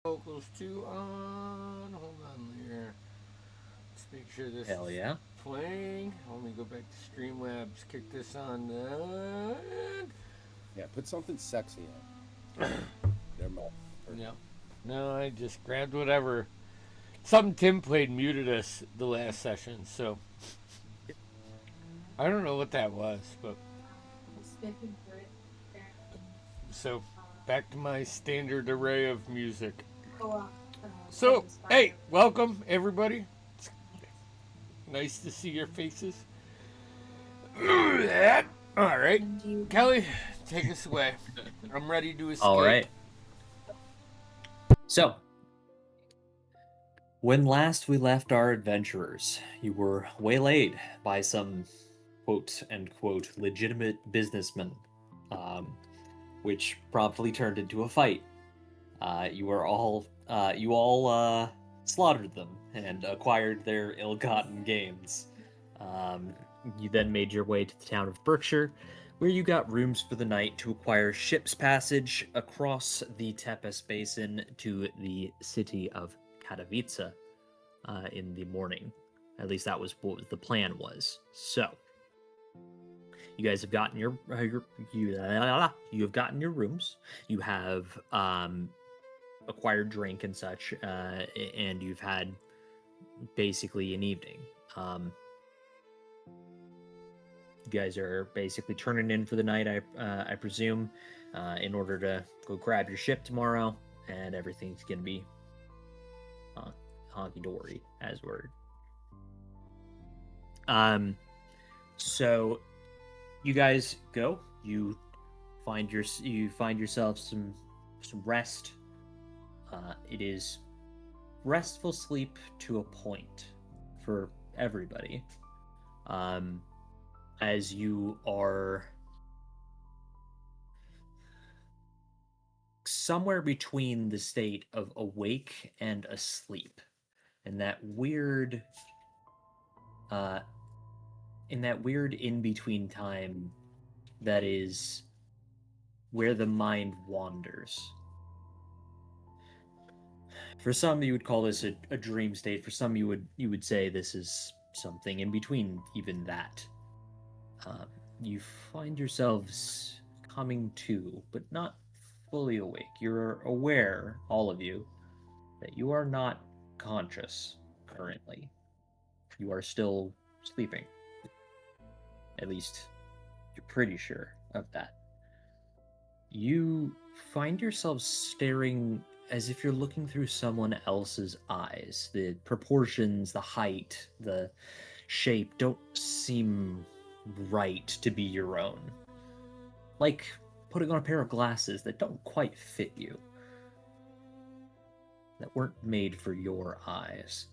Vocals 2 on. Hold on here. Let's make sure this Hell is yeah. playing. Let me go back to Streamlabs, kick this on. Yeah, put something sexy on. Never mind. No. No, I just grabbed whatever. Something Tim played muted us the last session, so I don't know what that was, but so back to my standard array of music. So, hey, welcome everybody. It's nice to see your faces. All right, Kelly, take us away. I'm ready to escape. All right. So, when last we left our adventurers, you were waylaid by some quote unquote legitimate businessmen, which promptly turned into a fight. You all slaughtered them and acquired their ill-gotten gains. You then made your way to the town of Berkshire, where you got rooms for the night to acquire ship's passage across the Tepes Basin to the city of Katowice in the morning. At least that was what the plan was. So, you guys have gotten you have gotten your rooms. You have acquired drink and such, and you've had basically an evening. You guys are basically turning in for the night, I presume, in order to go grab your ship tomorrow, and everything's gonna be honky dory as word. So you guys go. You find yourself some rest. It is restful sleep to a point for everybody. As you are somewhere between the state of awake and asleep, in that weird in between time that is where the mind wanders. For some, you would call this a dream state. For some, you would say this is something in between even that. You find yourselves coming to, but not fully awake. You're aware, all of you, that you are not conscious currently. You are still sleeping. At least, you're pretty sure of that. You find yourselves staring as if you're looking through someone else's eyes. The proportions, the height, the shape don't seem right to be your own. Like putting on a pair of glasses that don't quite fit you, that weren't made for your eyes.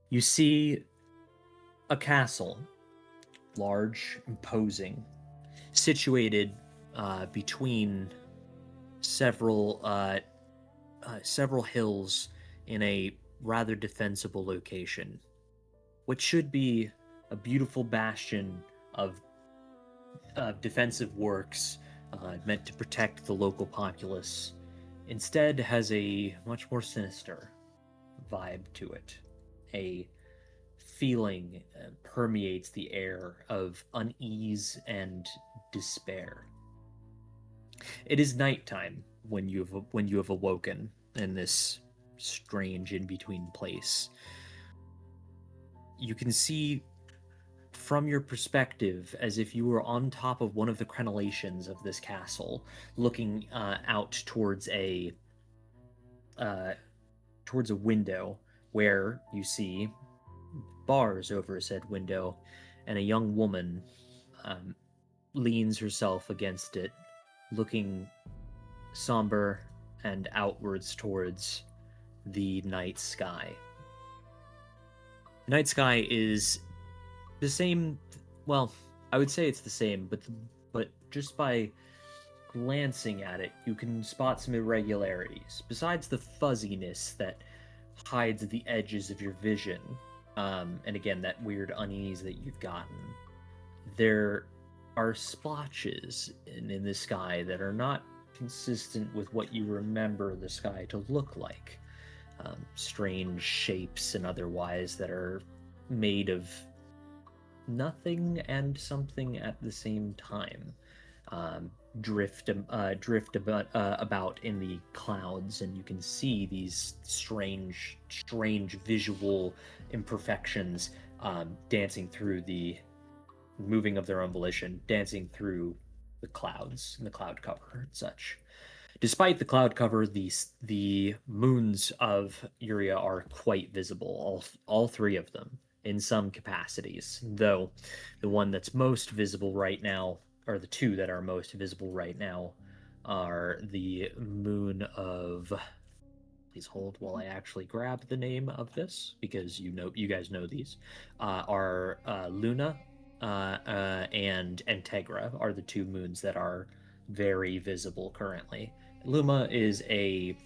You see a castle, large, imposing, situated between several hills in a rather defensible location, which should be a beautiful bastion of defensive works meant to protect the local populace, instead has a much more sinister vibe to it. A feeling permeates the air of unease and despair. It is nighttime when you have awoken in this strange in-between place. You can see from your perspective as if you were on top of one of the crenellations of this castle, looking out towards a window where you see bars over said window, and a young woman leans herself against it, looking somber and outwards towards the night sky. The night sky is the same. Well, I would say it's the same, but just by glancing at it, you can spot some irregularities. Besides the fuzziness that hides the edges of your vision, and again, that weird unease that you've gotten, there are splotches in the sky that are not consistent with what you remember the sky to look like. Strange shapes and otherwise that are made of nothing and something at the same time. Drift about in the clouds, and you can see these strange visual imperfections dancing through the moving of their own volition, dancing through the clouds and the cloud cover and such. Despite the cloud cover, the moons of Euria are quite visible, all three of them in some capacities. Though the one that's most visible right now, or the two that are most visible right now, are the moon of. Please hold while I actually grab the name of this, because you guys know these. Are Luna and Integra are the two moons that are very visible currently. Luma is a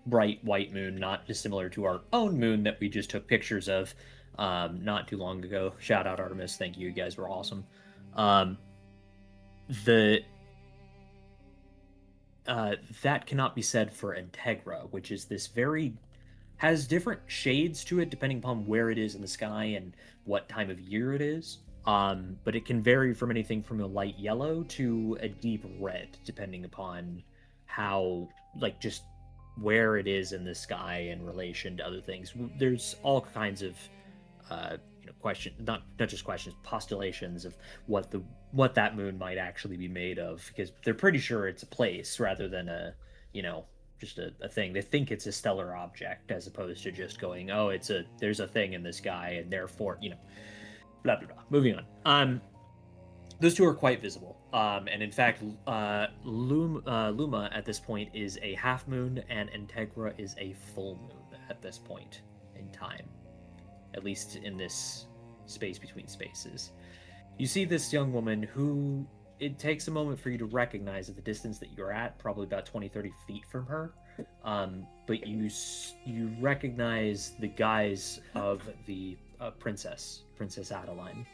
bright white moon, not dissimilar to our own moon that we just took pictures of not too long ago. Shout out Artemis, thank you, you guys were awesome. The that cannot be said for Integra, which is this very has different shades to it depending upon where it is in the sky and what time of year it is. But it can vary from anything from a light yellow to a deep red, depending upon how, like, just where it is in the sky in relation to other things. There's all kinds of, questions, not just questions, postulations of what that moon might actually be made of, because they're pretty sure it's a place rather than just a thing. They think it's a stellar object as opposed to just going, oh, there's a thing in the sky and therefore, blah blah blah. Moving on. Those two are quite visible. And in fact, Luma at this point is a half moon, and Integra is a full moon at this point in time, at least in this space between spaces. You see this young woman who it takes a moment for you to recognize at the distance that you're at, probably about 20-30 feet from her. But you recognize the guise of the Princess Adeline,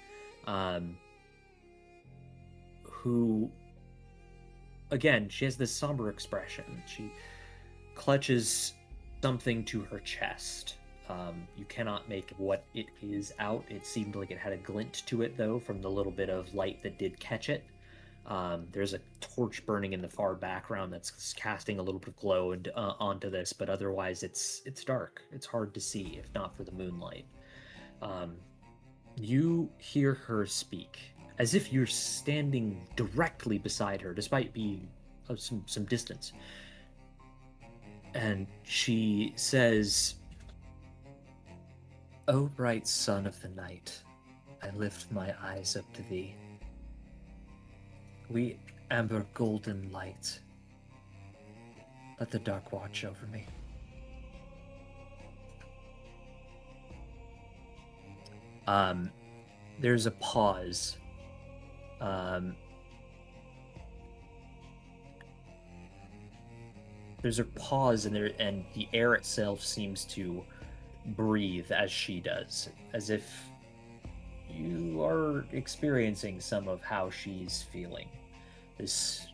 who, again, she has this somber expression. She clutches something to her chest. You cannot make what it is out. It seemed like it had a glint to it, though, from the little bit of light that did catch it. There's a torch burning in the far background that's casting a little bit of glow onto this, but otherwise it's dark. It's hard to see, if not for the moonlight. You hear her speak, as if you're standing directly beside her, despite being of some distance. And she says, "O bright sun of the night, I lift my eyes up to thee. We amber golden light. Let the dark watch over me." There's a pause. There's a pause, and the air itself seems to breathe as she does, as if you are experiencing some of how she's feeling. This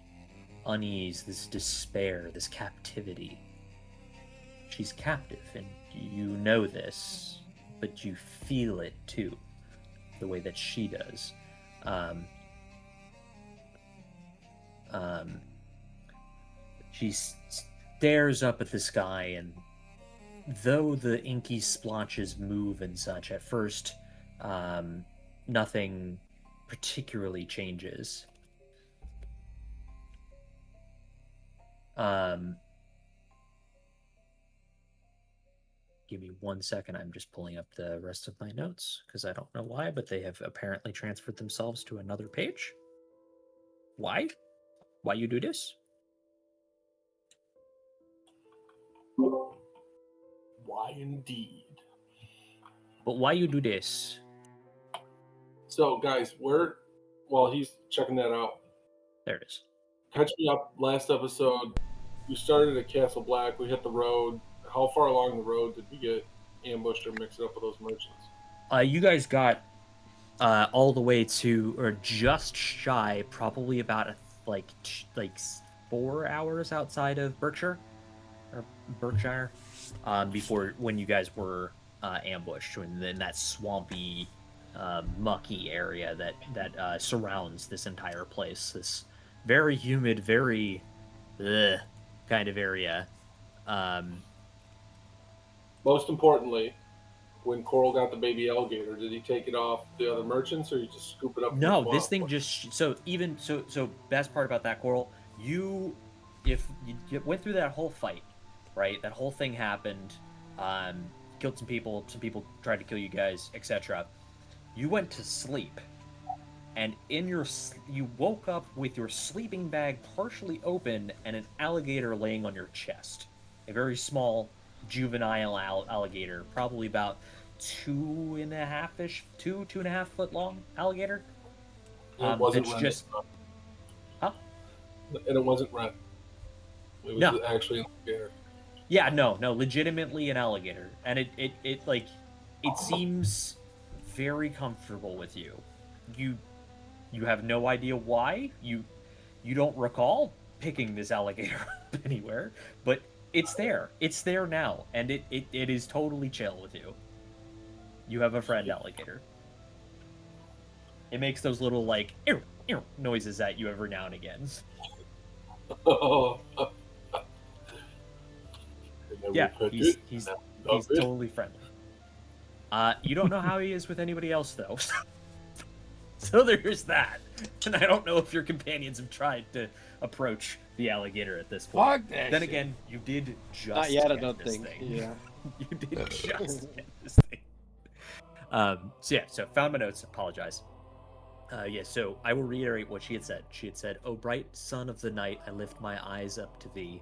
unease, this despair, this captivity. She's captive, and you know this, but you feel it too, the way that she does. She stares up at the sky, and though the inky splotches move and such, at first, nothing particularly changes. Give me 1 second. I'm just pulling up the rest of my notes because I don't know why, but they have apparently transferred themselves to another page. Why? Why you do this? Why indeed? But why you do this? So, guys, while he's checking that out, There it is. catch me up. Last episode, we started at Castle Black. We hit the road. How far along the road did we get ambushed or mixed up with those merchants? You guys got all the way to, or just shy, probably about like 4 hours outside of Berkshire or Berkshire, before when you guys were ambushed in that swampy, mucky area that surrounds this entire place. This very humid, very kind of area. Most importantly, when Coral got the baby alligator, did he take it off the other merchants, or you just scoop it up? No, this thing just so best part about that, Coral, if you went through that whole fight, right? That whole thing happened, killed some people tried to kill you guys, etc. You went to sleep, and you woke up with your sleeping bag partially open and an alligator laying on your chest. A very small juvenile alligator, probably about 2.5 foot long alligator. It wasn't that's red. just, huh? And it wasn't red. It was actually an alligator. Yeah, no, legitimately an alligator, and it seems very comfortable with you. You have no idea why. You don't recall picking this alligator up anywhere, but it's there. It's there now, and it is totally chill with you. You have a friend alligator. It makes those little like ew, ew noises at you every now and again. Yeah, he's totally friendly. You don't know how he is with anybody else though. So there's that. And I don't know if your companions have tried to approach the alligator at this point. Then again, you did just not yet, I get don't this think. thing. Yeah. You did just get this thing. So found my notes. Apologize. So I will reiterate what she had said. She had said, "O bright son of the night, I lift my eyes up to thee.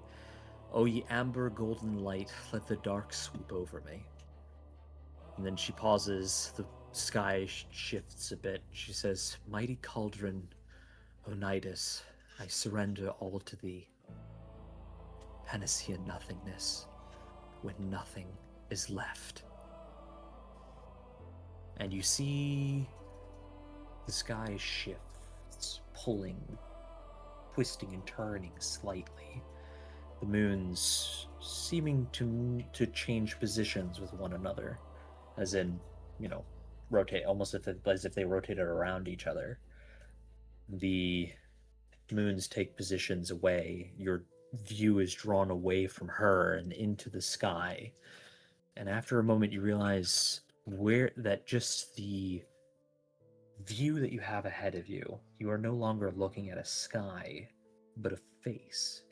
O ye amber golden light, let the dark sweep over me." And then she pauses. The sky shifts a bit. She says, "Mighty cauldron, Onidas, I surrender all to thee. Panacea nothingness, when nothing is left." And you see the sky shifts, pulling, twisting and turning slightly. The moons seeming to change positions with one another, as in, rotate, almost as if they rotated around each other. The moons take positions away. Your view is drawn away from her and into the sky. And after a moment, you realize that just the view that you have ahead of you, you are no longer looking at a sky, but a face.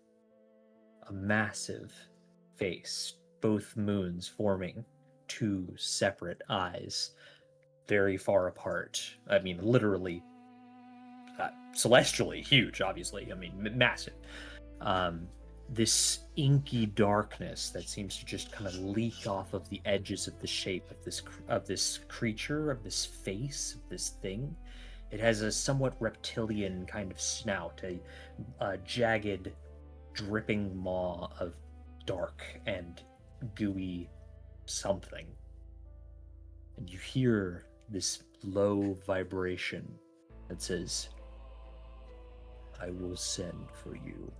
A massive face, both moons forming two separate eyes, very far apart. I mean, literally, celestially huge, obviously. I mean, massive. This inky darkness that seems to just kind of leak off of the edges of the shape of this creature, of this face, of this thing. It has a somewhat reptilian kind of snout, a jagged, dripping maw of dark and gooey something. And you hear this low vibration that says, "I will send for you."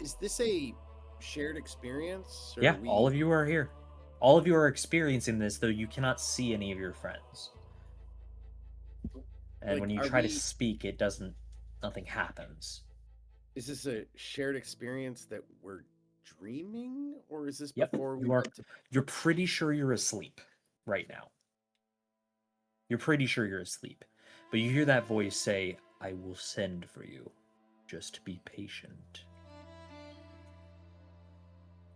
Is this a shared experience? Yeah, all of you are here. All of you are experiencing this, though you cannot see any of your friends. And when you try to speak, nothing happens. Is this a shared experience that we're dreaming? Or is this before we went to... You're pretty sure you're asleep right now. You're pretty sure you're asleep. But you hear that voice say, "I will send for you. Just be patient."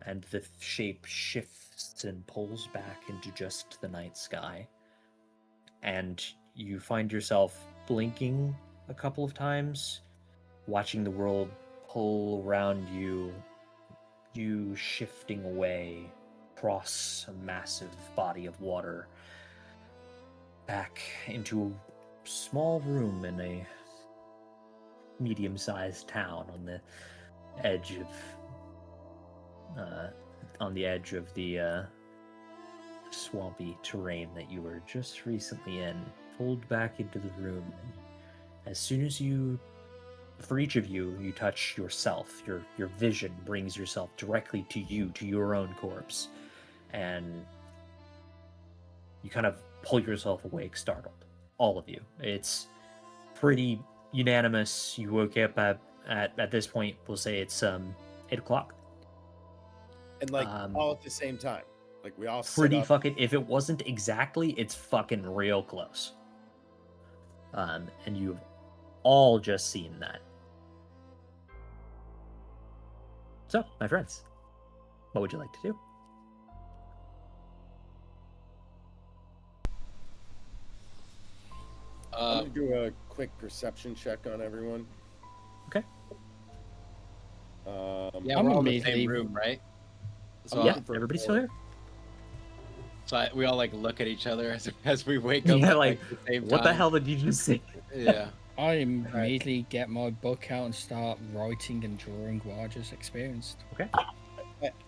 And the shape shifts and pulls back into just the night sky. And you find yourself blinking a couple of times, watching the world pull around you, you shifting away across a massive body of water, back into a small room in a medium-sized town on the edge of the swampy terrain that you were just recently in, pulled back into the room. As soon as for each of you, you touch yourself. Your vision brings yourself directly to you, to your own corpse, and you kind of pull yourself awake, startled. All of you. It's pretty unanimous. You woke up at this point. We'll say it's 8 o'clock. And like all at the same time. Like we all Pretty sit up. fucking. If it wasn't exactly, it's fucking real close. And you've all just seen that. So, my friends, what would you like to do? I'm gonna do a quick perception check on everyone. Okay. Yeah, I'm we're all in the immediately- same room, right? So, Yeah, looking for everybody's four. still here. we all like look at each other as we wake up. Yeah, at, like, the same What the time. hell did you just say? Yeah. I immediately get my book out and start writing and drawing what I just experienced.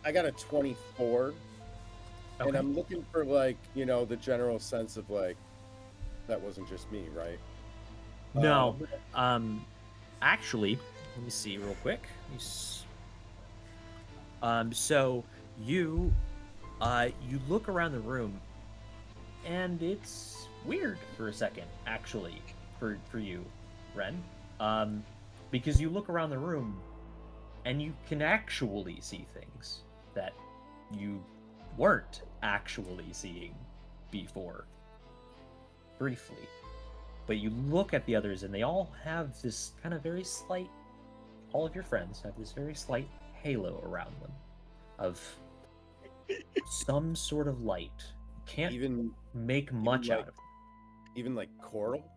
I got a 24, and Okay. I'm looking for like the general sense of like that wasn't just me, right? No. Actually, let me see real quick. So you look around the room, and it's weird for a second, actually, for you, Ren. Because you look around the room, and you can actually see things that you weren't actually seeing before. Briefly. But you look at the others, and they all have this kind of very slight, all of your friends have this very slight halo around them of some sort of light. Can't Even make much like- out of it. even like coral.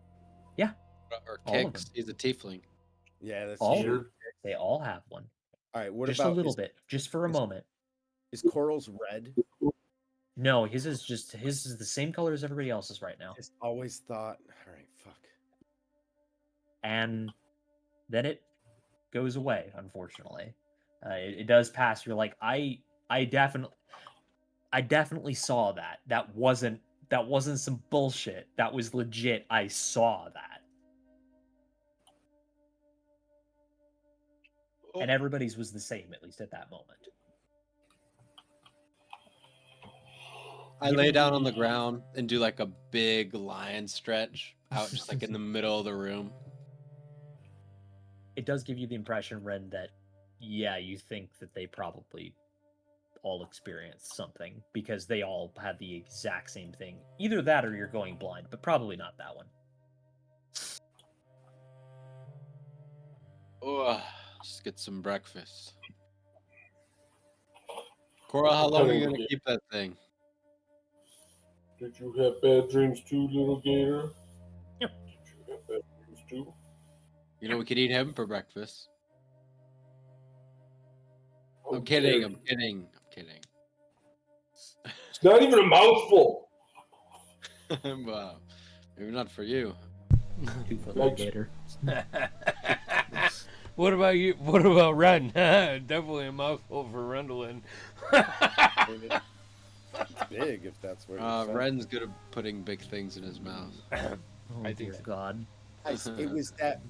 Or All of Kix. them. He's a tiefling. Yeah, that's All true. of them. They all have one. All right, what Just about a little bit, just for a is- moment. Is coral's red? No, his is the same color as everybody else's right now. Just always thought. All right, fuck. And then it goes away, unfortunately. It does pass. You're like, I definitely saw that. That wasn't some bullshit. That was legit. I saw that. And everybody's was the same, at least at that moment. I lay down on the ground and do like a big lion stretch out just like in the middle of the room. It does give you the impression, Ren, that yeah, you think that they probably all experienced something because they all had the exact same thing. Either that or you're going blind, but probably not that one. Oh, just get some breakfast. Cora, how long are you gonna keep that thing? Did you have bad dreams too, little gator? Yep. Did you have bad dreams too? You know, we could eat him for breakfast. How I'm kidding. dare I'm you. kidding. I'm kidding. It's not even a mouthful. Wow. Maybe not for you. 2-foot Like- gator. What about you? What about Ren? Definitely a mouthful for Rendlin. I mean, it's big if that's what. it Ren's good at putting big things in his mouth. Oh, I think dear so. God. Guys, it was that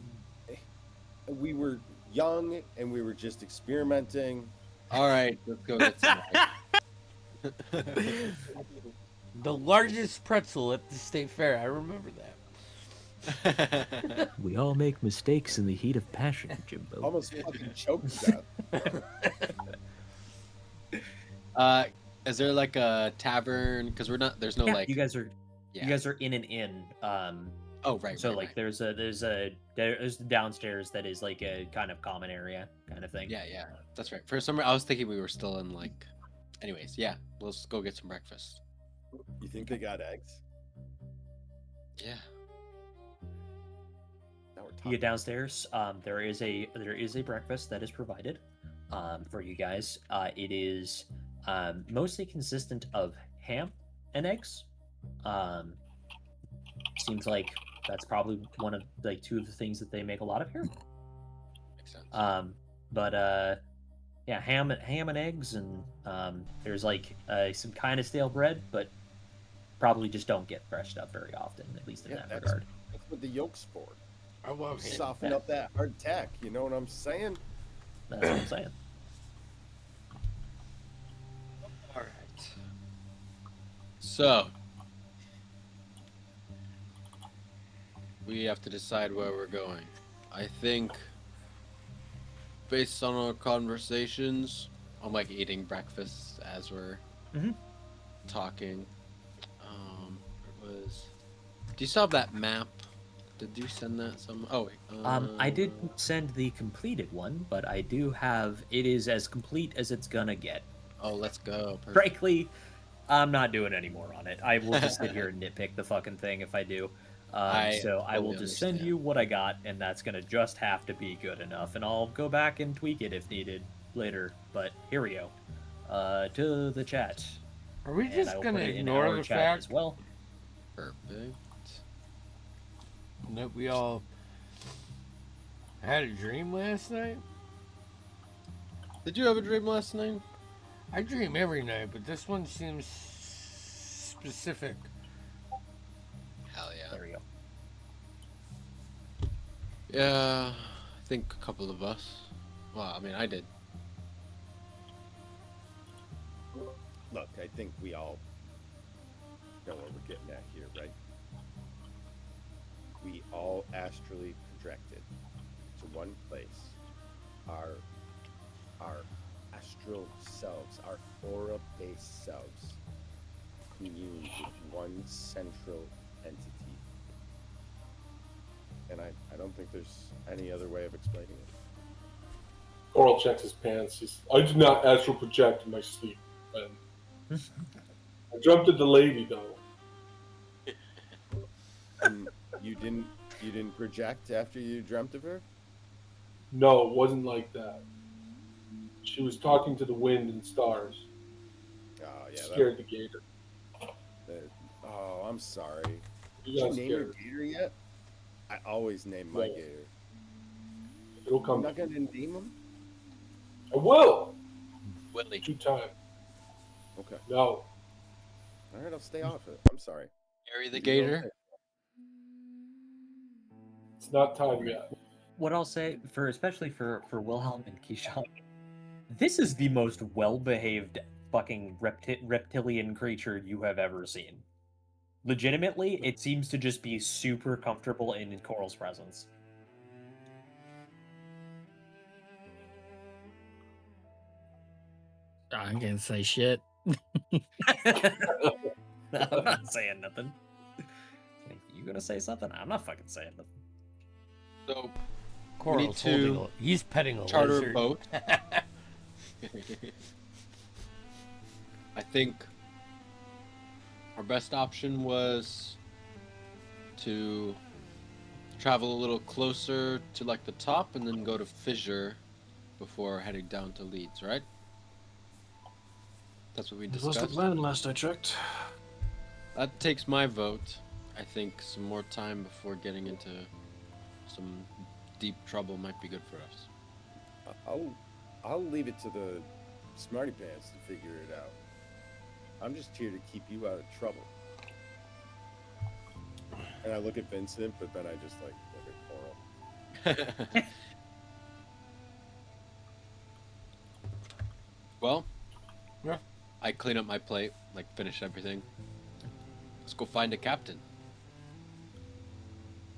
we were young and we were just experimenting. All right, let's go get some. The largest pretzel at the state fair. I remember that. We all make mistakes in the heat of passion, Jimbo. Almost fucking choked to death. Is there like a tavern? Because we're not. There's no Yeah, like. you guys are Yeah. in an inn. Oh right. So right, like right. there's downstairs that is like a kind of common area kind of thing. Yeah, yeah, that's right. For some, I was thinking we were still in like. Anyways, yeah. Let's go get some breakfast. You think they got eggs? Yeah. Now we're You talking. get downstairs. There is a breakfast that is provided for you guys. It is mostly consistent of ham and eggs. Seems like that's probably one of like two of the things that they make a lot of here. Makes sense. Yeah, ham and eggs, and there's like some kind of stale bread, but probably just don't get fresh stuff very often, at least in that regard. That's what the yoke's for. I love him. Soften up that hard tack. You know what I'm saying? That's what I'm saying. All right. So we have to decide where we're going. I think, based on our conversations, I'm like eating breakfast as we're talking. It was. Do you still have that map? Did you send that some? Oh wait. I didn't send the completed one, but I do have. It is as complete as it's gonna get. Oh, let's go. Perfect. Frankly, I'm not doing any more on it. I will just sit here and nitpick the fucking thing if I do. So I will just send you what I got, and that's gonna just have to be good enough, and I'll go back and tweak it if needed later. But here we go. To the chat. Are we And I just will gonna put it in ignore our the chat fact as well? Perfect. that we all had a dream last night? Did you have a dream last night? I dream every night, but this one seems specific. Hell yeah. There we go. Yeah, I think a couple of us. Well, I mean, I did. Look, I think we all know what we're getting at here, right? We all astrally projected to one place. Our astral selves, our aura-based selves, commune with one central entity. And I don't think there's any other way of explaining it. Coral checks his pants. I did not astral project in my sleep. I dreamt of the lady, though. You didn't project after you dreamt of her? No, it wasn't like that. She was talking to the wind and stars. Oh yeah, Scared the gator. Oh, I'm sorry. You Did got you name your scared. gator yet? I always name my No. gator. It'll I'm come. not gonna name him. I will. Willie. 2 times. Okay. No. All right, I'll stay off it. I'm sorry. Gary the You Gator. It's not time yet. What I'll say, especially for Wilhelm and Keyshawn, this is the most well-behaved fucking reptilian creature you have ever seen. Legitimately, it seems to just be super comfortable in Coral's presence. I ain't gonna say shit. I'm not saying nothing. You gonna say something? I'm not fucking saying nothing. So Coral's to holding he's petting a charter lizard. a boat. I think our best option was to travel a little closer to like the top and then go to Fissure before heading down to Leeds, right? That's what we That was the discussed. plan last I checked. That takes my vote. I think some more time before getting into some deep trouble might be good for us. I'll leave it to the smarty pants to figure it out. I'm just here to keep you out of trouble. And I look at Vincent, but then I just like look at Coral. Well, Yeah. I clean up my plate, like finish everything. Let's go find a captain.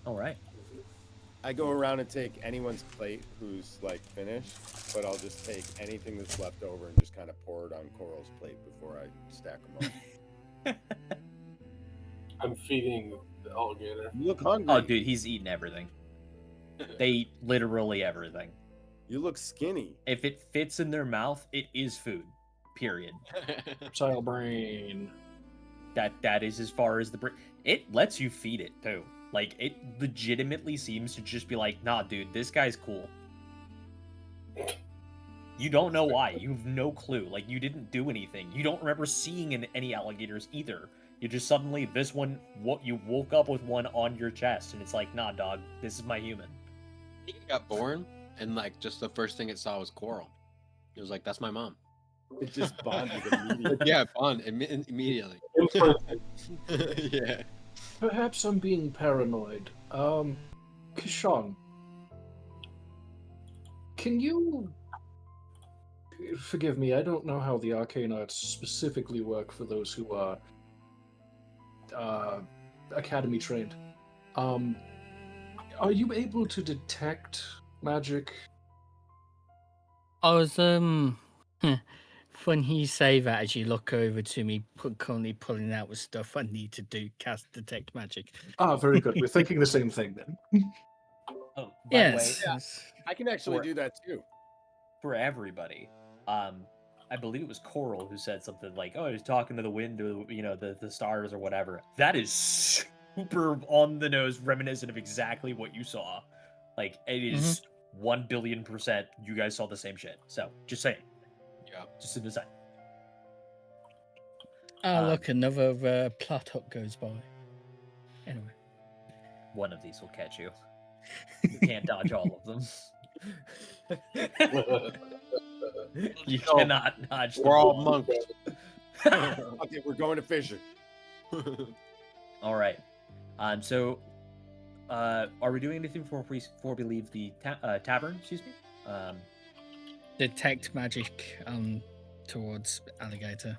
All right. I go around and take anyone's plate who's like finished, but I'll just take anything that's left over and just kind of pour it on Coral's plate before I stack them up. I'm feeding the alligator. You look hungry. Oh, dude, he's eating everything. They eat literally everything. You look skinny. If it fits in their mouth, it is food. Period. Reptile brain. That is as far as the it lets you feed it too. Like it legitimately seems to just be like, nah, dude, this guy's cool. You don't know why. You have no clue. Like you didn't do anything. You don't remember seeing any alligators either. You just suddenly this one. What you woke up with one on your chest, and it's like, nah, dog, this is my human. He got born, and like just the first thing it saw was Coral. It was like, "That's my mom." It just bonded immediately. Yeah, bond immediately. Yeah. Perhaps I'm being paranoid. Kishon, can you forgive me? I don't know how the arcane arts specifically work for those who are academy trained. Are you able to detect magic? I was when you say that, as you look over to me, currently pulling out with stuff I need to do, cast detect magic. Ah, very good. We're thinking the same thing then. Oh, by Yes. the way, I can actually For- do that too. for everybody, I believe it was Coral who said something like, "Oh, he's talking to the wind, or the stars, or whatever." That is super on the nose, reminiscent of exactly what you saw. Like it is 1,000,000,000%. You guys saw the same shit. So just saying. Yeah. Just an aside. Oh, look, another plot hook goes by. Anyway. One of these will catch you. You can't dodge all of them. You cannot dodge them. We're all monks. Okay, we're going to Fisher. All right. So, are we doing anything before we leave the tavern? Excuse me. Detect magic towards alligator.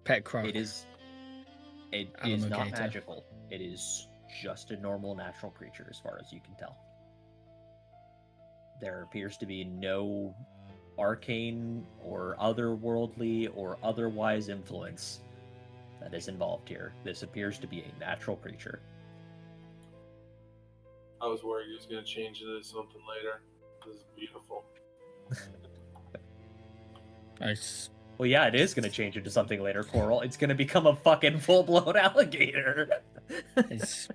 Pet croc. It is not magical. It is just a normal natural creature, as far as you can tell. There appears to be no arcane or otherworldly or otherwise influence that is involved here. This appears to be a natural creature. I was worried he was going to change it to something later. This is beautiful. Nice. Well, yeah, it is going to change into something later, Coral. It's going to become a fucking full-blown alligator. It's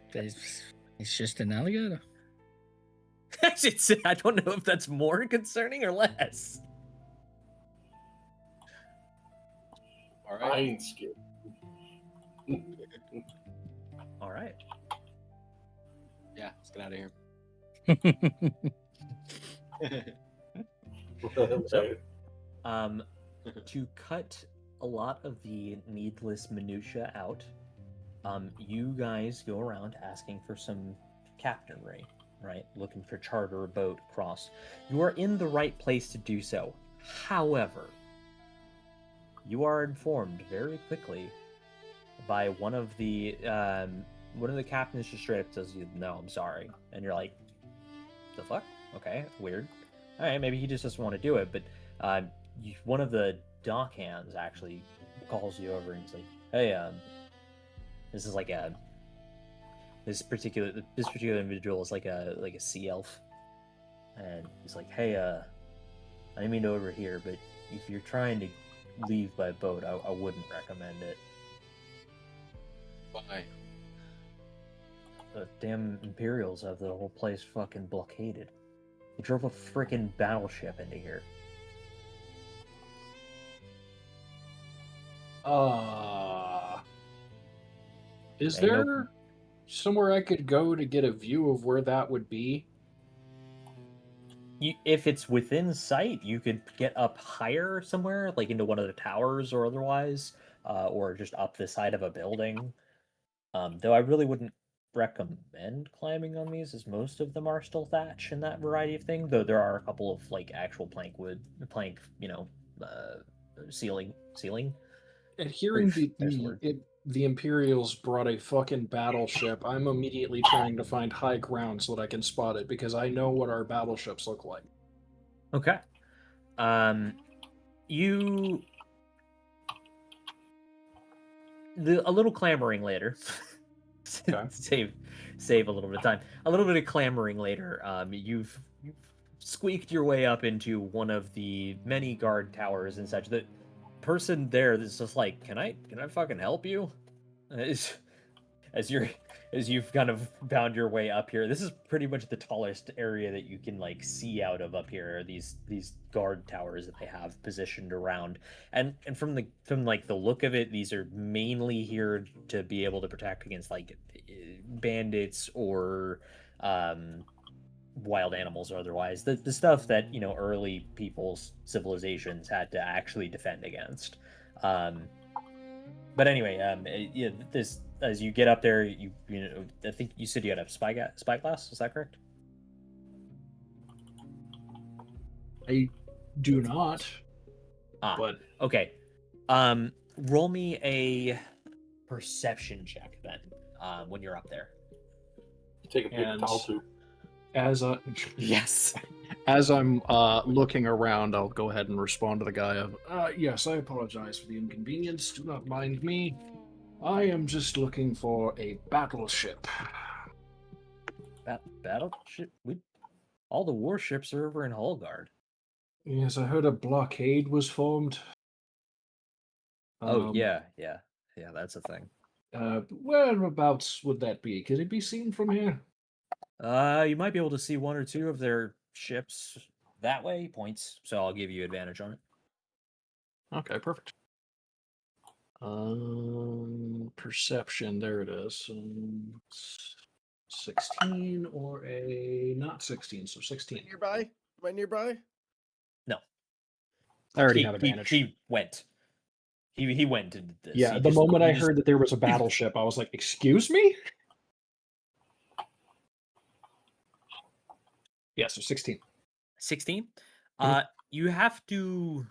just an alligator. I don't know if that's more concerning or less. All I right. ain't scared. All right. Yeah, let's get out of here. So, to cut a lot of the needless minutia out, you guys go around asking for some captainry, right? Looking for charter, boat, cross. You are in the right place to do so. However, you are informed very quickly by one of the captains just straight up tells you, "No, I'm sorry," and you're like, "The fuck? Okay, weird. All right, maybe he just doesn't want to do it." But one of the dock hands actually calls you over and he's like, "Hey, this is like this particular individual is like a sea elf, and he's like, hey, I didn't mean to overhear, but if you're trying to leave by boat, I wouldn't recommend it. Why? The damn Imperials have the whole place fucking blockaded. They drove a freaking battleship into here." Is I know- there somewhere I could go to get a view of where that would be? If it's within sight, you could get up higher somewhere, like into one of the towers or otherwise, or just up the side of a building. Though I really wouldn't recommend climbing on these, as most of them are still thatch and that variety of thing. Though there are a couple of like actual plank, ceiling. And hearing There's the word. the Imperials brought a fucking battleship, I'm immediately trying to find high ground so that I can spot it, because I know what our battleships look like. Okay. You a little clamoring later. Okay. Save a little bit of time. A little bit of clamoring later. You've squeaked your way up into one of the many guard towers and such. The person there is just like, can I fucking help you? As you've kind of found your way up here. This is pretty much the tallest area that you can like see out of up here. These guard towers that they have positioned around, and from the look of it, these are mainly here to be able to protect against like bandits or wild animals or otherwise. The stuff that early people's civilizations had to actually defend against. But anyway, yeah, this as you get up there, you know, I think you said you had a spyglass. Is that correct? I do not. Ah, But okay. Roll me a perception check then. When you're up there. Take a paper And- towel tube. as Yes. as I'm looking around, I'll go ahead and respond to the guy of, yes, I apologize for the inconvenience. Do not mind me. I am just looking for a battleship. Battleship. All the warships are over in Holgard. Yes, I heard a blockade was formed. Oh yeah. That's a thing. Whereabouts would that be? Could it be seen from here? You might be able to see one or two of their ships that way. Points. So I'll give you advantage on it. Okay, perfect. Perception. There it is. 16 or a not 16, so 16. Nearby? Am I nearby? No. I already he, have advantage. He went. He went into this. Yeah, He the just- moment he I just- heard that there was a battleship, I was like, "Excuse me." Yeah, so 16. 16. Mhm. You have to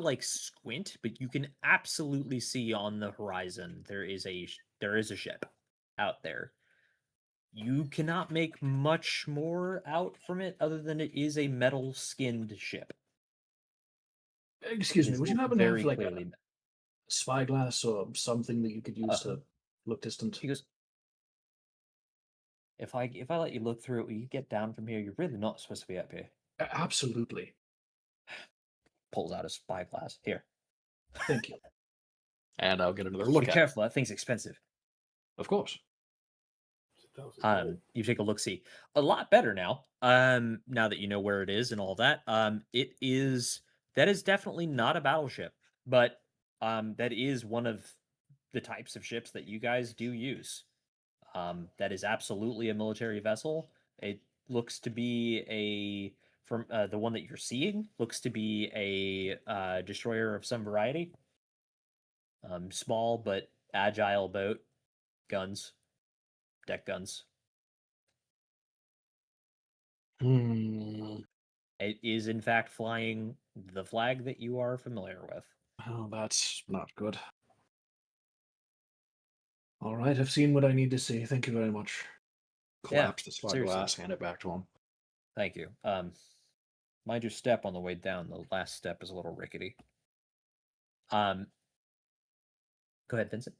like squint, but you can absolutely see on the horizon there is a ship out there. You cannot make much more out from it other than it is a metal skinned ship. Excuse It me, is would you happen to very have like clearly. a spyglass or something that you could use to look distant? He goes, if I let you look through it, when you get down from here, you're really not supposed to be up here. Absolutely. Pulls out a spyglass. Here. Thank you. And I'll get another look Be at it. careful, that thing's expensive. Of course. You take a look see. A lot better now. Now that you know where it is and all that. That is definitely not a battleship, but that is one of the types of ships that you guys do use. That is absolutely a military vessel. It looks to be from the one that you're seeing looks to be a destroyer of some variety. Small but agile boat, guns, deck guns. It is in fact flying the flag that you are familiar with. Oh, that's not good. All right, I've seen what I need to see. Thank you very much. Collapse the spyglass, seriously. hand it back to him. Thank you. Mind your step on the way down. The last step is a little rickety. Go ahead, Vincent.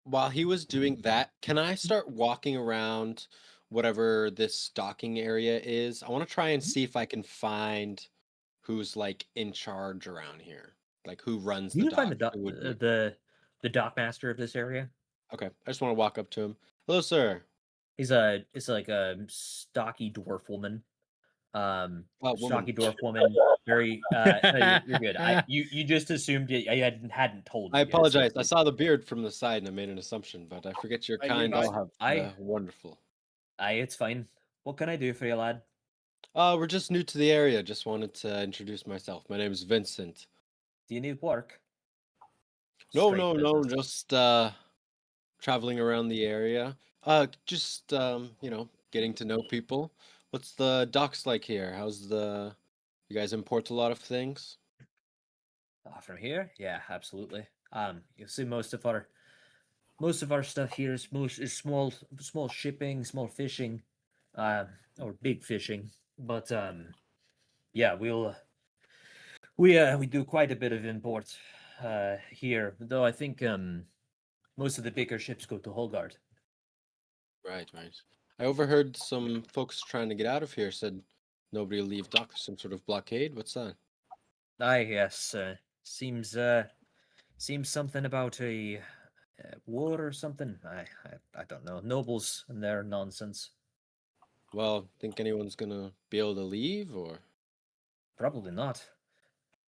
While he was doing that, can I start walking around whatever this docking area is? I want to try and see if I can find who's like in charge around here, like who runs You the can find dock. Who would be- the dock master of this area. Okay, I just want to walk up to him. Hello, sir. It's like a stocky dwarf woman. Woman. Stocky dwarf woman. Very. No, you're good. You just assumed I hadn't told you. I yet, so- apologize. I saw the beard from the side and I made an assumption, but I forget you're I kind. knew- I'll have I- wonderful. It's fine. What can I do for you, lad? We're just new to the area. Just wanted to introduce myself. My name is Vincent. Do you need work? No, Straight no, no. business. Just traveling around the area. Just getting to know people. What's the docks like here? You guys import a lot of things? From here? Yeah, absolutely. You'll see most of our stuff here is small shipping, small fishing, or big fishing. But yeah, we do quite a bit of import here. Though I think most of the bigger ships go to Holgard. Right, right. I overheard some folks trying to get out of here said nobody will leave dock. Some sort of blockade. What's that? Aye, yes. Seems something about a war or something. I don't know. Nobles and their nonsense. Well, think anyone's gonna be able to leave or? Probably not.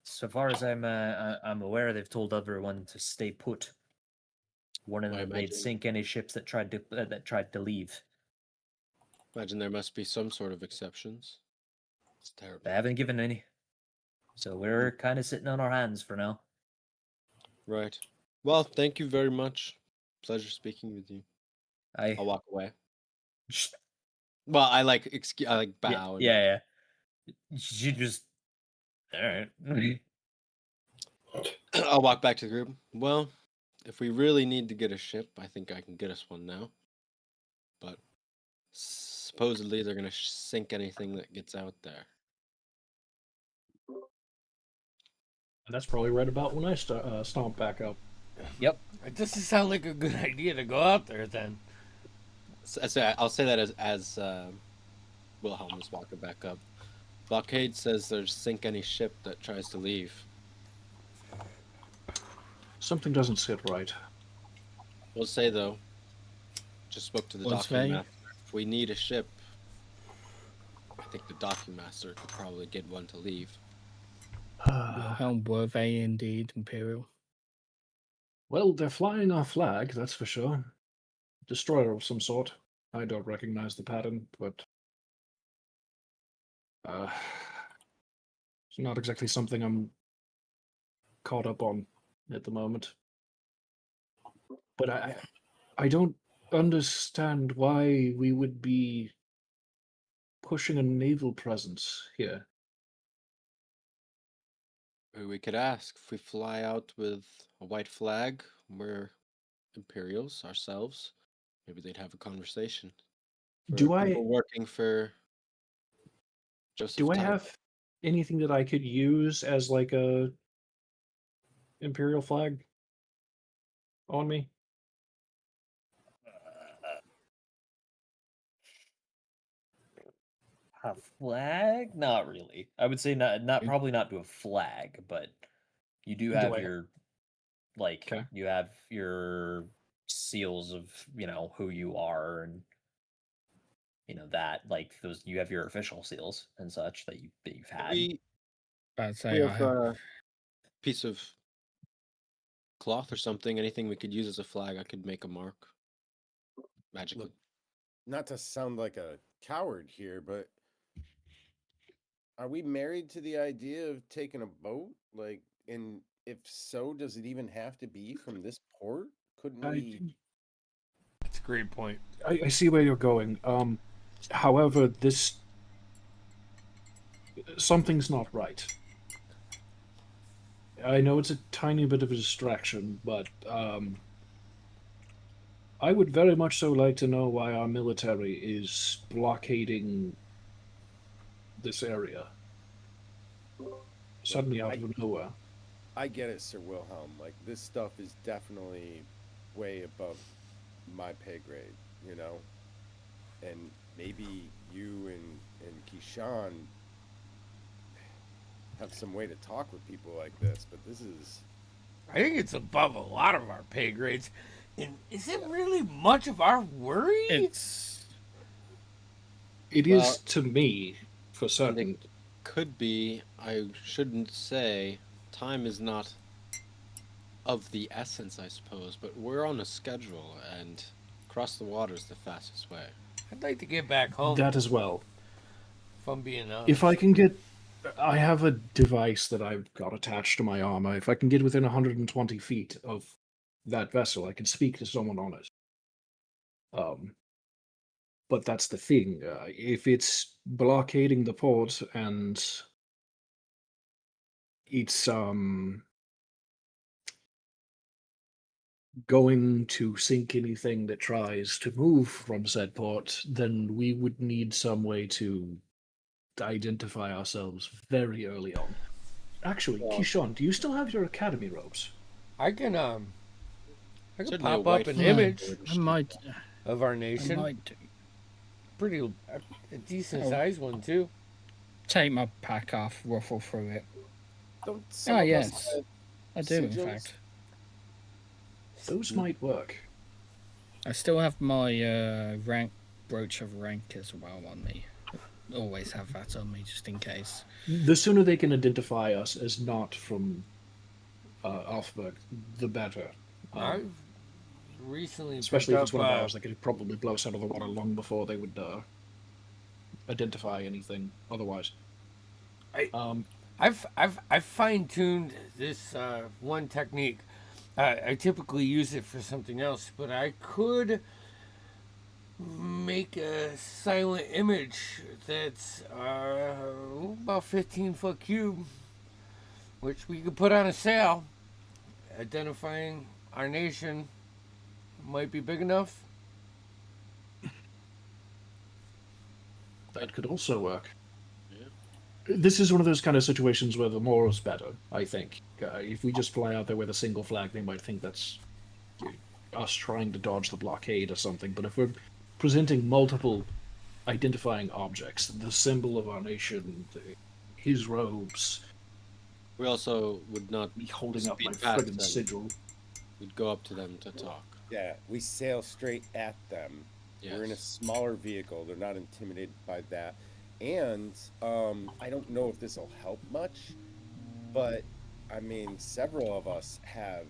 So far as I'm aware, they've told everyone to stay put, warning I them they'd imagine- sink any ships that tried to leave. Imagine there must be some sort of exceptions. It's They terrible. haven't given any, so we're kind of sitting on our hands for now. Right. Well, thank you very much. Pleasure speaking with you. I'll walk away. Well, I like bow. And... Yeah. You just all right. I'll walk back to the group. Well, if we really need to get a ship, I think I can get us one now. But supposedly they're gonna sink anything that gets out there. That's probably right about when I stomp back up. Yep. It doesn't sound like a good idea to go out there then. So I'll say that as Wilhelm is walking back up. Blockade says there's sink any ship that tries to leave. Something doesn't sit right. We'll say though, just spoke to the What's docking vague? master. If we need a ship, I think the docking master could probably get one to leave. How were they indeed Imperial? Well, they're flying our flag, that's for sure. Destroyer of some sort. I don't recognize the pattern, but it's not exactly something I'm caught up on at the moment. But I don't understand why we would be pushing a naval presence here. We could ask if we fly out with a white flag. We're Imperials ourselves. Maybe they'd have a conversation. Do I people working for Joseph? do I Tiger. have anything that I could use as like a Imperial flag on me? A flag? Not really. I would say not probably not to a flag, but you do have your Okay. you have your seals of, who you are and that those you have your official seals and such that you've had. I'd say We I have have. a piece of cloth or something, anything we could use as a flag. I could make a mark magically. Look, not to sound like a coward here, but are we married to the idea of taking a boat? Like, and if so, does it even have to be from this port? Couldn't we? That's a great point. I see where you're going. However, something's not right. I know it's a tiny bit of a distraction, but I would very much so like to know why our military is blockading this area. Suddenly out of nowhere. I get it, Sir Wilhelm. Like, this stuff is definitely way above my pay grade, you know? And maybe you and Kishan have some way to talk with people like this, but this is... I think it's above a lot of our pay grades. And is it really much of our worry? It is to me, for certain. It could be. I shouldn't say time is not of the essence, I suppose, but we're on a schedule, and across the water is the fastest way. I'd like to get back home. That as well. If I'm being honest. If I can get... I have a device that I've got attached to my armor. If I can get within 120 feet of that vessel, I can speak to someone on it. But that's the thing. If it's blockading the port and it's going to sink anything that tries to move from said port, then we would need some way to identify ourselves very early on. Actually, Kishan, do you still have your academy robes? I can Certainly pop a up white an flag image I might. of our I nation. might do. Pretty a decent sized one too. Take my pack off, ruffle through it. Don't some of us Yes. have I do, in sigils? fact. Those might work. I still have my rank brooch of rank as well on me. Always have that on me just in case. The sooner they can identify us as not from Alphabet, the better. I've recently Especially if picked it's up, one of ours, they could probably blow us out of the water long before they would identify anything otherwise. I've fine tuned this one technique. I typically use it for something else, but I could make a silent image that's about 15-foot cube, which we could put on a sail, identifying our nation. Might be big enough. That could also work. Yeah. This is one of those kind of situations where the more is better, I think. If we just fly out there with a single flag, they might think that's us trying to dodge the blockade or something. But if we're presenting multiple identifying objects, the symbol of our nation, his robes, We also would not me holding up my speed past friggin' them. sigil. We'd go up to them to talk. Yeah, we sail straight at them. Yes. We're in a smaller vehicle. They're not intimidated by that. And I don't know if this will help much, but I mean, several of us have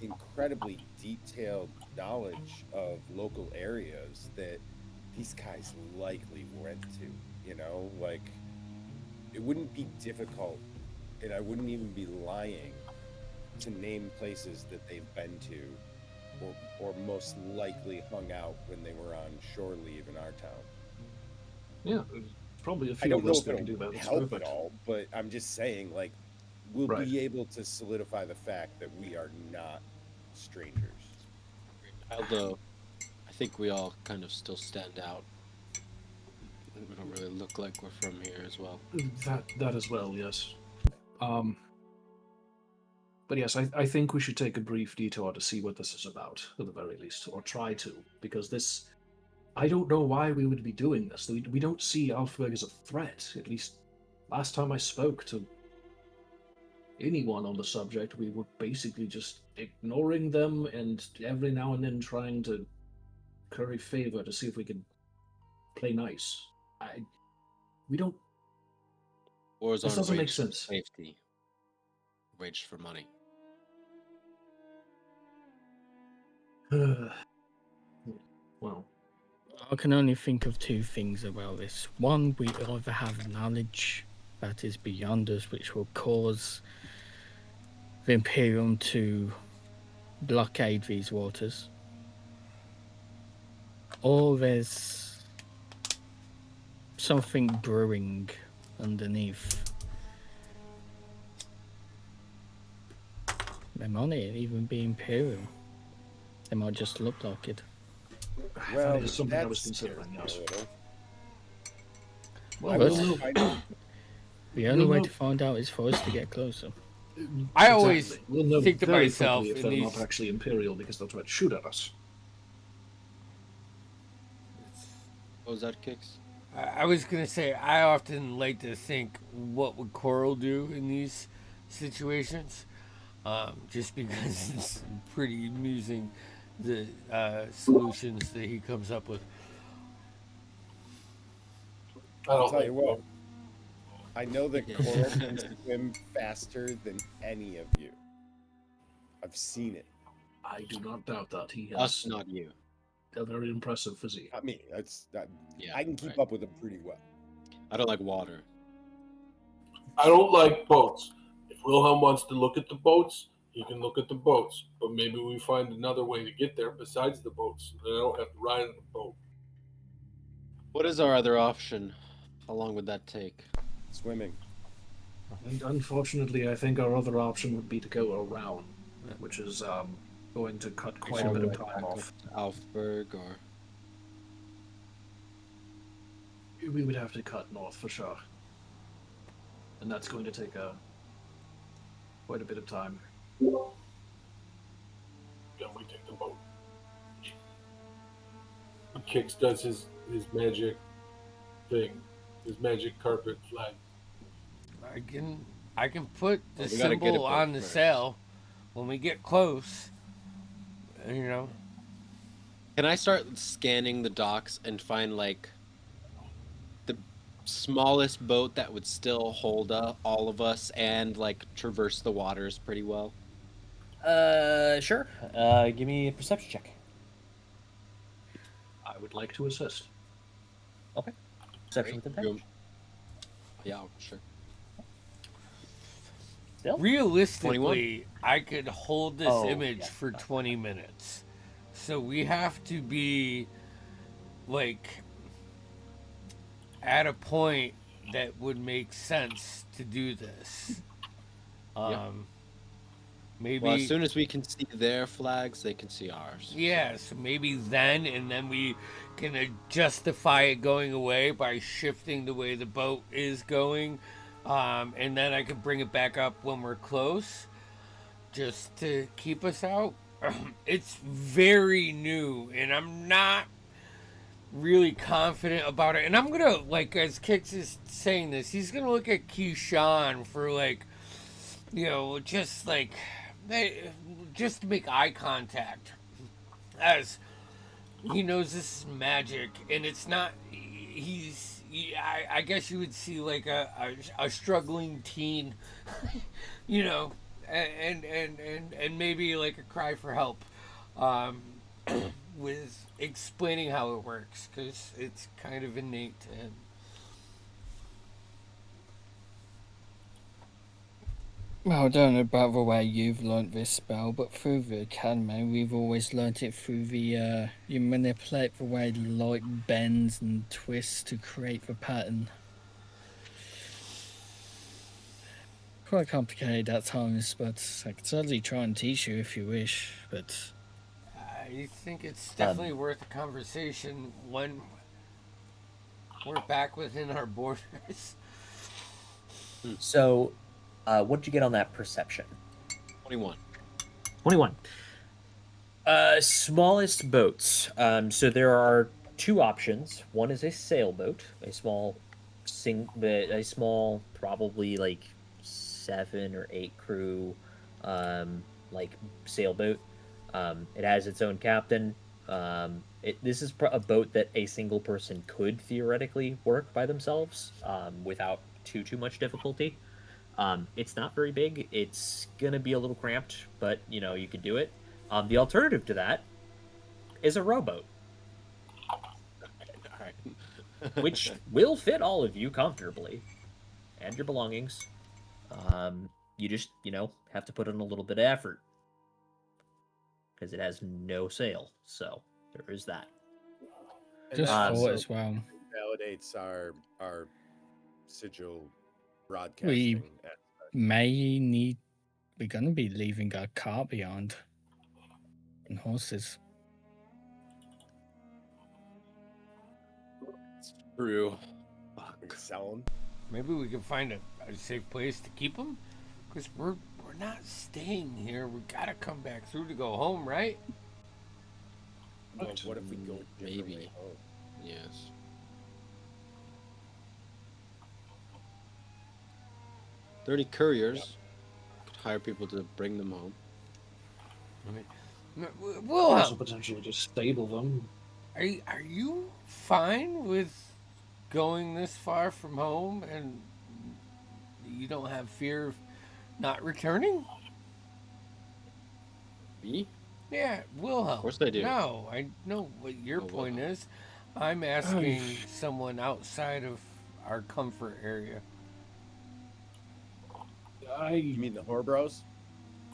incredibly detailed knowledge of local areas that these guys likely went to, you know? Like, it wouldn't be difficult, and I wouldn't even be lying to name places that they've been to or most likely hung out when they were on shore leave in our town. Yeah, probably a I few don't of know us if that can do it'll that. help at all, but I'm just saying, like, we'll Right. be able to solidify the fact that we are not strangers. Although, I think we all kind of still stand out. We don't really look like we're from here as well. That as well, yes. But yes, I think we should take a brief detour to see what this is about, at the very least, or try to, because this... I don't know why we would be doing this. We don't see Alfberg as a threat. At least, last time I spoke to anyone on the subject, we were basically just ignoring them and every now and then trying to curry favor to see if we could play nice. We don't... Wars This aren't doesn't make waged for sense. safety. Waged for money. Well, I can only think of two things about this. One, we either have knowledge that is beyond us, which will cause the Imperium to blockade these waters, or there's something brewing underneath. They might not even be Imperial. They might just look like it. Well, that is something I was that scares considering, me a yes. little. Well, I but- will we'll know. find- The only We'll way know- to find out is for us to get closer. I always Exactly. We'll know think to very myself quickly if in they're these- not actually Imperial because they'll try to shoot at us. What was that, Kix? I was gonna say I often like to think what would Coral do in these situations, just because it's pretty amusing the solutions that he comes up with. I I'll don't tell think you what. I know that Yeah. Coral can swim faster than any of you. I've seen it. I do not doubt that. He has Us, not you. a very impressive physique. Not me. That's that. Yeah, I can keep right. up with him pretty well. I don't like water. I don't like boats. If Wilhelm wants to look at the boats, he can look at the boats. But maybe we find another way to get there besides the boats. Then I don't have to ride on the boat. What is our other option? How long would that take? Swimming. And unfortunately, I think our other option would be to go around, which is going to cut quite a bit of time off. To Alfberg, or We would have to cut north for sure, and that's going to take quite a bit of time. Then we take the boat. Kix does his magic thing, his magic carpet flag. I can put the Well, we gotta get a symbol boat on the first. sail when we get close. You know, can I start scanning the docks and find like the smallest boat that would still hold all of us and like traverse the waters pretty well? Sure. Give me a perception check. I would like to assist. Perception with Great. advantage. Yeah, sure. Still? realistically, I could hold this Oh, image yeah, for that's 20 minutes. So we have to be like at a point that would make sense to do this. Yep. Maybe Well, as soon as we can see their flags, they can see ours. yeah, so maybe then, and then we can justify it going away by shifting the way the boat is going, and then I can bring it back up when we're close, just to keep us out. It's very new, and I'm not really confident about it. And I'm gonna, like, as Kix is saying this, he's gonna look at Keyshawn for like, just like just to make eye contact, as he knows this is magic, and it's not. I guess you would see like a struggling teen, you know, and maybe like a cry for help, um, with explaining how it works, because it's kind of innate to him. Well, I don't know about the way you've learnt this spell, but through the academy, we've always learnt it through the, you manipulate the way the light bends and twists to create the pattern. Quite complicated at times, but I could certainly try and teach you if you wish, but... I think it's definitely worth a conversation when we're back within our borders. So, what'd you get on that perception? 21. 21. Smallest boats. So there are two options. One is a sailboat, a small, probably like 7 or 8 crew, like sailboat. It has its own captain. This is a boat that a single person could theoretically work by themselves, without too much difficulty. It's not very big. It's gonna be a little cramped, but you could do it. The alternative to that is a rowboat, All right. which will fit all of you comfortably and your belongings. You just have to put in a little bit of effort because it has no sail. So there is that. And Just that thought also as well. validates our sigil broadcasting. We're gonna be leaving our car behind. And horses. True. We sell them. Maybe we can find a safe place to keep them, because we're not staying here. We gotta come back through to go home, right? Well, what if we go a different Maybe. way home? Yes. There any couriers? Could hire people to bring them home. Well, Also potentially just stable them. are you fine with going this far from home, and you don't have fear of not returning? Me? Yeah, Wilhelm. Of course I do. No, I know what your Oh, point Wilhelm. is. I'm asking someone outside of our comfort area. You mean the Horbros?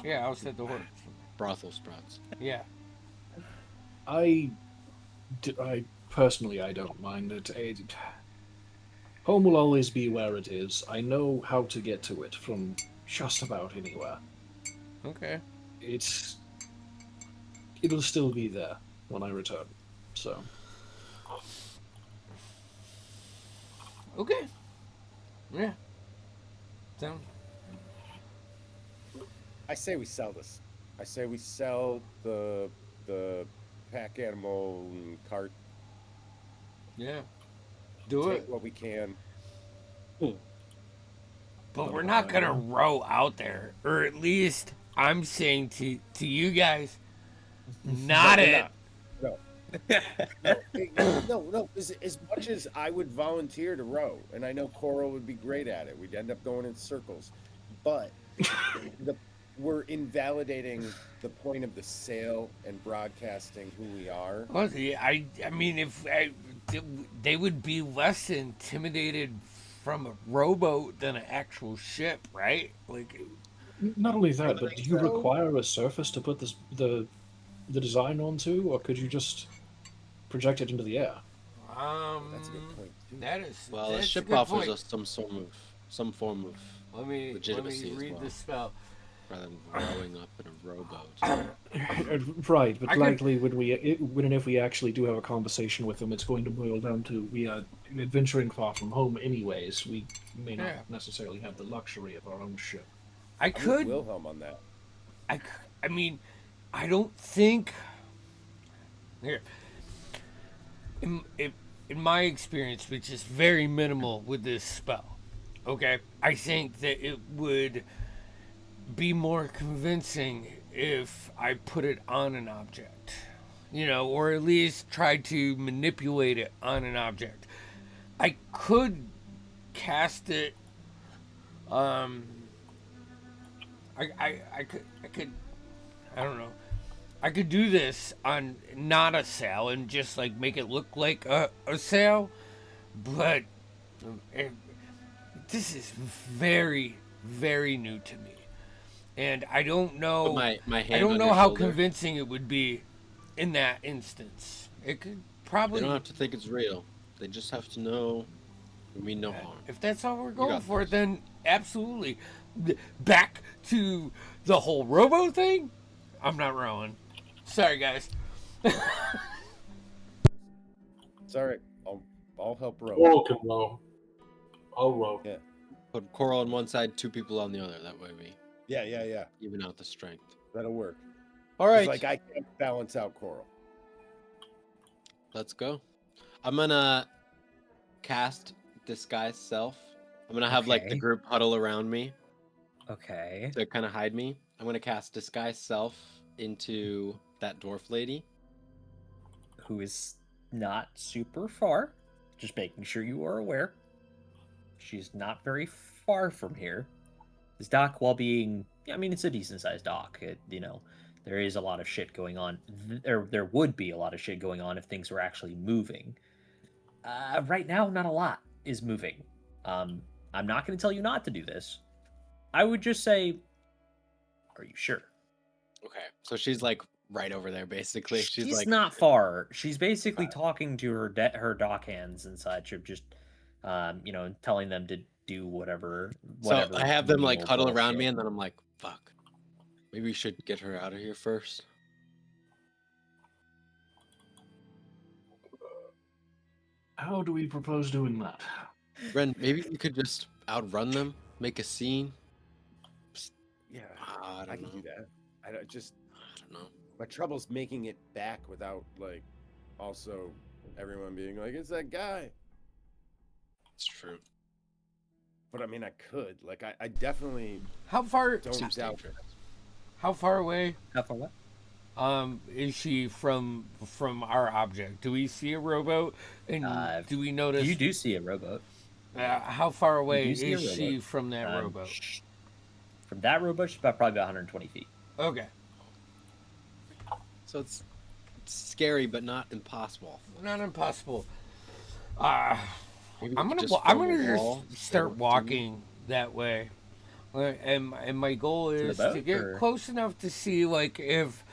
Yeah, outside the horse. Brothel sprouts. Yeah. I personally, I don't mind it. Home will always be where it is. I know how to get to it from just about anywhere. Okay. It'll still be there when I return. So. Okay. Yeah. Sound. I say we sell this. I say we sell the pack animal and cart. Yeah. Do Take it. what we can. But we're not gonna row out there, or at least I'm saying to you guys, not No, we're it. not. No. As much as I would volunteer to row, and I know Coral would be great at it, we'd end up going in circles. But we're invalidating the point of the sail and broadcasting who we are. Well, I mean, they would be less intimidated from a rowboat than an actual ship, right? Like, Not only that, but think do you so. require a surface to put the design onto, or could you just project it into the air? That's a good point too. Well, a that's a ship good offers point. us some form of Let me legitimacy as read well, the spell. rather than rowing up in a rowboat. Right, but I could- likely when and if we actually do have a conversation with them, it's going to boil down to we are adventuring far from home anyways. We may not Yeah. necessarily have the luxury of our own ship. I I'm with could. Wilhelm on that. I mean, I don't think. Here, in my experience, which is very minimal with this spell, okay, I think that it would be more convincing if I put it on an object, or at least try to manipulate it on an object. I could cast it. I could. I don't know. I could do this on not a sail and just like make it look like a sail, but it, this is very, very new to me, and I don't Put know. my I hand don't on know your how shoulder. convincing it would be in that instance. It could They probably. don't have to think it's real. They just have to know we mean no harm. If that's all we're You going got for, this. then absolutely. Back to the whole robo thing. I'm not rowing. Sorry, guys. It's all right. I'll help row. Coral can row. I'll row. Yeah. Put Coral on one side, 2 people on the other. That way we Yeah. even out the strength. That'll work. All It's right, like I can't balance out Coral. let's go. I'm gonna cast Disguise Self. I'm gonna have like the Okay. group huddle around me Okay. to kind of hide me. I'm gonna cast Disguise Self into that dwarf lady. Who is not super far. Just making sure you are aware. She's not very far from here. This dock, while being, I mean, it's a decent sized dock. There is a lot of shit going on. There would be a lot of shit going on if things were actually moving. Right now, not a lot is moving. I'm not going to tell you not to do this. I would just say, are you sure? Okay, so she's like right over there, basically. She's like not far. She's basically talking to her dock hands and such, of just, telling them to do whatever. So I have them like menial huddle around me, bullshit. and then I'm like, "Fuck, maybe we should get her out of here first." How do we propose doing that? Ren, maybe we could just outrun them, make a scene. Yeah, I I don't can know. do that. I don't know. My trouble's making it back without like also everyone being like, it's that guy. It's true. But I mean, I could. Like, I definitely How far? don't Seems doubt dangerous. How far away? How far what? Is she from our object? Do we see a rowboat? And do we notice? You do see a rowboat. How far away do see a is she rowboat. from that rowboat? From that rowboat, she's probably about 120 feet. Okay, So it's scary, but not impossible. not impossible. Maybe we I'm could gonna just I'm form a gonna wall, just start build a walking that way, and my goal the is to boat, get or- close enough to see like if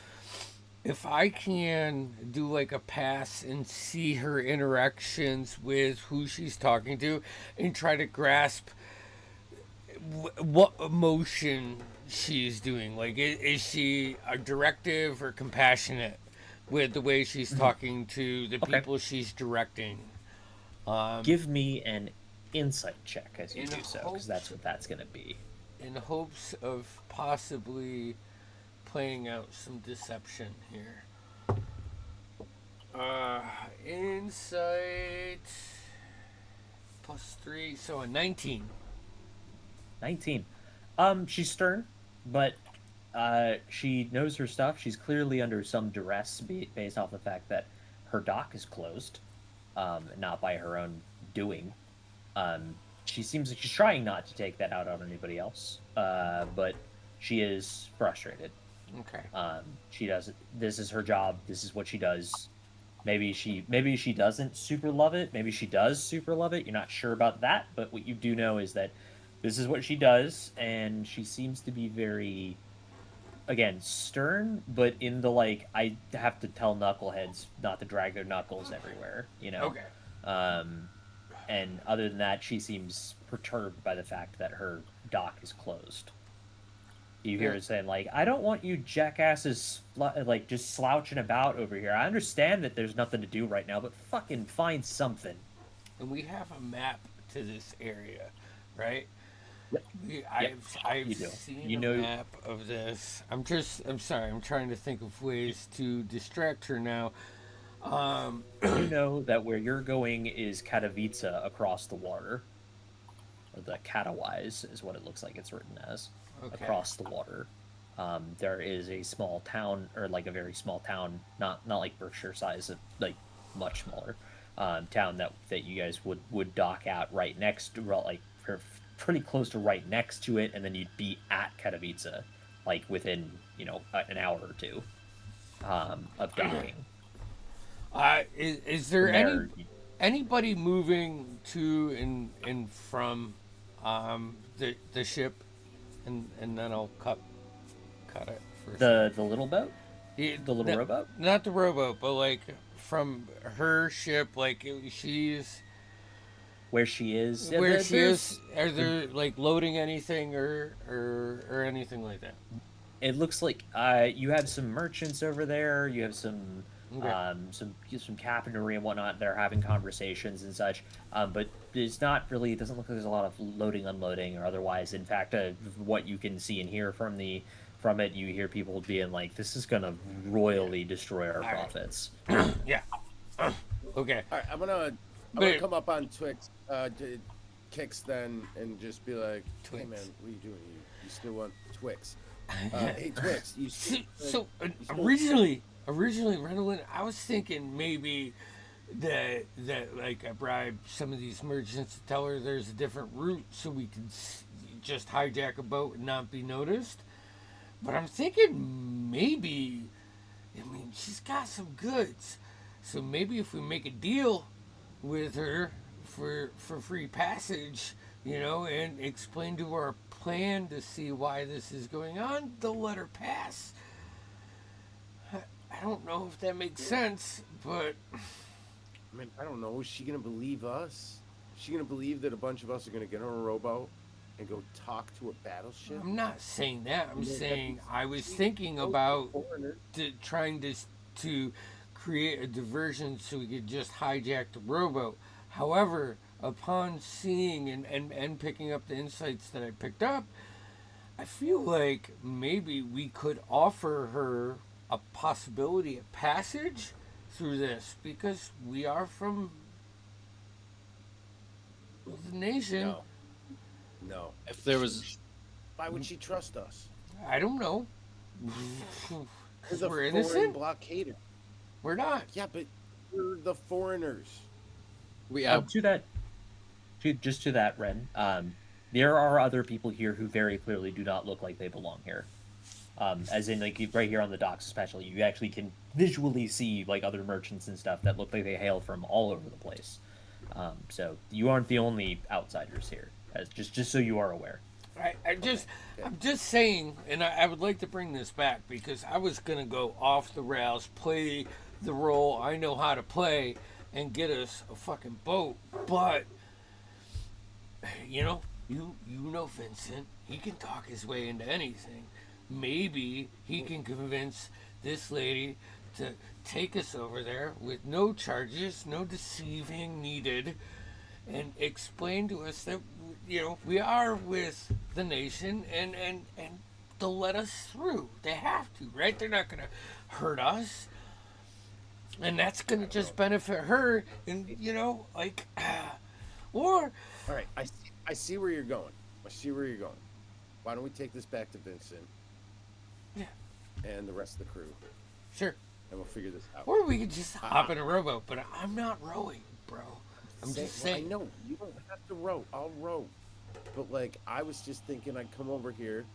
I can do like a pass and see her interactions with who she's talking to, and try to grasp what emotion she's doing. Like, is she a directive or compassionate with the way she's talking to the Okay. people she's directing? Give me an insight check as you In do so, hopes- because that's what that's going to be. In hopes of possibly playing out some deception here. Insight +3, so a 19. 19. She's stern, but she knows her stuff. She's clearly under some duress based off the fact that her dock is closed, not by her own doing. She seems like she's trying not to take that out on anybody else, but she is frustrated. Okay. She does. This is her job. This is what she does. Maybe she doesn't super love it. Maybe she does super love it. You're not sure about that, but what you do know is that This is what she does, and she seems to be very, again, stern, but in the like, I have to tell knuckleheads not to drag their knuckles everywhere, you know? Okay. Um, and other than that, she seems perturbed by the fact that her dock is closed. You hear Yeah. her saying, like, I don't want you jackasses, like, just slouching about over here. I understand that there's nothing to do right now, but fucking find something. And we have a map to this area, right? Yep. Yep, I've you do. seen You a know, map of this. I'm sorry. I'm trying to think of ways to distract her now. you know that where you're going is Katowice across the water. Or the Katowice is what it looks like it's written as. Okay. Across the water. There is a small town, or like a very small town, not like Berkshire size, like much smaller town that you guys would dock at right next to, like pretty close to right next to it, and then you'd be at Katowice, like within an hour or two of docking. Is there From there, anybody moving to and from the ship, and then I'll cut it for a second. the little boat, Yeah, the little rowboat. not the rowboat, but like from her ship, like she's Where she is, where she is. Are there like loading anything or anything like that? it looks like you have some merchants over there. You have Okay. some captainry and whatnot. They're having conversations and such. But it's not really. It doesn't look like there's a lot of loading, unloading, or otherwise. In fact, what you can see and hear from it, you hear people being like, "This is gonna royally destroy our All right. profits." Yeah. Okay. All right, I'm gonna But- come up on Twix, Kicks then, and just be like, "Hey Twix. man, what are you doing? You still want Twix? Hey Twix, you still, So you still- originally, Renolin, I was thinking maybe that like I bribed some of these merchants to tell her there's a different route so we could just hijack a boat and not be noticed. But I'm thinking maybe, I mean, she's got some goods, so maybe if we make a deal with her for free passage, and explain to her our plan to see why this is going on, they'll let her pass. I don't know if that makes sense, but I mean, I don't know. Is she gonna believe us? Is she gonna believe that a bunch of us are gonna get on a rowboat and go talk to a battleship? I'm not saying that. I'm Yeah, that'd saying be I was sweet. thinking Those about foreigners. trying to create a diversion so we could just hijack the rowboat. However, upon seeing and picking up the insights that I picked up, I feel like maybe we could offer her a possibility of passage through this because we are from the nation. No, no. If there was, Why would she trust us? I don't know. We're the We're foreign innocent. blockader. We're not. Yeah, but we're the foreigners. we have To that, to that, Ren. There are other people here who very clearly do not look like they belong here. As in, like right here on the docks, especially, you actually can visually see like other merchants and stuff that look like they hail from all over the place. So you aren't the only outsiders here. As just so you are aware. I'm just saying, and I would like to bring this back because I was gonna go off the rails, play the role I know how to play, and get us a fucking boat. But you know Vincent, he can talk his way into anything. Maybe he can convince this lady to take us over there with no charges, no deceiving needed, and explain to us that we are with the nation and they'll let us through. They have to, right? They're not going to hurt us. And that's going to just benefit her and or All right, I see where you're going. I see where you're going. Why don't we take this back to Vincent? Yeah. And the rest of the crew, sure. and we'll figure this out. Or we could just hop in a rowboat, but I'm not rowing, bro. I'm just saying. I know you don't have to row. I'll row. But like, I was just thinking, I'd come over here.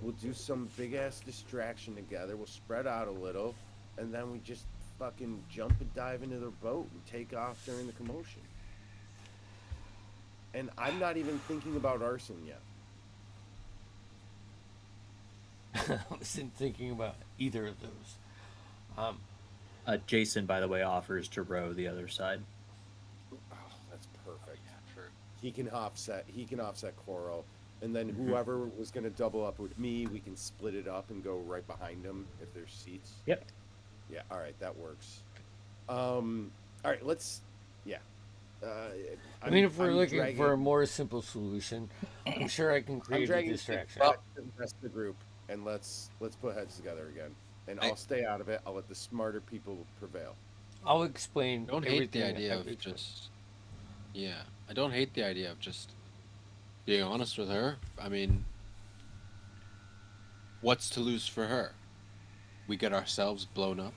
We'll do some big ass distraction together. We'll spread out a little, and then we just fucking jump and dive into their boat and take off during the commotion. And I'm not even thinking about arson yet. I wasn't thinking about either of those. Jason, by the way, offers to row the other side. Oh, that's perfect. Sure. He can offset Coral, and then whoever was going to double up with me, we can split it up and go right behind him if there's seats. Yep. Yeah, all right, that works. All right, let's. Yeah. I mean, if we're I'm looking dragging- for a more simple solution, I'm sure I can I'm create a dragging distraction. back to the rest of the group, and let's put heads together again. And I'll stay out of it. I'll let the smarter people prevail. I'll explain. I don't hate the everything idea I've of explained. just. Yeah, I don't hate the idea of just being honest with her. I mean, what's to lose for her? We get ourselves blown up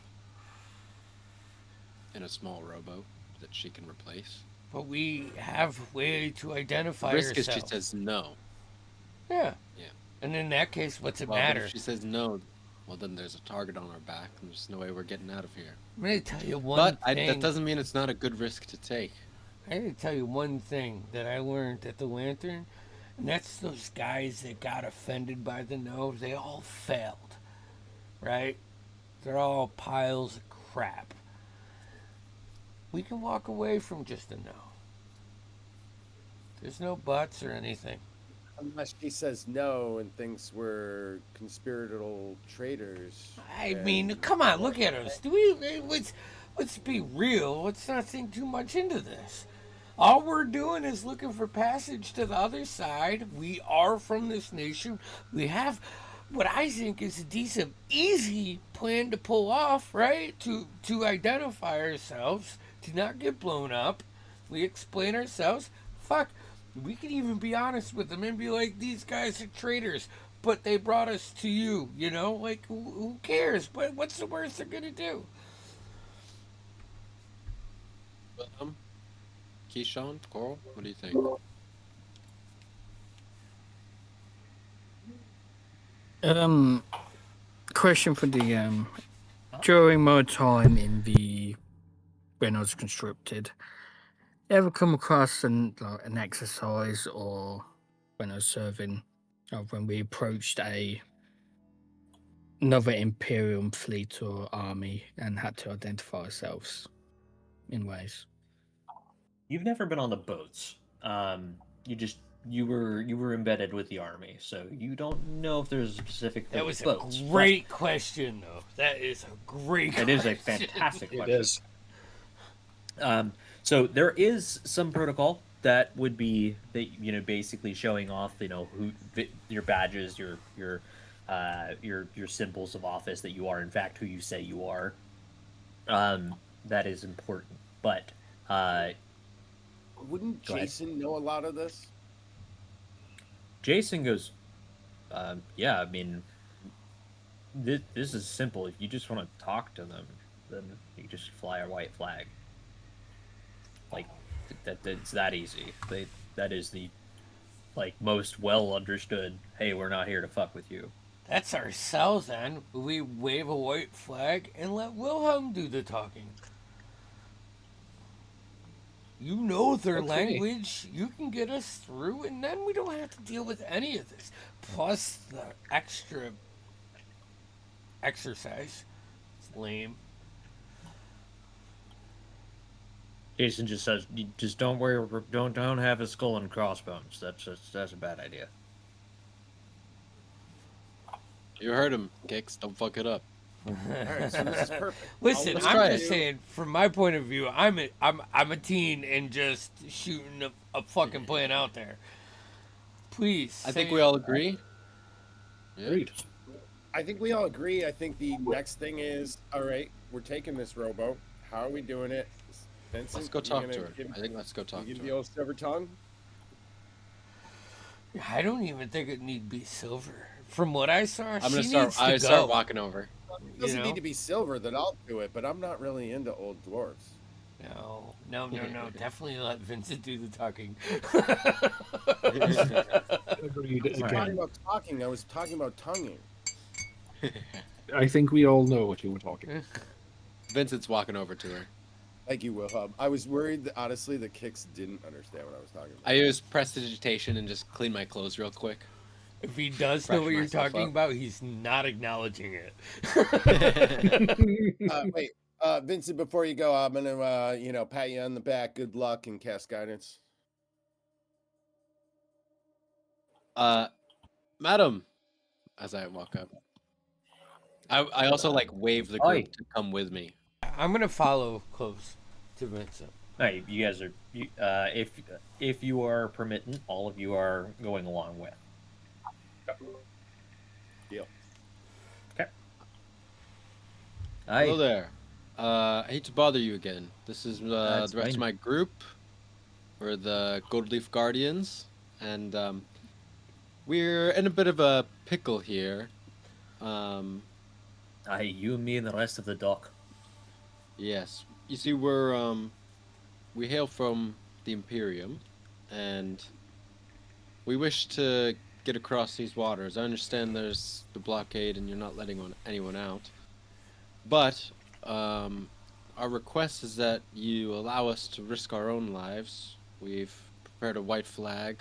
in a small rowboat that she can replace. But we have a way to identify Risk is ourselves. she says no. Yeah. Yeah. And in that case, what's it Well, but matter? if she says no, well then there's a target on our back, and there's no way we're getting out of here. I'm going to tell you one But thing. that doesn't mean it's not a good risk to take. I'm going to tell you one thing that I learned at the Lantern, and that's those guys that got offended by the no. They all failed, right? They're all piles of crap. We can walk away from just a no. There's no buts or anything. Unless she says no and thinks we're conspiratorial traitors. I mean, come on, look at us. Let's be real. Let's not think too much into this. All we're doing is looking for passage to the other side. We are from this nation. We have what I think is a decent, easy plan to pull off, right? To identify ourselves, to not get blown up. We explain ourselves. Fuck, we can even be honest with them and be like, these guys are traitors, but they brought us to you, you know? Like, who cares? What's the worst they're gonna do? Keyshawn, Coral, what do you think? Question for the during my time in the when I was conscripted, ever come across an exercise or when I was serving, when we approached another Imperial fleet or army and had to identify ourselves in ways? You've never been on the boats. You were embedded with the army, so you don't know if there's a specific That was boats. a great question, though. That is a great It question. is a fantastic It question. is. So there is some protocol that would be that basically showing off your badges, your symbols of office, that you are in fact who you say you are. That is important, but Wouldn't Go ahead. Jason know a lot of this? Jason goes, yeah, I mean, this is simple. If you just want to talk to them, then you just fly a white flag. Like, it's that easy. That is the, most well understood, hey, we're not here to fuck with you. That's ourselves, then. We wave a white flag and let Wilhelm do the talking. You know their Okay. language. You can get us through, and then we don't have to deal with any of this. Plus the extra exercise. It's lame. Jason just says, "You just don't worry, don't have a skull and crossbones. That's a bad idea." You heard him, Kicks. Don't fuck it up. All right, so this is perfect. Listen, let's I'm try just it. saying, from my point of view, I'm a teen and just shooting a fucking plan out there. Please. I think say- we all agree. Yeah. Agreed. I think we all agree. I think the next thing is, all right, we're taking this rowboat. How are we doing it? Vincent, Let's go you talk gonna to her. give- I think let's go talk you to give the her. old silver tongue? I don't even think it need be silver. From what I saw, I'm she gonna start. needs to I go. start walking over. It You doesn't know? need to be silver that I'll do it, but I'm not really into old dwarves. No. Definitely let Vincent do the talking. Agreed I was talking again. about talking. I was talking about tonguing. I think we all know what you were talking. Vincent's walking over to her. Thank you, Wilhelm. I was worried, that, honestly, the Kicks didn't understand what I was talking about. I use prestidigitation and just clean my clothes real quick. If he does know Freshen what you're myself talking up. about, he's not acknowledging it. Wait, Vincent, before you go, I'm gonna pat you on the back. Good luck and cast guidance. Madam, as I walk up, I also like wave the Oi. group to come with me. I'm gonna follow close to Vincent. Hey, you guys are. If you are permittent, all of you are going along with. Deal. Okay. Hello Aye. there. I hate to bother you again. This is the That's rest of fine. my group. We're the Goldleaf Guardians, and we're in a bit of a pickle here. Aye, you and me and the rest of the dock. Yes. You see, we hail from the Imperium, and we wish to get across these waters. I understand there's the blockade, and you're not letting anyone out. But our request is that you allow us to risk our own lives. We've prepared a white flag.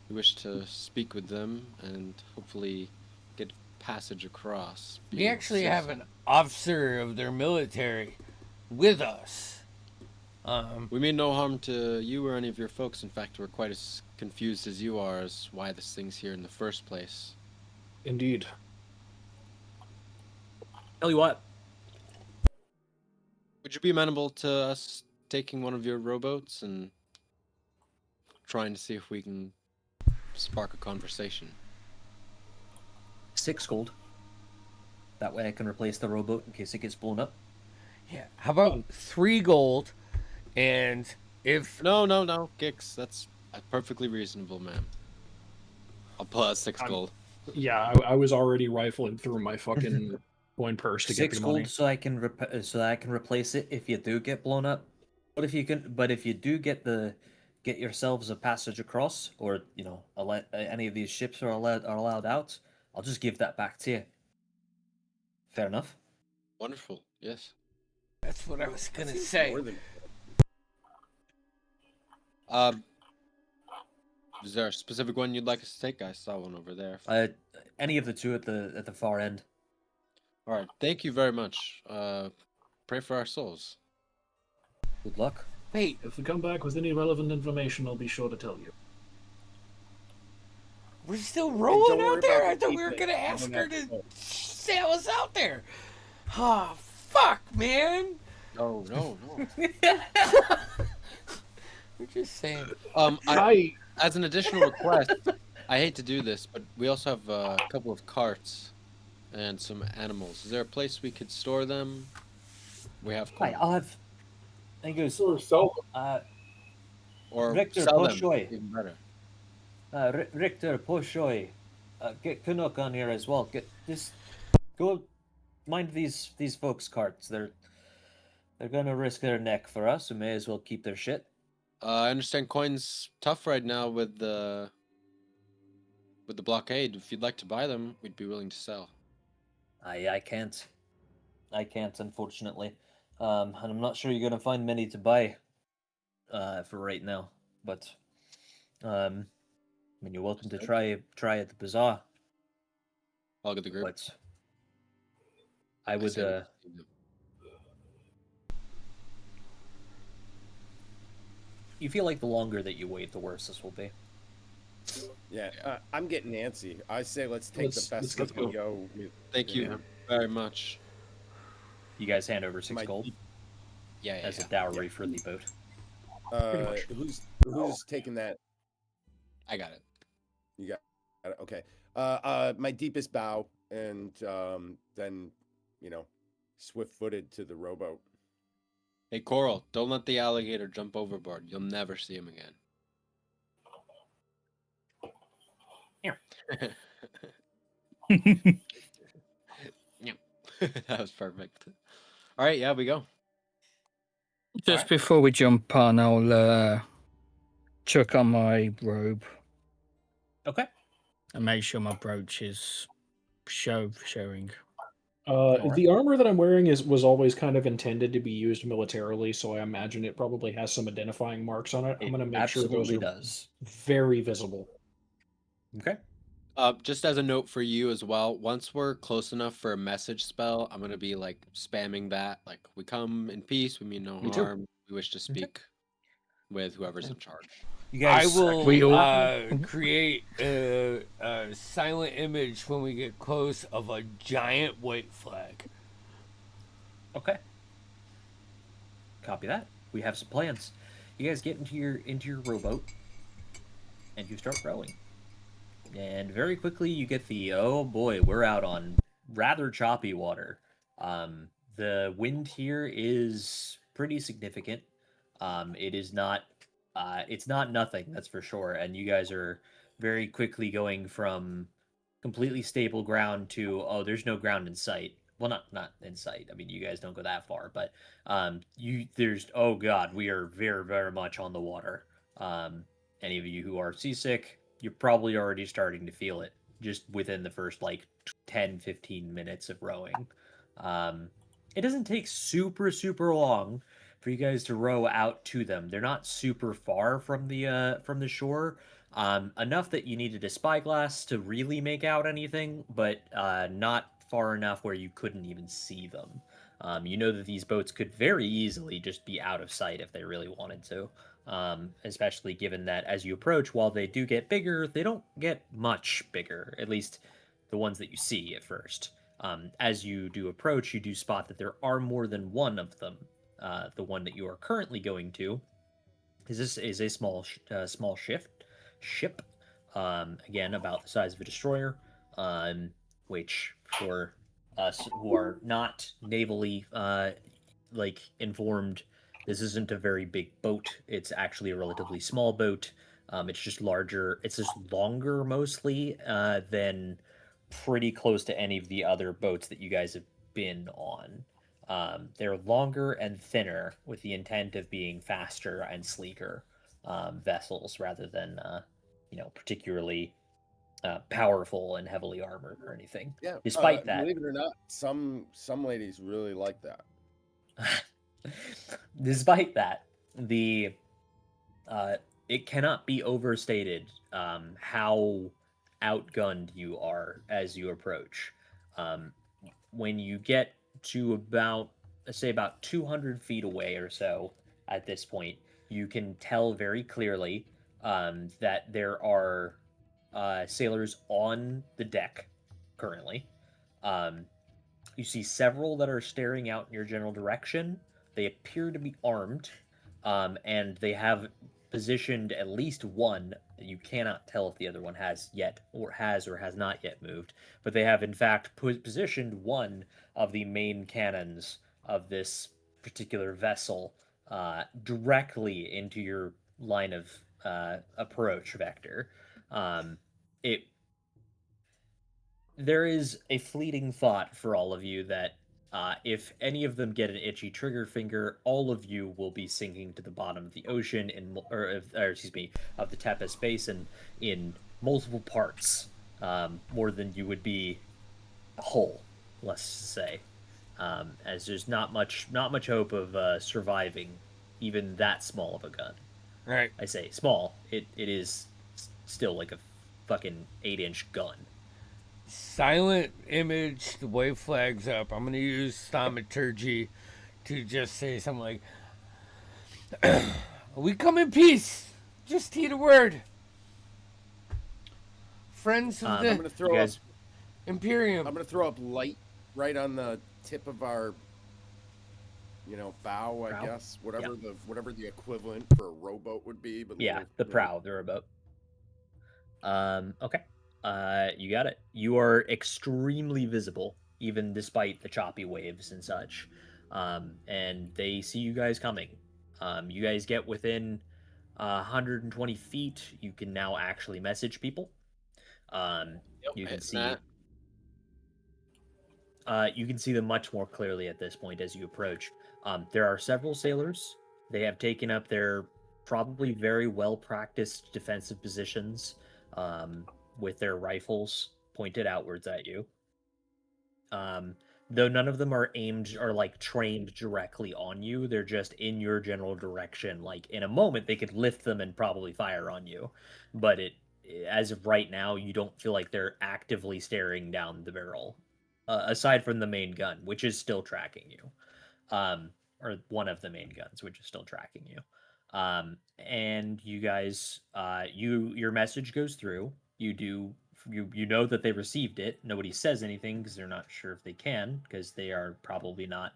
We wish to speak with them and hopefully get passage across. We being actually safe. have an officer of their military with us. We mean no harm to you or any of your folks. In fact, we're quite as confused as you are as why this thing's here in the first place. Indeed. Tell you what, Would you be amenable to us taking one of your rowboats and trying to see if we can spark a conversation? 6 gold. That way I can replace the rowboat in case it gets blown up. Yeah. How about 3 gold? And if No, Gix, that's perfectly reasonable, ma'am. I'll pull out 6 gold. Yeah, I was already rifling through my fucking coin purse to get 6 the gold money. so I can replace it if you do get blown up. But if you do get yourselves a passage across, or any of these ships are allowed out, I'll just give that back to you. Fair enough. Wonderful, yes. that's what I was gonna Seems say. more than- Is there a specific one you'd like us to take? I saw one over there. Any of the two at the far end. All right, thank you very much. Pray for our souls. Good luck. Wait, If we come back with any relevant information, I'll be sure to tell you. we're still don't rolling worry out there? about I the thought we were defense. gonna You ask don't her have to to go. sail us out there. Ah, fuck, man. No. We're just saying. As an additional request, I hate to do this, but we also have a couple of carts and some animals. Is there a place we could store them? We have Hi, corn. I'll have. And he goes, Sure, sell them. Or Richter, sell them, Poshoy. even better. Richter, Poshoy, get Canuck on here as well. Just go mind these folks' carts. They're gonna risk their neck for us. We may as well keep their shit. I understand coin's tough right now with the blockade. If you'd like to buy them, we'd be willing to sell. I can't, unfortunately. And I'm not sure you're gonna find many to buy, for right now. But, I mean, you're welcome to try at the bazaar. I'll get the group. But I would, say we receive them. you feel like the longer that you wait, the worse this will be. Yeah, I'm getting antsy. I say let's take Let's the best go. we can go. With, Thank you very much. You guys hand over 6 My- gold Yeah. as a dowry for the boat. much. Who's taking that? I got it. You got it. Okay. My deepest bow, and then swift-footed to the rowboat. Hey, Coral, don't let the alligator jump overboard. You'll never see him again. That was perfect. All right, yeah, we go. Just before we jump on, I'll chuck on my robe Okay. and make sure my brooch is showing. The armor that I'm wearing was always kind of intended to be used militarily, so I imagine it probably has some identifying marks on it. I'm It going to make sure those absolutely are does. very visible. Okay. Just as a note for you as well, once we're close enough for a message spell, I'm gonna be like spamming that. Like, we come in peace, we mean no Me too. harm. We wish to speak with whoever's in charge. You I guys, We will all- create a silent image when we get close of a giant white flag. okay. Copy that. We have some plans. You guys get into your rowboat, and you start rowing. And very quickly you get the, oh boy, we're out on rather choppy water. The wind here is pretty significant. It is not it's not nothing, that's for sure. And you guys are very quickly going from completely stable ground to, oh, there's no ground in sight. Well, not in sight. I mean, you guys don't go that far, but there's, oh god, we are very very much on the water. Any of you who are seasick, you're probably already starting to feel it just within the first like 10-15 minutes of rowing. Um, it doesn't take super long for you guys to row out to them. They're not super far from the shore. Enough that you needed a spyglass to really make out anything, but not far enough where you couldn't even see them. You know that these boats could very easily just be out of sight if they really wanted to. Especially given that as you approach, while they do get bigger, they don't get much bigger, at least the ones that you see at first. As you do approach, you do spot that there are more than one of them. The one that you are currently going to is a small ship, again about the size of a destroyer, which for us who are not navally like informed, this isn't a very big boat. It's actually a relatively small boat. It's just larger. It's just longer mostly than pretty close to any of the other boats that you guys have been on. They're longer and thinner with the intent of being faster and sleeker vessels rather than, particularly powerful and heavily armored or anything. Yeah. Despite that, Believe it or not, some ladies really like that. despite that, the it cannot be overstated how outgunned you are as you approach. When you get to about, let's say, about 200 feet away or so at this point, you can tell very clearly that there are sailors on the deck currently. You see several that are staring out in your general direction. They appear to be armed, and they have positioned at least one. You cannot tell if the other one has or has not yet moved, but they have in fact positioned one of the main cannons of this particular vessel directly into your line of approach vector. It There is a fleeting thought for all of you that if any of them get an itchy trigger finger, all of you will be sinking to the bottom of the ocean of the Tepes Basin in multiple parts, more than you would be whole, let's say, as there's not much hope of surviving even that small of a gun. Right. I say small. It is still like a fucking 8-inch gun. Silent image, the wave flags up. I'm gonna use thaumaturgy to just say something like, "We come in peace. Just heed a word, friends of I'm the gonna throw up. Imperium." I'm gonna throw up light right on the tip of our, bow. I Prow? guess whatever the equivalent for a rowboat would be. But Yeah, little, the prow, the rowboat. Okay. You got it. You are extremely visible, even despite the choppy waves and such. And they see you guys coming. You guys get within 120 feet. You can now actually message people. You can see. You can see them much more clearly at this point as you approach. There are several sailors. They have taken up their probably very well practiced defensive positions. With their rifles pointed outwards at you. Though none of them are aimed or like trained directly on you, they're just in your general direction. Like in a moment, they could lift them and probably fire on you, but as of right now, you don't feel like they're actively staring down the barrel, aside from the main gun, which is still tracking you, or one of the main guns, which is still tracking you. And you guys, your message goes through. You know that they received it. Nobody says anything because they're not sure if they can, because they are probably not.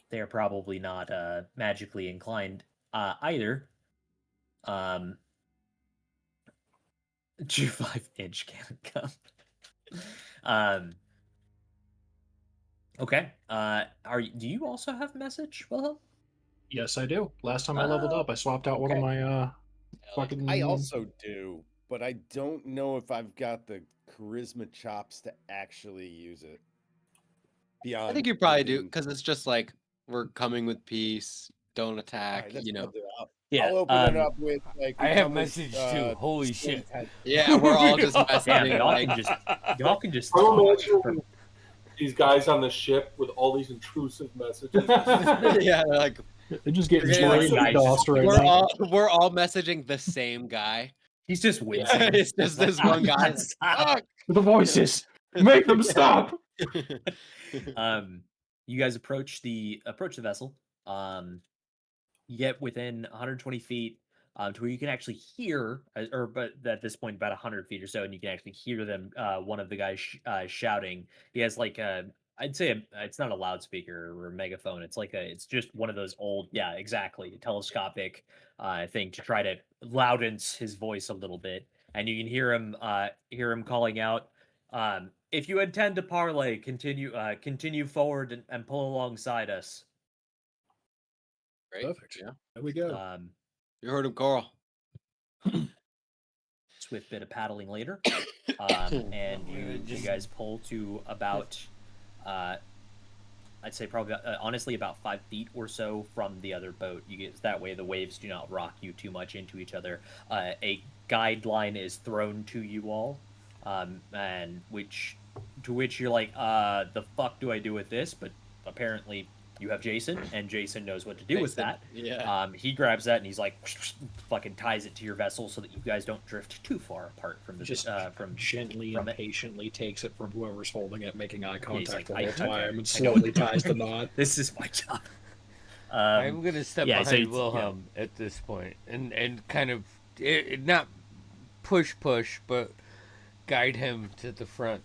They are probably not magically inclined either. Um, True 5-inch cannon gun. Okay. Do you also have message, Wilhelm? Yes, I do. Last time I leveled up, I swapped out one of okay. my fucking. I also do, but I don't know if I've got the charisma chops to actually use it. Beyond, I think you probably do using- because it's just like we're coming with peace. Don't attack. Alright, that's You what know. I'll do. Yeah. I'll open it up with like. I we have come with, message too. Holy skin shit. type. Yeah, we're all just Damn, messaging. y'all like, can just I'm talk. imagining these guys on the ship with all these intrusive messages. yeah, they're like They're just getting Yeah, drained guys, of DOS right now. we're all messaging the same guy. He's just wincing. It's just this one guy. Stop. The voices, make them stop. You guys approach the vessel. You get within 120 feet to where you can actually hear, but at this point about 100 feet or so, and you can actually hear them. One of the guys shouting. He has like I'd say it's not a loudspeaker or a megaphone. It's just one of those old, yeah, exactly, telescopic thing to try to louden his voice a little bit, and you can hear him calling out. If you intend to parlay, continue forward and pull alongside us. Great. Perfect. Yeah. There we go. You heard him, Coral. Swift bit of paddling later, and you guys pull to about, I'd say probably honestly about 5 feet or so from the other boat. You get that way the waves do not rock you too much into each other. A guideline is thrown to you all, and which you're like, the fuck do I do with this? But apparently you have Jason, and Jason knows what to do with that. Yeah. He grabs that and he's like, fucking ties it to your vessel so that you guys don't drift too far apart from the Just from gently from and it. patiently takes it from whoever's holding it, making eye contact like, the whole okay, time, I and know. slowly ties the knot. This is my job. I'm gonna step yeah, so behind it's- Wilhelm at this point and kind of not push, but guide him to the front.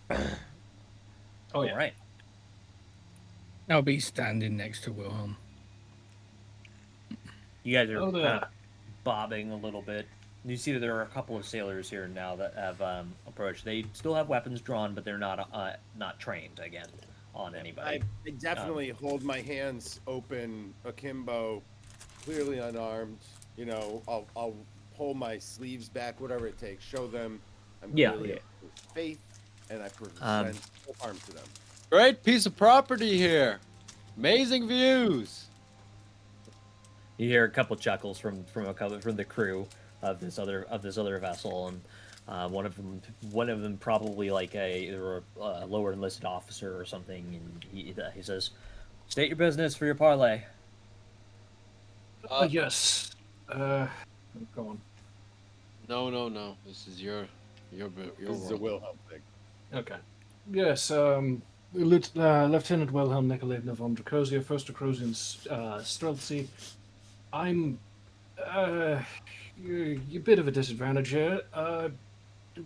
Oh yeah. All right. I'll be standing next to Wilhelm. You guys are Oh, kind of bobbing a little bit. You see that there are a couple of sailors here now that have approached. They still have weapons drawn, but they're not trained again on anybody. I definitely hold my hands open, akimbo, clearly unarmed. You know, I'll pull my sleeves back, whatever it takes. Show them I'm Yeah, clearly yeah. with faith, and I present full arm to them. Great piece of property here. Amazing views. You hear a couple chuckles from the crew of this other vessel, and one of them probably like either a lower enlisted officer or something, and he says, "State your business for your parlay." Yes. Go on. No. This is your This is a world. Wilhelm thing. Okay. Yes. Lieutenant Wilhelm Nikolaevna von Dracosia, 1st Dracozian Streltsy. I'm a bit of a disadvantage here.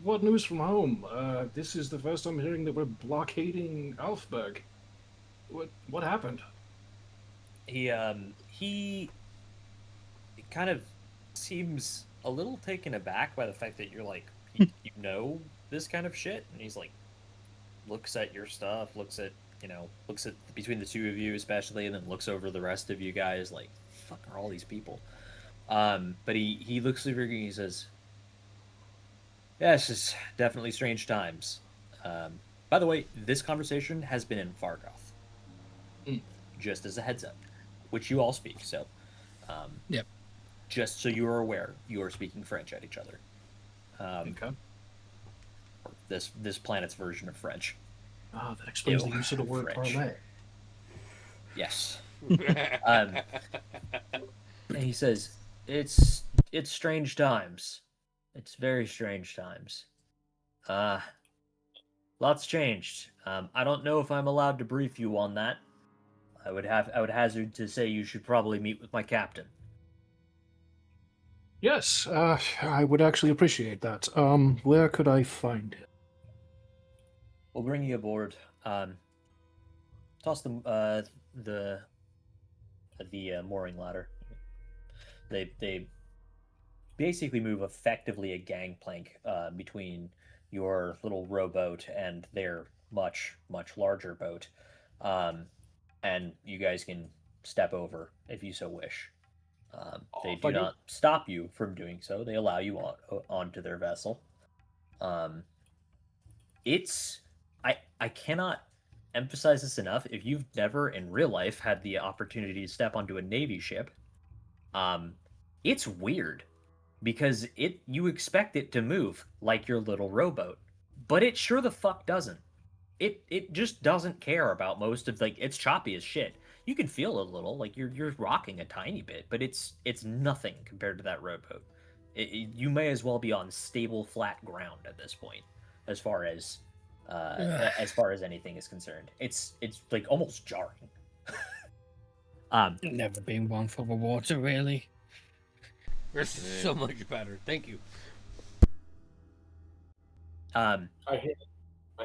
What news from home? This is the first I'm hearing that we're blockading Alfberg. What happened? He kind of seems a little taken aback by the fact that you're like you know this kind of shit, and he's like looks at your stuff, looks at between the two of you especially, and then looks over the rest of you guys like, fuck are all these people? But he looks over and he says, "Yes, it's definitely strange times. By the way, this conversation has been in Fargoth. Just as a heads up, which you all speak. So, Yep. Just so you are aware, you are speaking French at each other. Okay. Or this planet's version of French. Ah, that explains Ew, the use of the word French. parlay. Yes. And he says, "It's it's strange times. It's very strange times. Lots changed. I don't know if I'm allowed to brief you on that. I would hazard to say you should probably meet with my captain. Yes, I would actually appreciate that. Where could I find it? We'll bring you aboard. Toss the mooring ladder. They basically move effectively a gangplank between your little rowboat and their much larger boat, and you guys can step over if you so wish. They do not stop you from doing so. They allow you onto their vessel. It's I cannot emphasize this enough. If you've never in real life had the opportunity to step onto a Navy ship, it's weird because you expect it to move like your little rowboat, but it sure the fuck doesn't. It just doesn't care about most of it's choppy as shit. You can feel it a little, like you're rocking a tiny bit, but it's nothing compared to that rowboat. You may as well be on stable flat ground at this point, as far as anything is concerned. It's like almost jarring. Never been one for the water, really. This is so much better. Thank you. I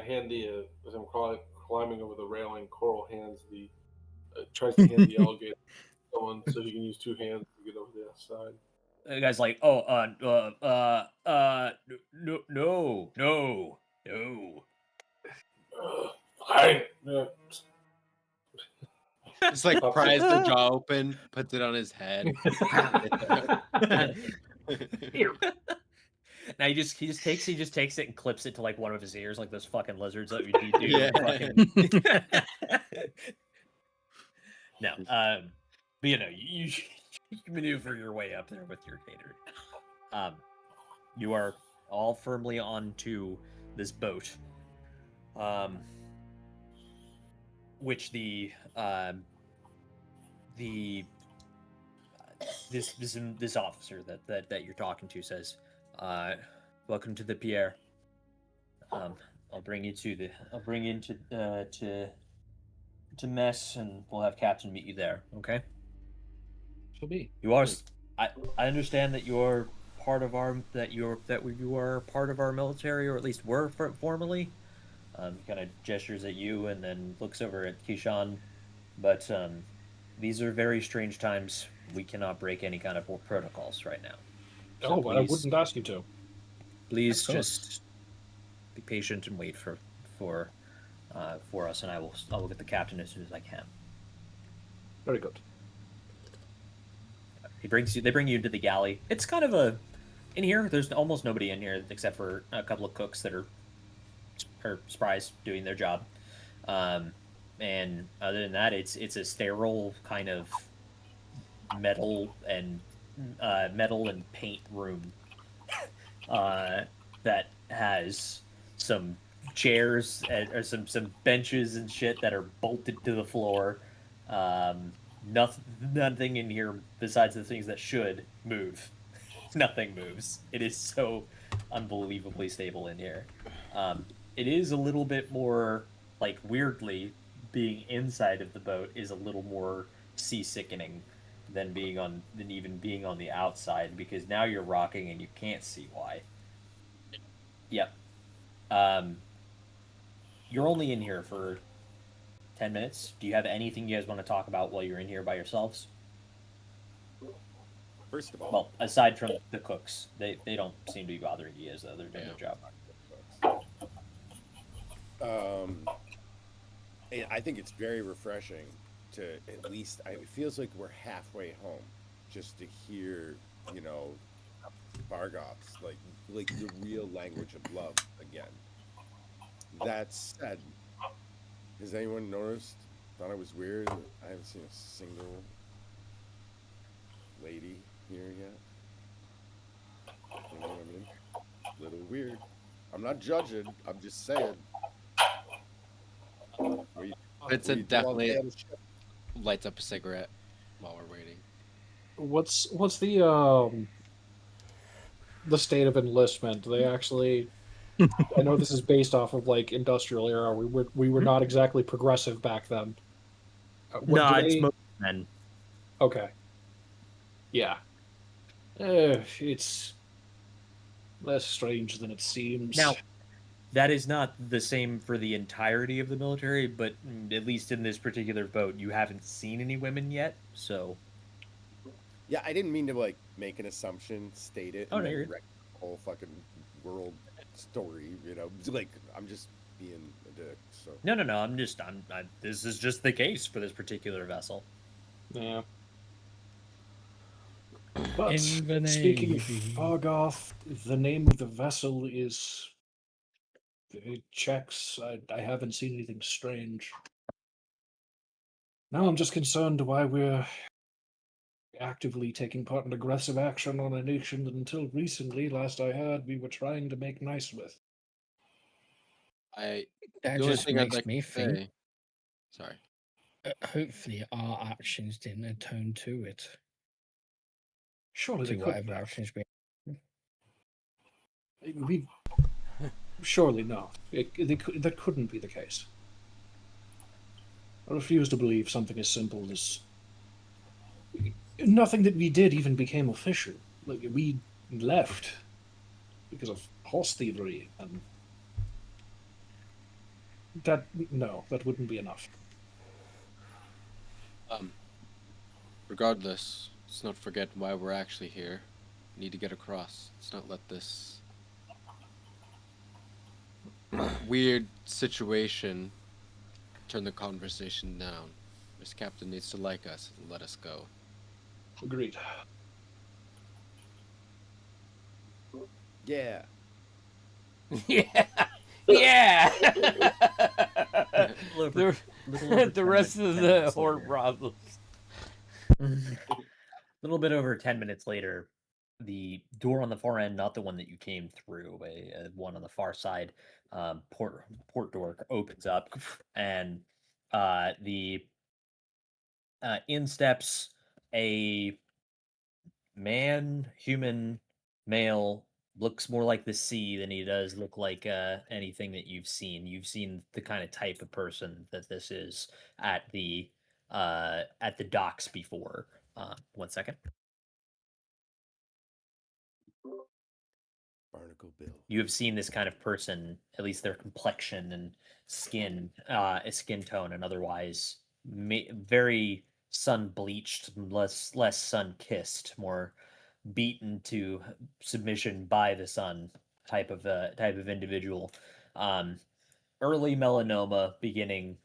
hand the as I'm climbing over the railing. Coral hands tries to hand the alligator to someone so he can use two hands to get over the other side. The guy's like, no. Fine. Just like pries the jaw open, puts it on his head. Here. Now he just takes it and clips it to like one of his ears, like those fucking lizards that we do. Yeah. No, but you maneuver your way up there with your gator. You are all firmly onto this boat, which this officer that you're talking to says, "Welcome to the pier. I'll bring you to mess, and we'll have Captain meet you there. Okay? Shall be. You are. I understand that you're part of our you are part of our military, or at least were formerly." Kind of gestures at you and then looks over at Kishan. But these are very strange times. We cannot break any kind of protocols right now. So I wouldn't ask you to. Please just be patient and wait for us, and I will get the captain as soon as I can. Very good. They bring you into the galley. It's kind of in here. There's almost nobody in here except for a couple of cooks that are spies doing their job. And other than that, it's a sterile kind of metal and paint room that has some chairs or some benches and shit that are bolted to the floor. Nothing in here besides the things that should move. Nothing moves. It is so unbelievably stable in here. It is a little bit more, like, weirdly, being inside of the boat is a little more seasickening than even being on the outside, because now you're rocking and you can't see why. Yep. You're only in here for 10 minutes. Do you have anything you guys want to talk about while you're in here by yourselves? First of all, Well, aside from the cooks, they don't seem to be bothering you as though they're doing their job. I think it's very refreshing to at least. It feels like we're halfway home, just to hear, Bargoth's like the real language of love again. That said, has anyone noticed? Thought it was weird. I haven't seen a single lady here yet. You know what I mean? Little weird. I'm not judging. I'm just saying. Vincent definitely lights up a cigarette while we're waiting. What's the the state of enlistment. They actually, I know this is based off of like industrial era. We were not exactly progressive back then. What No, do it's they? most men. Okay, yeah. It's less strange than it seems. Now, that is not the same for the entirety of the military, but at least in this particular boat, you haven't seen any women yet. So, Yeah, I didn't mean to like make an assumption, state it, Oh, and no, then you're good. wreck the whole fucking world story. You know, like I'm just being a dick. So no. This is just the case for this particular vessel. Yeah. But In the speaking of Navy. Fargoth, the name of the vessel is. It checks. I haven't seen anything strange. Now I'm just concerned why we're actively taking part in aggressive action on a nation that until recently, last I heard, we were trying to make nice with. I That the only just thing I'd makes like me to think. say. Sorry. Hopefully, our actions didn't atone to it. Surely To they couldn't whatever have. actions We surely no. That couldn't be the case. I refuse to believe something as simple as nothing that we did even became official. Like we left because of horse thievery, and that no, that wouldn't be enough. Um, Regardless, let's not forget why we're actually here. We need to get across. Let's not let this weird situation turn the conversation down. This captain needs to like us and let us go. Agreed. yeah, Yeah. Yeah. Little over- little over the 10 rest minutes- of 10 the minutes horde later. brothels. A little bit over 10 minutes later, the door on the far end, not the one that you came through, one on the far side, port door opens up, and the in steps a human male, looks more like the sea than he does look like anything that you've seen. You've seen the kind of type of person that this is at the docks before. 1 second. Barnacle Bill. You have seen this kind of person, at least their complexion and skin tone, and otherwise very sun bleached, less sun kissed, more beaten to submission by the sun type of individual. Um, Early melanoma, beginning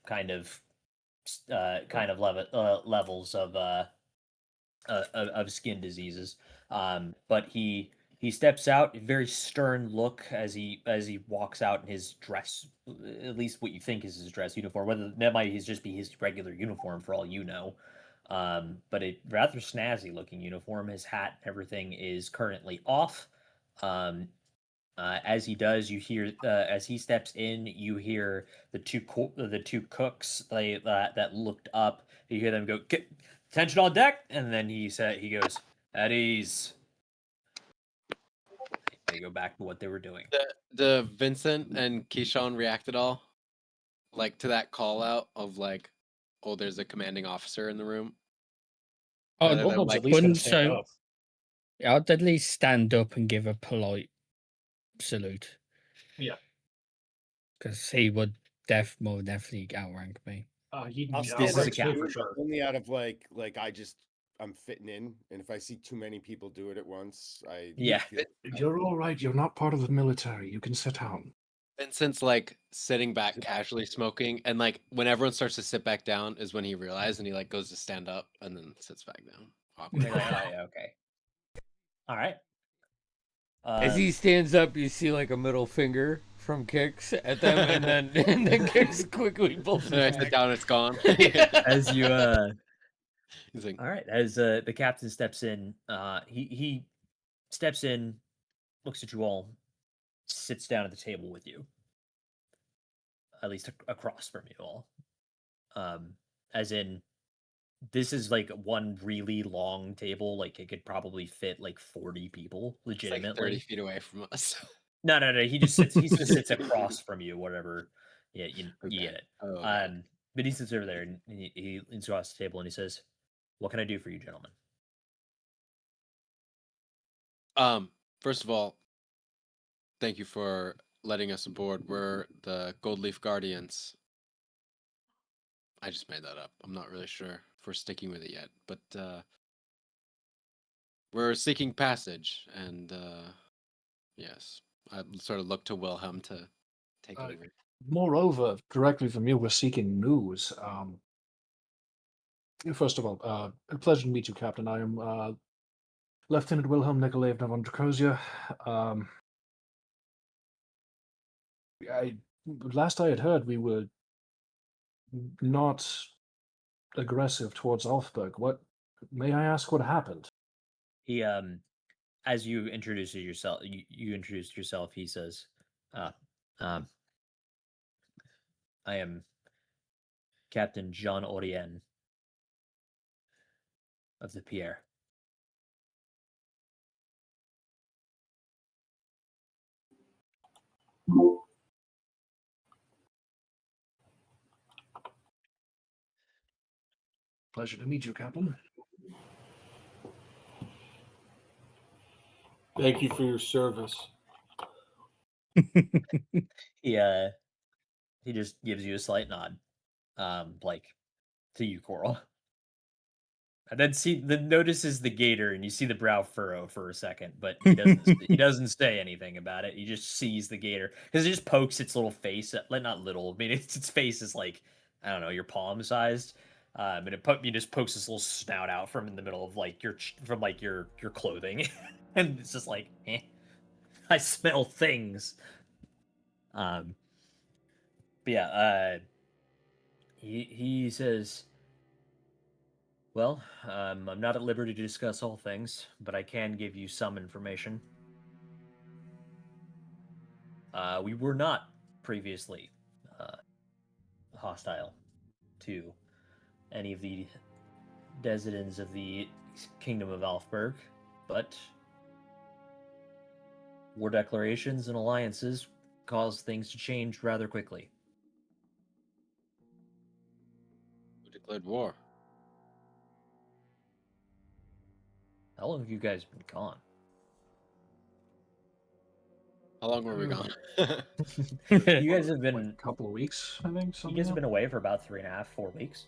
levels of skin diseases. But he steps out, a very stern look as he walks out in his dress, at least what you think is his dress uniform. Whether that might just be his regular uniform for all you know. But a rather snazzy looking uniform. His hat and everything is currently off. Um, as he does, you hear as he steps in, you hear the two cooks that looked up. You hear them go, "Attention on deck!" And then he goes, "At ease." They go back to what they were doing. The Vincent and Keyshawn react at all? Like to that call out of like, oh, there's a commanding officer in the room. Oh, Rather One than of them's like, at least gonna wouldn't stand so. up. I'd at least stand up and give a polite salute. Yeah. Because he would more definitely outrank me. I'll This is a stand cap up for too, sure. only out of like I'm fitting in, and if I see too many people do it at once, I Yeah. feel You're all right. You're not part of the military. You can sit down. Vincent's like sitting back casually smoking, and like when everyone starts to sit back down is when he realizes, and he like goes to stand up and then sits back down. Awkward. Okay. All right. As he stands up, you see like a middle finger from Kix at them, and then Kix quickly pulls And I it sit back. down, it's gone. As you He's like, all right, as the captain steps in, he steps in, looks at you all, sits down at the table with you, at least across from you all. As in, this is like one really long table. Like it could probably fit like 40 people It's like 30 legitimately. feet away from us. No. He just sits. He just sits across from you. Whatever. Yeah, you Okay. get it. Oh, okay. But he sits over there and he leans across the table and he says, "What can I do for you, gentlemen?" First of all, thank you for letting us aboard. We're the Gold Leaf Guardians. I just made that up. I'm not really sure if we're sticking with it yet, but we're seeking passage, and yes, I sort of look to Wilhelm to take Uh, over. Moreover, directly from you, we're seeking news. First of all, a pleasure to meet you, Captain. I am Lieutenant Wilhelm Nikolaevna von Dracosia. I last I had heard, we were not aggressive towards Alfberg. What may I ask? What happened? He as you introduce yourself, you introduced yourself. He says, um, "I am Captain Jean Orien of the Pierre." Pleasure to meet you, Captain. Thank you for your service. He just gives you a slight nod, like to you, Coral. And then notices the gator, and you see the brow furrow for a second, but he doesn't say anything about it. He just sees the gator because it just pokes its little face, like not little. I mean, its face is like, I don't know, your palm sized, and it just pokes its little snout out from in the middle of like your clothing, and it's just like, I smell things. Um, but yeah, he says, "Well, I'm not at liberty to discuss all things, but I can give you some information. We were not previously uh, hostile to any of the residents of the Kingdom of Alfberg, but war declarations and alliances cause things to change rather quickly." Who declared war? How long have you guys been gone? How long were we gone? You guys have Like been a couple of weeks, I think. you Something guys have like been away for about 3.5, 4 weeks.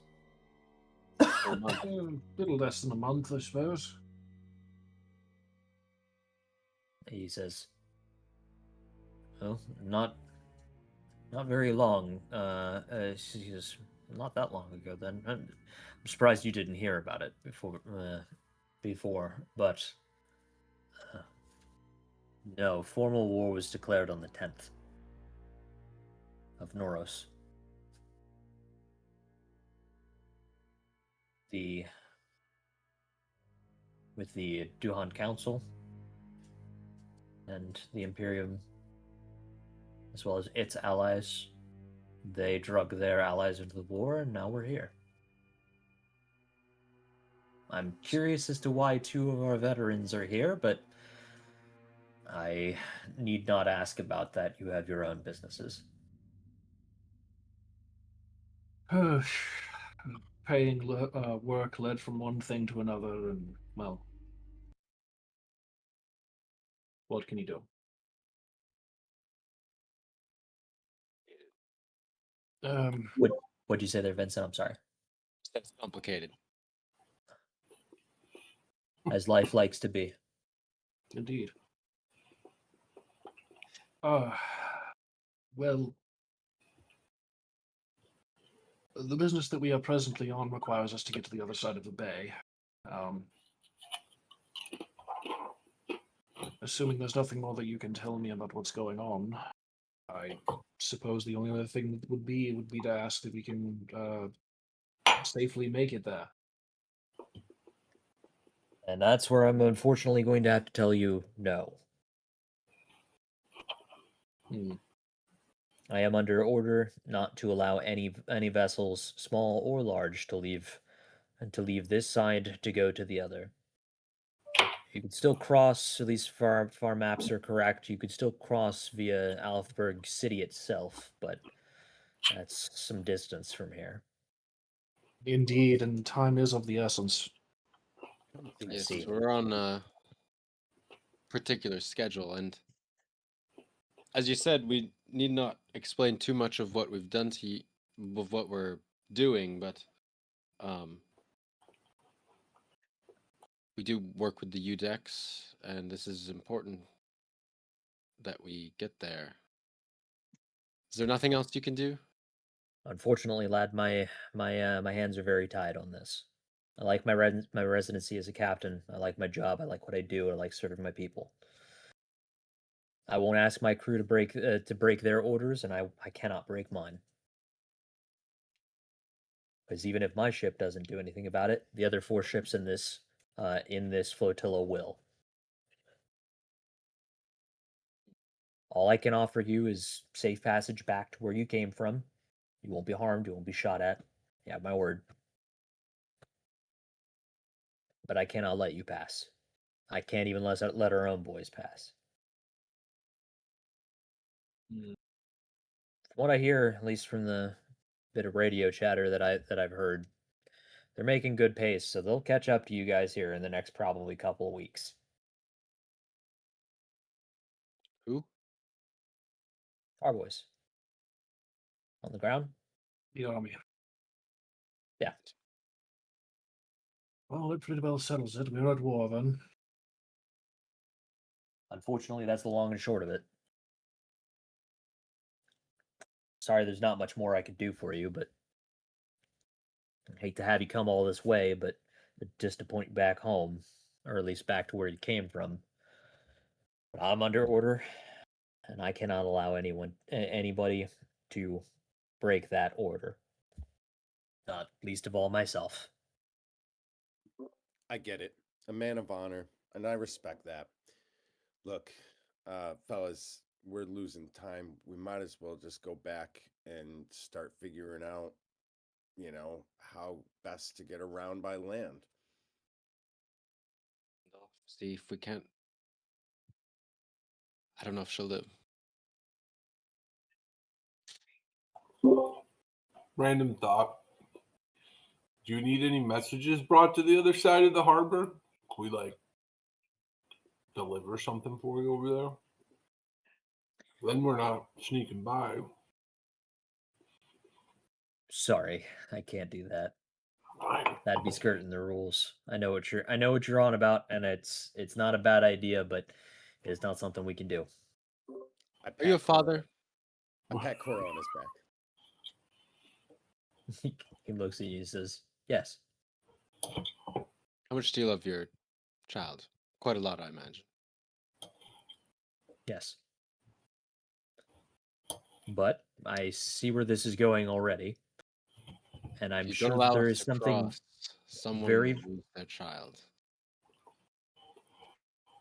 For a month. that. A little less than a month, I suppose. He says, "Oh, not very long. She says, not that long ago. Then I'm surprised you didn't hear about it before, but uh, no, formal war was declared on the 10th of Noros. The with the Duhan Council and the Imperium, as well as its allies, they drug their allies into the war, and now we're here. I'm curious as to why two of our veterans are here, but I need not ask about that. You have your own businesses." Paying work led from one thing to another, and well, what can you do? What'd you say there, Vincent? I'm sorry. That's complicated. As life likes to be. Indeed. Uh, well, the business that we are presently on requires us to get to the other side of the bay. Assuming there's nothing more that you can tell me about what's going on, I suppose the only other thing would be to ask that we can safely make it there. And that's where I'm unfortunately going to have to tell you no. I am under order not to allow any vessels, small or large, to leave and to leave this side to go to the other. You could still cross, at least if our maps are correct, you could still cross via Alfberg City itself, but that's some distance from here. Indeed, and time is of the essence. I don't think I Yes, see. we're on a particular schedule, and as you said, we need not explain too much of what we've done to of what we're doing, but um, we do work with the UDEX, and this is important that we get there. Is there nothing else you can do? Unfortunately, lad, my hands are very tied on this. I like my residency as a captain. I like my job. I like what I do. I like serving my people. I won't ask my crew to break their orders, and I cannot break mine. Because even if my ship doesn't do anything about it, the other 4 ships in this flotilla will. All I can offer you is safe passage back to where you came from. You won't be harmed. You won't be shot at. You have my word. But I cannot let you pass. I can't even let our own boys pass. Hmm. From what I hear, at least from the bit of radio chatter that I've heard, they're making good pace, so they'll catch up to you guys here in the next probably couple of weeks. Who? Our boys. On the ground? The army. Yeah. Well, it pretty well settles it. We're at war then. Unfortunately, that's the long and short of it. Sorry, there's not much more I could do for you, but I hate to have you come all this way, but just to point you back home, or at least back to where you came from. But I'm under order, and I cannot allow anybody to break that order. Not least of all myself. I get it. A man of honor, and I respect that. Look, fellas, we're losing time. We might as well just go back and start figuring out, how best to get around by land. See if we can't. I don't know if she'll live. Random thought. Do you need any messages brought to the other side of the harbor? Can we deliver something for you over there? Then we're not sneaking by. Sorry, I can't do that. Fine. That'd be skirting the rules. I know what you're on about, and it's not a bad idea, but it's not something we can do. I Are you a pat Cora- father? I pat Cora on his back. He looks at you and says, "Yes." How much do you love your child? Quite a lot, I imagine. Yes. But I see where this is going already. And I'm You sure don't that allow there us is to something cross, someone very- will lose their child.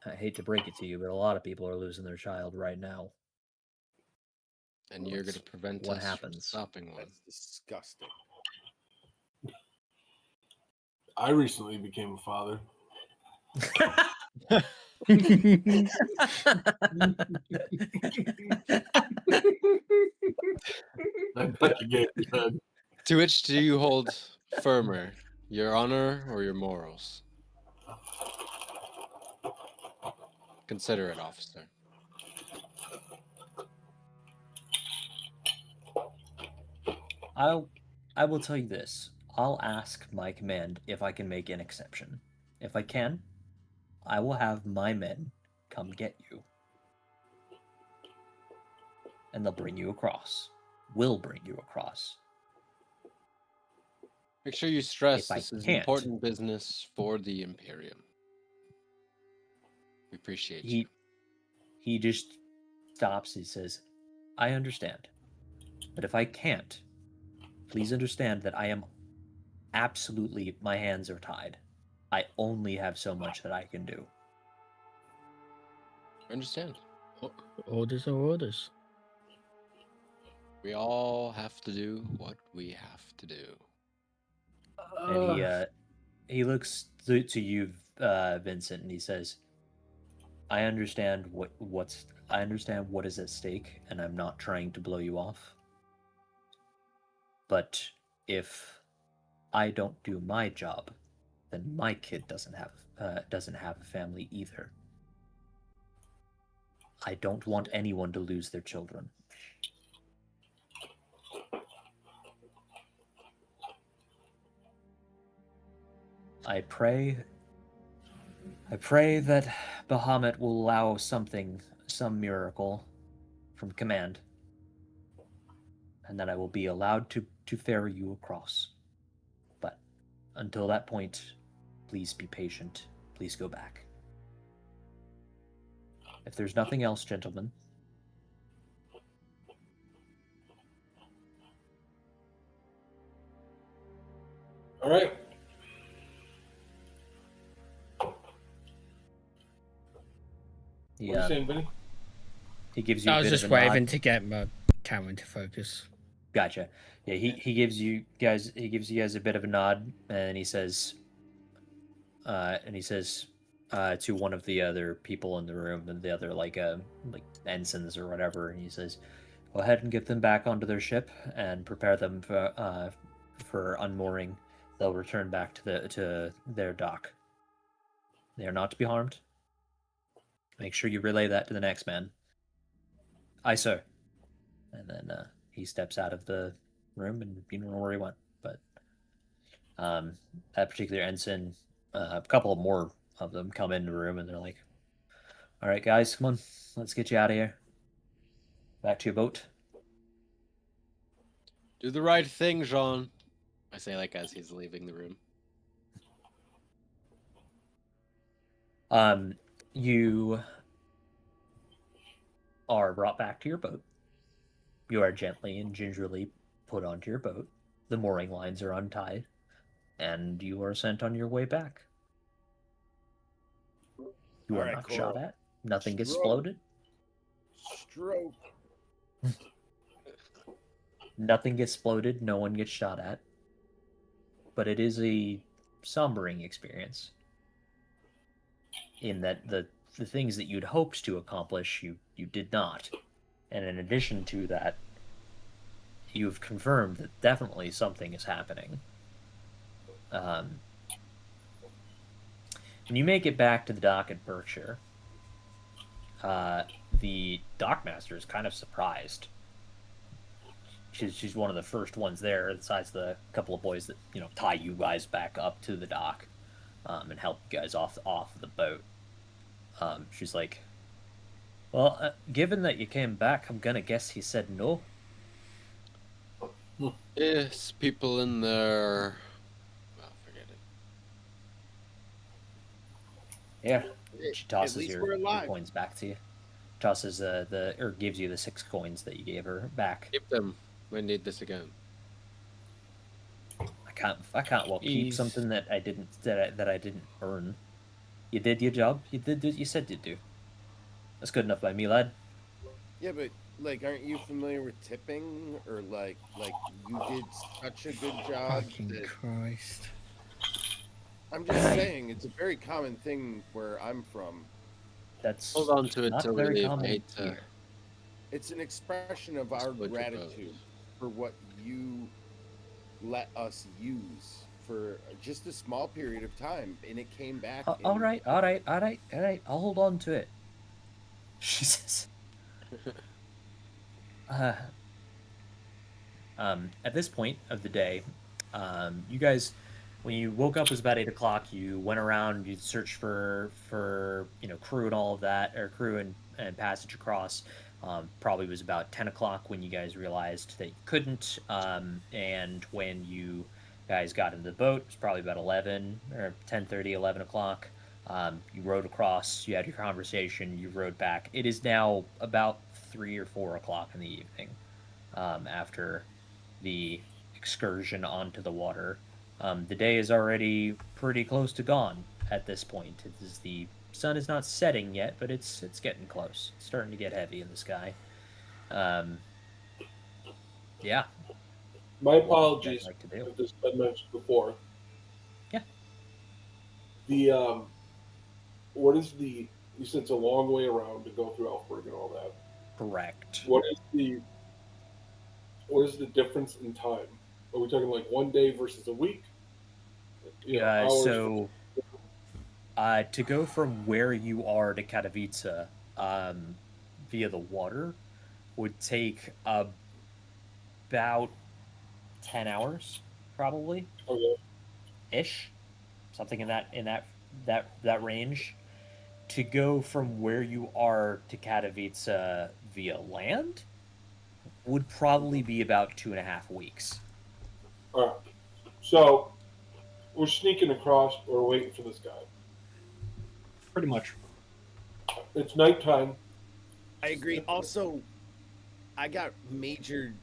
I hate to break it to you, but a lot of people are losing their child right now. And you're going to prevent what us happens. from stopping one. That's disgusting. I recently became a father. I bet you gave your head. To which do you hold firmer, your honor or your morals? Consider it, officer. I will tell you this. I'll ask my command if I can make an exception. If I can, I will have my men come get you. And they'll bring you across. Will bring you across. Make sure you stress If I this is can't- important business for the Imperium. We appreciate you. He just stops. He says, I understand. But if I can't, please understand that I am absolutely, my hands are tied. I only have so much that I can do. I understand. Orders are orders. We all have to do what we have to do. And he looks to you, Vincent, and he says, I understand I understand what is at stake, and I'm not trying to blow you off. But if I don't do my job, then my kid doesn't have a family either. I don't want anyone to lose their children. I pray that Bahamut will allow some miracle from command, and that I will be allowed to ferry you across. But until that point, please be patient. Please go back. If there's nothing else, gentlemen. All right. What are you saying, Vinny? He gives you I a was bit just of a nod. waving to get my camera into focus. Gotcha. Yeah, he gives you guys a bit of a nod, and he says to one of the other people in the room, and the other like ensigns or whatever, and he says, "Go ahead and get them back onto their ship and prepare them for unmooring. They'll return back to their dock. They are not to be harmed. Make sure you relay that to the next man." Aye, sir. And then he steps out of the room, and you don't know where he went. But that particular ensign, a couple more of them come into the room, and they're like, "All right, guys, come on, let's get you out of here. Back to your boat." Do the right thing, Jean. I say, like, as he's leaving the room. You are brought back to your boat. You are gently and gingerly put onto your boat. The mooring lines are untied, and you are sent on your way back. You All are right, not Coral. shot at. Nothing gets Stroke. exploded. Stroke. Nothing gets exploded. No one gets shot at. But it is a sombering experience. In that the things that you'd hoped to accomplish, you did not. And in addition to that, you've confirmed that definitely something is happening. When you make it back to the dock at Berkshire, the dockmaster is kind of surprised. She's one of the first ones there, besides the couple of boys that tie you guys back up to the dock, and help you guys off the boat. She's like, "Well, given that you came back, I'm gonna guess he said no." Yes, people in there. Well, forget it. Yeah. She At tosses least your we're alive. coins back to you. Tosses or gives you the 6 coins that you gave her back. Keep them. We need this again. I can't well keep He's- something that I didn't earn. You did your job. You did what you said you'd do. That's good enough by me, lad. Yeah, but like, aren't you familiar with tipping, or like you did such a good job Fucking that Christ. I'm just saying it's a very common thing where I'm from. That's Hold on to it not till we very leave. I common hate to. here. It's an expression of our Split your gratitude for what you let us use for just a small period of time, and it came back. All right. I'll hold on to it. She says. At this point of the day, you guys, when you woke up, it was about 8 o'clock. You went around, you searched for crew and all of that, or crew and passage across. Probably was about 10 o'clock when you guys realized that you couldn't. And when you guys got into the boat, it was probably about 11 or 10:30, 11 o'clock. You rowed across. You had your conversation. You rowed back. It is now about 3 or 4 o'clock in the evening. After the excursion onto the water. The day is already pretty close to gone at this point. The sun is not setting yet, but it's getting close. It's starting to get heavy in the sky. Yeah. My What would you apologies guys like to do? if this has been mentioned before. Yeah. The what is the? You said it's a long way around to go through Elfberg and all that. Correct. What is the difference in time? Are we talking like 1 day versus a week? Hours. So to go from where you are to Katowice via the water would take about 10 hours, probably Okay. ish, something in that range. To go from where you are to Katowice via land would probably be about 2.5 weeks. All right. So we're sneaking across. We're waiting for this guy. Pretty much. It's nighttime. I agree. Also, I got major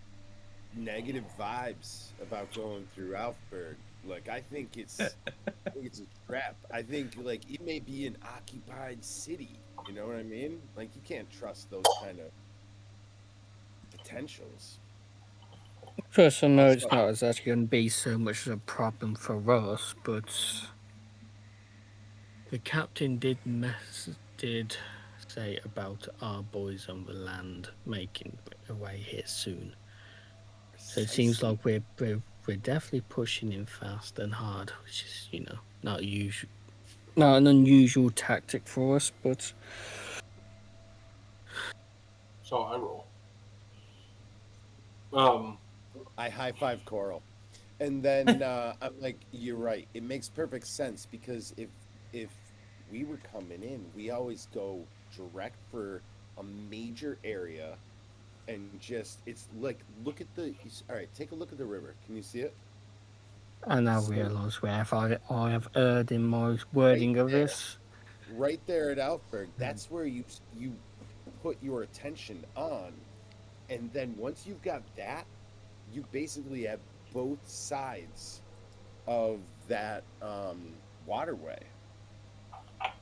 negative vibes about going through Alfberg. Like, I think it's a trap. I think like it may be an occupied city. You know what I mean? Like, you can't trust those kind of potentials. First, I know it's Also, not as actually going to be so much of a problem for us, but the captain did say about our boys on the land making their way here soon. So it seems precisely. like we're definitely pushing him fast and hard, which is not usual, not an unusual tactic for us, but So I roll. Um. I high five Coral. And then I'm like, you're right. It makes perfect sense because if we were coming in, we always go direct for a major area and just it's like look at all right, take a look at the river. Can you see it? I now So realise where I have erred in my right wording of there, this. right there at Alfberg, that's where you put your attention on. And then once you've got that, you basically have both sides of that waterway.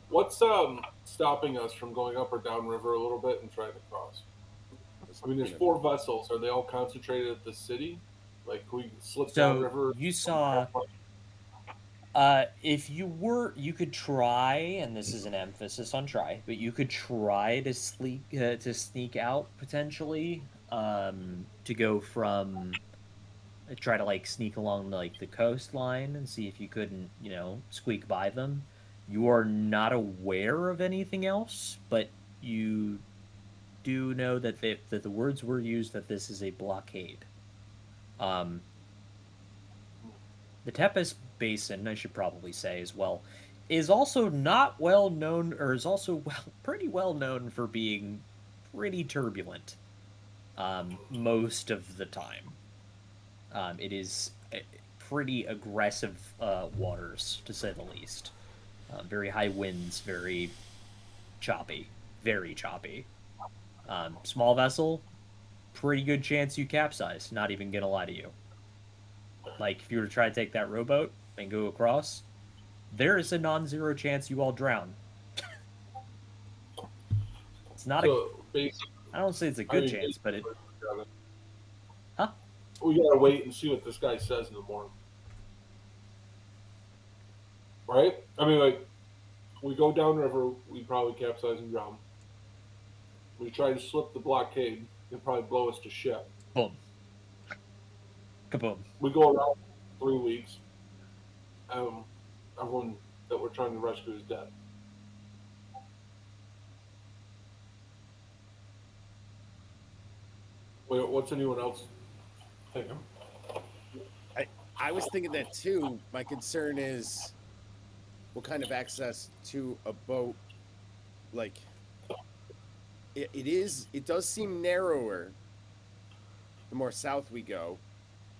What's stopping us from going up or down river a little bit and trying to cross? It's I mean, there's gonna 4 vessels. Are they all concentrated at the city? Like, can we slip So downriver? you saw, if you could try, and this is an emphasis on try, but you could try to sneak out potentially, to go from try to like sneak along like the coastline and see if you couldn't, squeak by them. You are not aware of anything else, but you do know that the words were used that this is a blockade. Um, the Tepes Basin, I should probably say as well, is also not well known, or is also pretty well known for being pretty turbulent most of the time. It is pretty aggressive waters, to say the least. Very high winds, very choppy, very choppy. Small vessel, pretty good chance you capsize. Not even gonna lie to you. Like if you were to try to take that rowboat and go across, there is a non-zero chance you all drown. It's not a. So, basically, I don't say it's a I good mean, chance, but it. gotta, Huh? we gotta wait and see what this guy says in the morning, right? I mean, like, we go downriver, we probably capsize and drown. We try to slip the blockade, it'd probably blow us to shit. Boom. Kaboom. We go around 3 weeks. Um, everyone that we're trying to rescue is dead. Wait, what's anyone else thinking? I I was thinking that too. My concern is what kind of access to a boat like it does seem narrower the more south we go,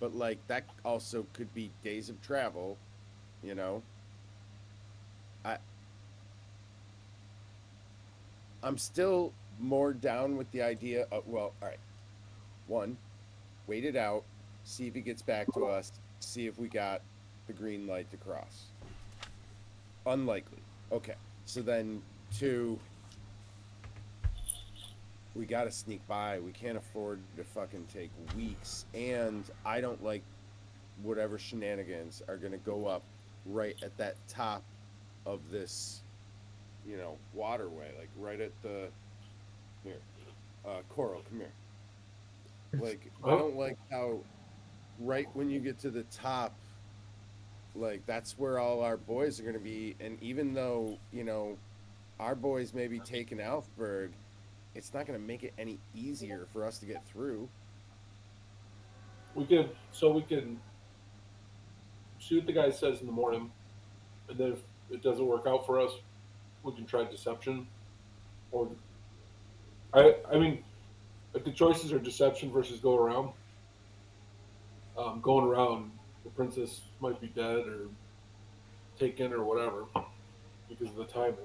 but like that also could be days of travel, you know. I I'm still more down with the idea of well, all right. One, wait it out, see if he gets back to us, see if we got the green light to cross. Unlikely. Okay. So then two, we got to sneak by. We can't afford to fucking take weeks. And I don't like whatever shenanigans are going to go up right at that top of this, waterway, like right at the come here. Coral, come here. Like I don't like how right when you get to the top, like that's where all our boys are gonna be. And even though, our boys may be taking Alfberg, it's not gonna make it any easier for us to get through. We can see what the guy says in the morning, and then if it doesn't work out for us, we can try deception. Or I mean, if the choices are deception versus go around, going around, the princess might be dead or taken or whatever because of the timing.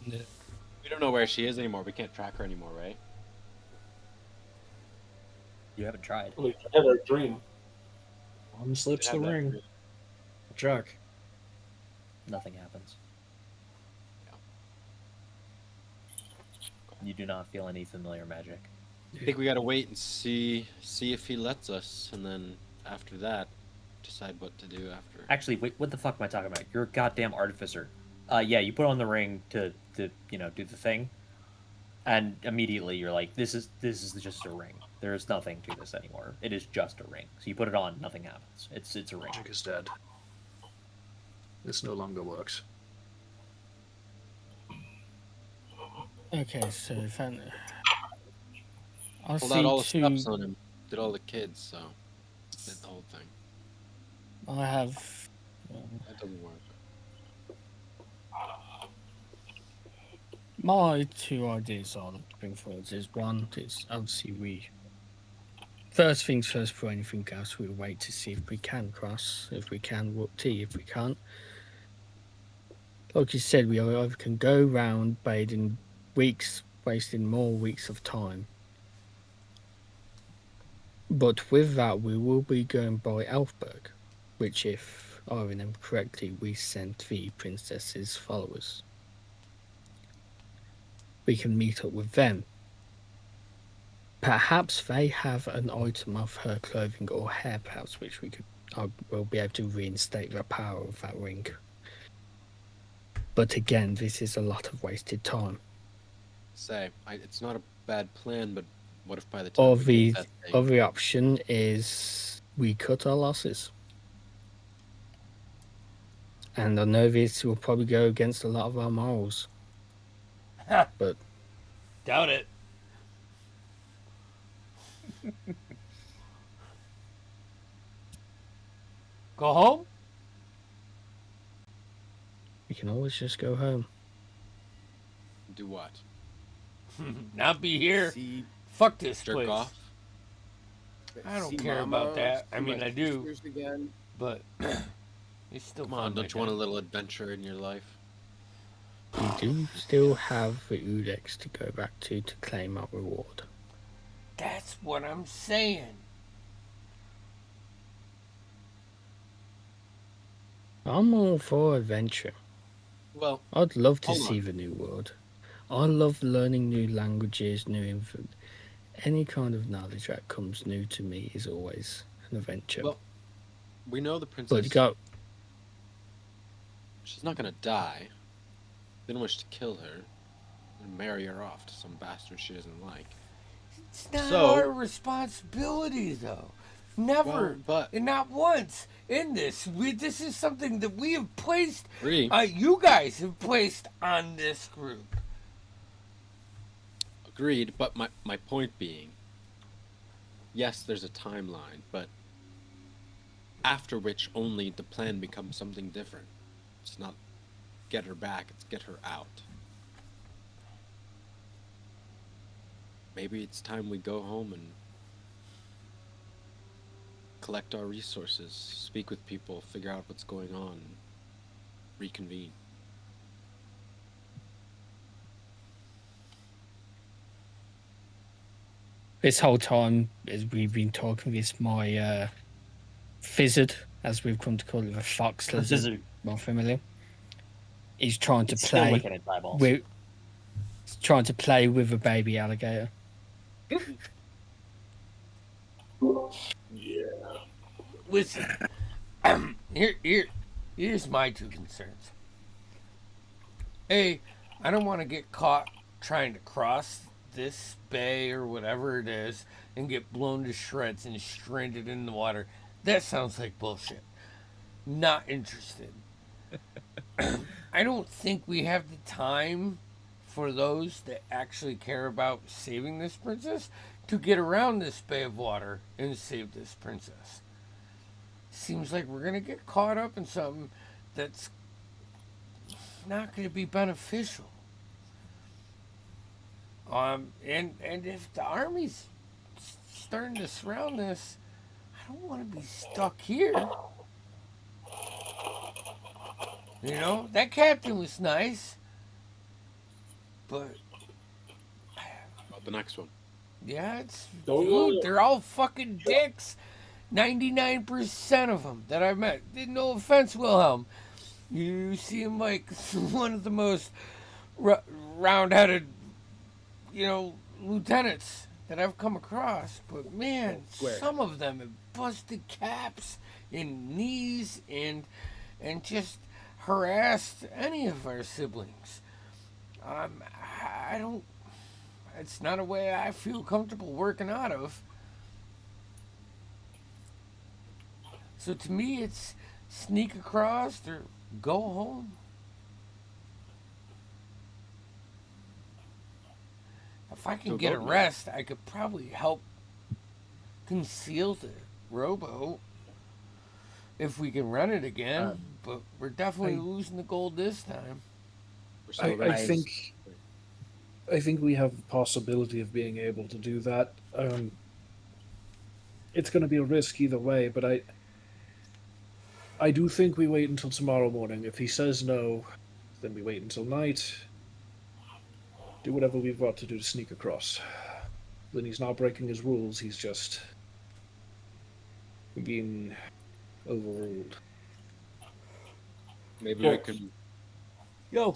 We don't know where she is anymore. We can't track her anymore, right? You haven't tried. We had our dream. One slips the Have that ring. dream. Jack. Nothing happens. You do not feel any familiar magic. I think we gotta wait and see if he lets us, and then after that, decide what to do after. Actually, wait, what the fuck am I talking about? You're a goddamn artificer. Yeah, you put on the ring to do the thing, and immediately you're like, this is just a ring. There is nothing to this anymore. It is just a ring. So you put it on, nothing happens. It's a ring. Magic is dead. This no longer works. Okay, so then I'll Pulled see out all the two. stops on him. Did all the kids, so did the whole thing. I have. That doesn't work. My two ideas are to bring forward is one, it's obviously first things first, for anything else, we'll wait to see if we can cross. If we can, whoop tea. If we can't, like you said, we either can go round bathing weeks, wasting more weeks of time. But with that, we will be going by Elfberg, which, if I remember correctly, we sent the princess's followers. We can meet up with them. Perhaps they have an item of her clothing or hair, perhaps, which we'll be able to reinstate the power of that ring. But again, this is a lot of wasted time. It's not a bad plan, but what if by the time Or we get that thing, other option is we cut our losses. And I know this will probably go against a lot of our morals. But Doubt it. Go home? we can always just go home. do what? Not be here. See, Fuck this Jerk place. off? I don't see care Mama, about that. I see mean, my I do, sisters again. but it's still Come on, fun don't like you want a that. little adventure in your life? We do still have the Udex to go back to claim our reward. That's what I'm saying. I'm all for adventure. Well, I'd love to Hold see on. the new world. I love learning new languages, any kind of knowledge that comes new to me is always an adventure. Well, we know the but princess. you got She's not gonna die. They don't wish to kill her and marry her off to some bastard she doesn't like. It's not So- our responsibility, though. Never, Well, but- and not once in this. This is something that we have placed. Agree. You guys have placed on this group. Agreed, but my point being, yes, there's a timeline, but after which only the plan becomes something different. It's not get her back, it's get her out. Maybe it's time we go home and collect our resources, speak with people, figure out what's going on, reconvene. this whole time as we've been talking, this my fizzard, as we've come to call it, the fox lizard, Scissor. more familiar. He's trying to It's still play licking its eyeballs. with a baby alligator. Yeah. Listen, here. Here's my two concerns. A, I don't want to get caught trying to cross this bay or whatever it is and get blown to shreds and stranded in the water. That sounds like bullshit. Not interested. I don't think we have the time for those that actually care about saving this princess to get around this bay of water and save this princess. Seems like we're gonna get caught up in something that's not gonna be beneficial. And if the army's starting to surround this, I don't want to be stuck here. You know, that captain was nice, but About the next one. yeah, it's Don't dude, know. they're all fucking dicks. 99% of them that I've met. No offense, Wilhelm. You seem like one of the most round-headed, lieutenants that I've come across. But man, Square. some of them have busted caps and knees and just harassed any of our siblings. I don't. It's not a way I feel comfortable working out of. So to me, it's sneak across or go home. If I can So get a go- rest, I could probably help conceal the rowboat if we can run it again. But we're definitely I- losing the gold this time. We're still I there. think we have the possibility of being able to do that. It's going to be a risk either way, but I do think we wait until tomorrow morning. If he says no, then we wait until night. Do whatever we've got to do to sneak across. Then he's not breaking his rules. He's just being overruled. Maybe Yeah. we could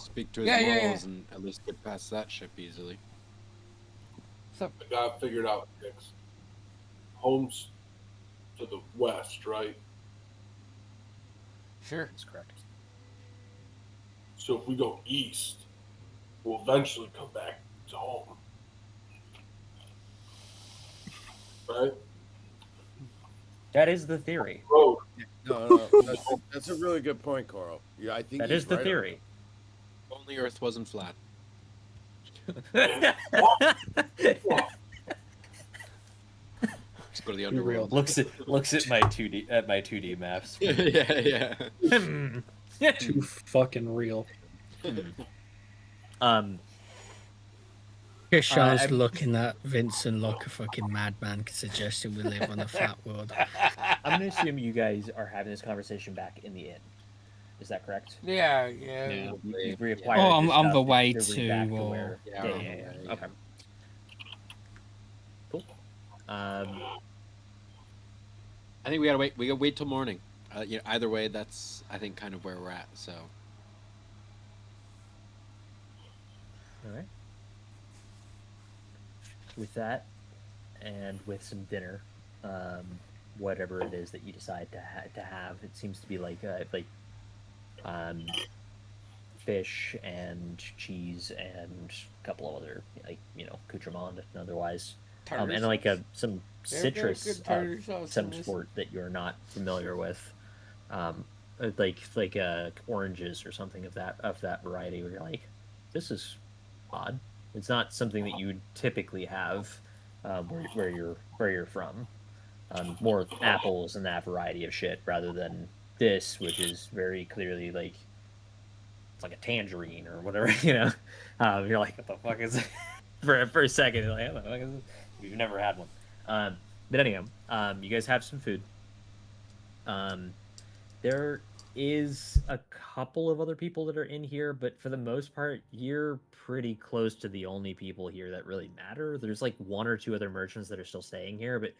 speak to his Yeah, yeah, morals yeah. and at least get past that ship easily. What's up? I got it figured out, Hicks. Home's to the west, right? Sure. That's correct. So if we go east, we'll eventually come back to home. Right? That is the theory. Road. No, that's a really good point, Coral. Yeah, I think That he's is the right. theory. If only Earth wasn't flat. Let's go to the underworld. looks at my 2D maps. yeah. Too fucking real. Krishan's I'm- looking at Vincent like a fucking madman, suggesting we live on a flat world. I'm gonna assume you guys are having this conversation back in the inn. Is that correct? Yeah. Yeah. You've reacquired. Oh, your I'm on the stuff, way you're back to, where. Yeah, Yeah, we're on yeah, the yeah. way, Okay. Cool. I think we gotta wait. We gotta wait till morning. Either way, that's I think kind of where we're at. So All right. With that, and with some dinner, whatever it is that you decide to have, it seems to be like fish and cheese and a couple of other accoutrement and otherwise, Tartar and like some They're very citrus good of tartar sauce some in this. sort that you're not familiar with, oranges or something of that variety. Where you're like, this is odd. It's not something that you would typically have where you're from. More apples and that variety of shit rather than this, which is very clearly like it's like a tangerine or whatever. You're like, what the fuck is it? for a second, you're like, what the fuck is this? We've never had one. But anyhow, you guys have some food. There is a couple of other people that are in here, but for the most part, you're pretty close to the only people here that really matter. There's like one or two other merchants that are still staying here, but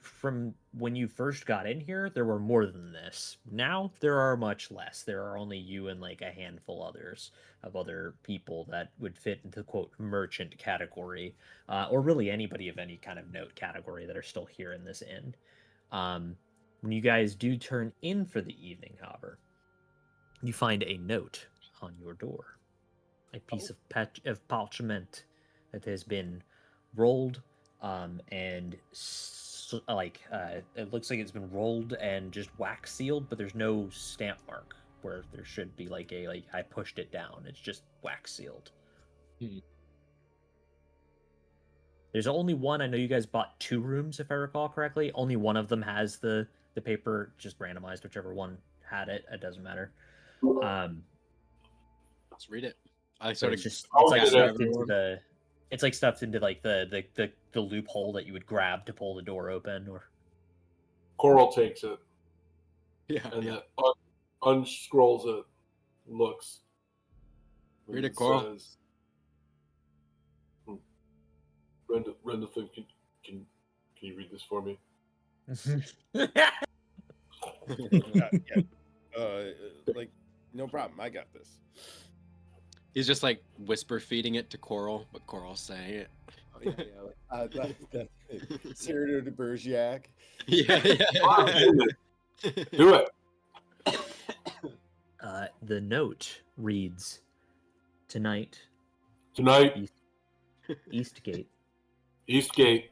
from when you first got in here, there were more than this. Now there are much less. There are only you and like a handful others of other people that would fit into quote merchant category, or really anybody of any kind of note category that are still here in this inn. When you guys do turn in for the evening, however, you find a note on your door, a piece of parchment that has been rolled, and it looks like it's been rolled and just wax sealed, but there's no stamp mark where there should be like I pushed it down. It's just wax sealed. Hmm. There's only one. I know you guys bought 2 rooms, if I recall correctly. Only one of them has the paper, just randomized. Whichever one had it, it doesn't matter. Let's read it. I So sort it's of just I'll it's like get stuffed everyone. into the it's like stuffed into like the loophole that you would grab to pull the door open. Or Coral takes it yeah. and yeah. then unscrolls it, looks. and Read it, Coral. Says, Brenda, can you read this for me? Like, no problem. I got this. He's just like whisper feeding it to Coral, but Coral's saying it. Oh, yeah. Cyrano de Bergerac. Yeah, Ah, yeah. do it. The note reads, "Tonight, Tonight, Eastgate, Eastgate,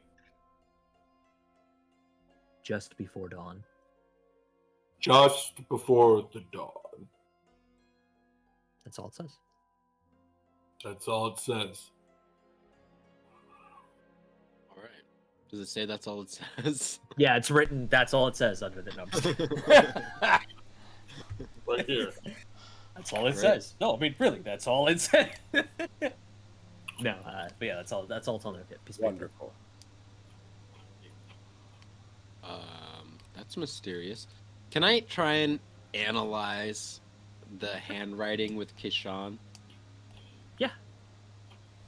just before dawn." just before the dawn. That's all it says. That's all it says. All right. Does it say that's all it says? Yeah, it's written. That's all it says under the number. Right here. That's all it Great. says. No, I mean really, that's all it says. No, but yeah, that's all. That's all it's on the piece of paper. Wonderful. That's mysterious. Can I try and analyze the handwriting with Kishan? Yeah.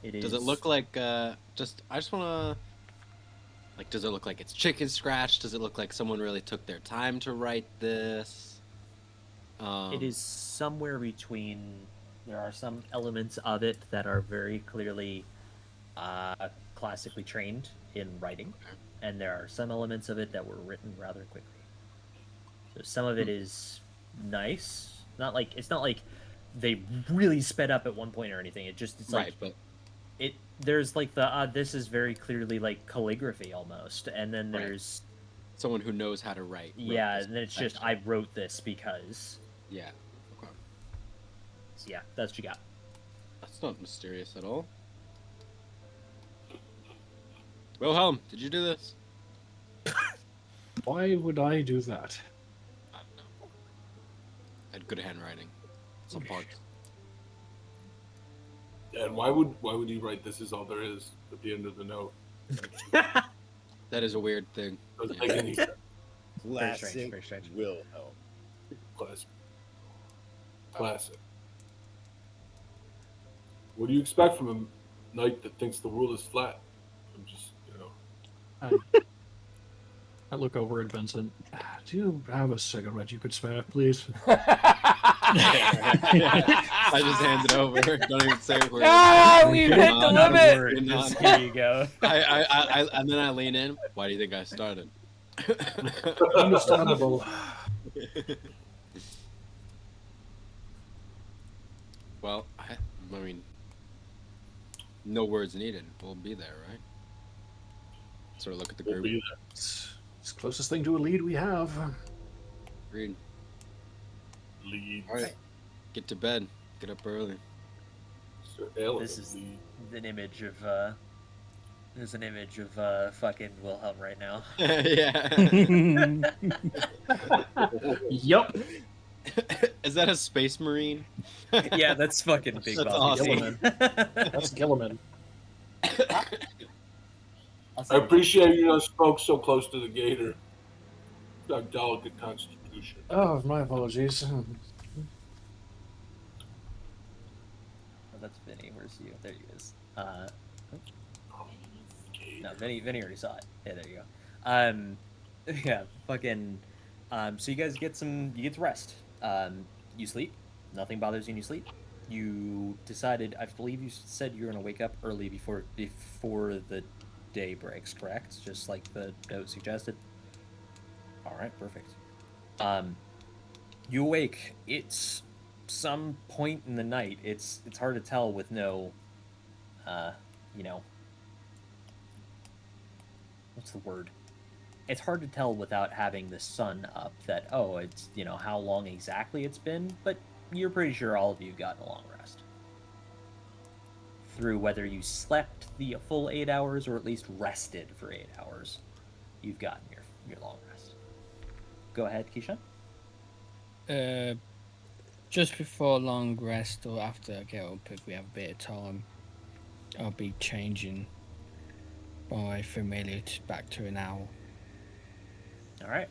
It is. Does it look like I just want to like, does it look like it's chicken scratch? Does it look like someone really took their time to write this? It is somewhere between. There are some elements of it that are very clearly classically trained in writing, and there are some elements of it that were written rather quickly. So some of it is nice. It's not like they really sped up at one point or anything. It's right, like but there's like the this is very clearly like calligraphy almost, and then Right. there's someone who knows how to write. wrote yeah, this and then it's just section. I wrote this because Yeah. Okay. so yeah, that's what you got. That's not mysterious at all. Wilhelm, did you do this? Why would I do that? I don't know. I had good handwriting. Some parts. And why would he write "this is all there is" at the end of the note? That is a weird thing. Doesn't Yeah. make any sense. Classic very strange. Wilhelm. Classic. Classic. What do you expect from a knight that thinks the world is flat? I'm just, I look over at Vincent. Do you have a cigarette you could spare, please? I just hand it over. Don't even say a word. Ah, we've hit the Not a limit. word. You're not. Here you go. I and then I lean in. Why do you think I started? Understandable. Well, I mean, no words needed. We'll be there, right? Sort of look at the we'll group. be there. It's the closest thing to a lead we have. Read. Lead. All right. Get to bed. Get up early. Sir Alec, This is lead. an image of there's an image of fucking Wilhelm right now. Yeah. Yup. Is that a space marine? Yeah, that's fucking big. That's Bob. awesome. That's Gilliman. I appreciate you spoke so close to the gator. Got a delicate constitution. Oh, my apologies. Oh, that's Vinny. Where's you? There he is. No, Vinny already saw it. Yeah, there you go. Yeah, fucking. So you guys get to rest. You sleep. Nothing bothers you. And you sleep. You decided. I believe you said you're gonna wake up early before the day breaks. Correct? Just like the note suggested. All right, perfect. You awake. It's some point in the night. It's hard to tell with no, you know, what's the word? It's hard to tell without having the sun up that, oh, it's, you know, how long exactly it's been, but you're pretty sure all of you got a long rest. Through whether you slept the full 8 hours or at least rested for 8 hours, you've gotten your long rest. Go ahead, Keisha. Just before a long rest or after I get up, if we have a bit of time, I'll be changing my familiar back to an owl. All right.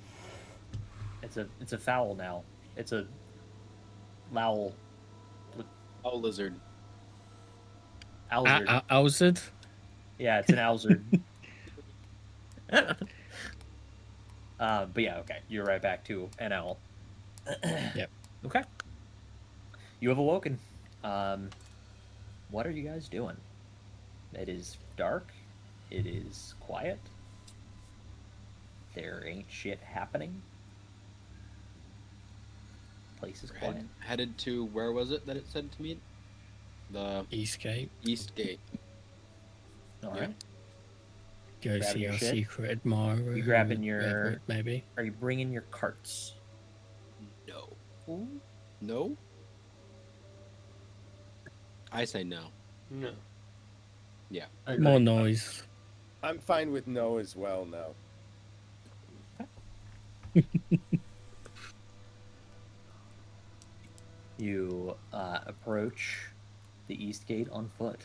It's a fowl now. It's a lowl. Oh, lizard. Owlzard. Owlzard? Yeah, it's an owlzard. But yeah, okay. You're right back to an owl. Yep. Okay. You have awoken. What are you guys doing? It is dark. It is quiet. There ain't shit happening. Place is quiet. Headed to, where was it that it said to meet? The Eastgate. East Gate. All Yeah. right. Go Grabbing see your our shit? secret admirer. You grabbing whoever your- it maybe. Are you bringing your carts? No. No? I say no. No. Yeah. More noise. I'm fine with no as well now. You approach the East Gate on foot.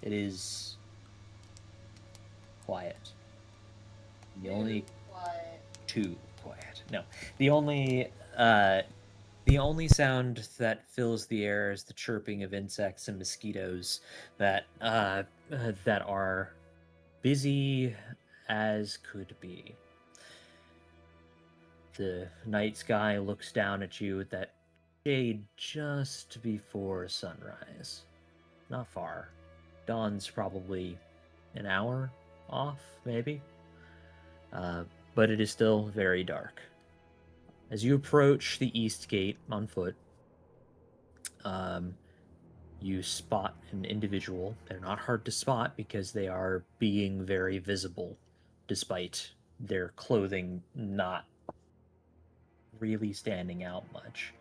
It is quiet. The only too quiet. No, the only sound that fills the air is the chirping of insects and mosquitoes that that are busy as could be. The night sky looks down at you with that shade just before sunrise. Not far. Dawn's probably an hour off, maybe. But it is still very dark. As you approach the East Gate on foot, you spot an individual. They're not hard to spot because they are being very visible, despite their clothing not really standing out much.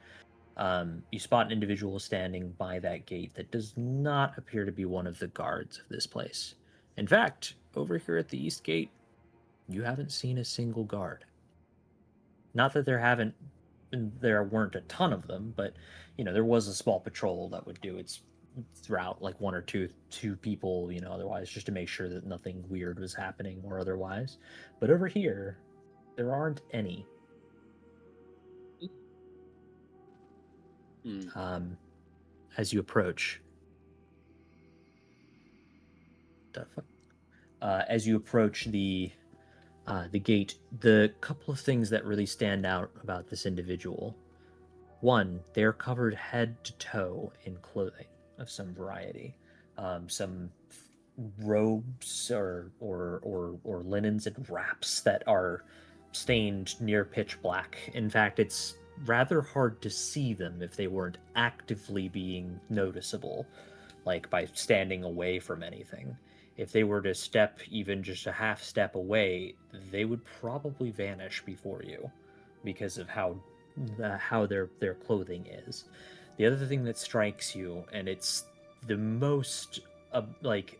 You spot an individual standing by that gate that does not appear to be one of the guards of this place. In fact, over here at the East Gate, you haven't seen a single guard. Not that there weren't a ton of them, but you know there was a small patrol that would do its route, like one or two people, you know, otherwise, just to make sure that nothing weird was happening or otherwise. But over here, there aren't any. As you approach, as you approach the gate, the couple of things that really stand out about this individual: one, they're covered head to toe in clothing of some variety, some robes or linens and wraps that are stained near pitch black. In fact, it's rather hard to see them if they weren't actively being noticeable, like by standing away from anything. If they were to step even just a half step away, they would probably vanish before you because of how their clothing is. The other thing that strikes you, and it's the most like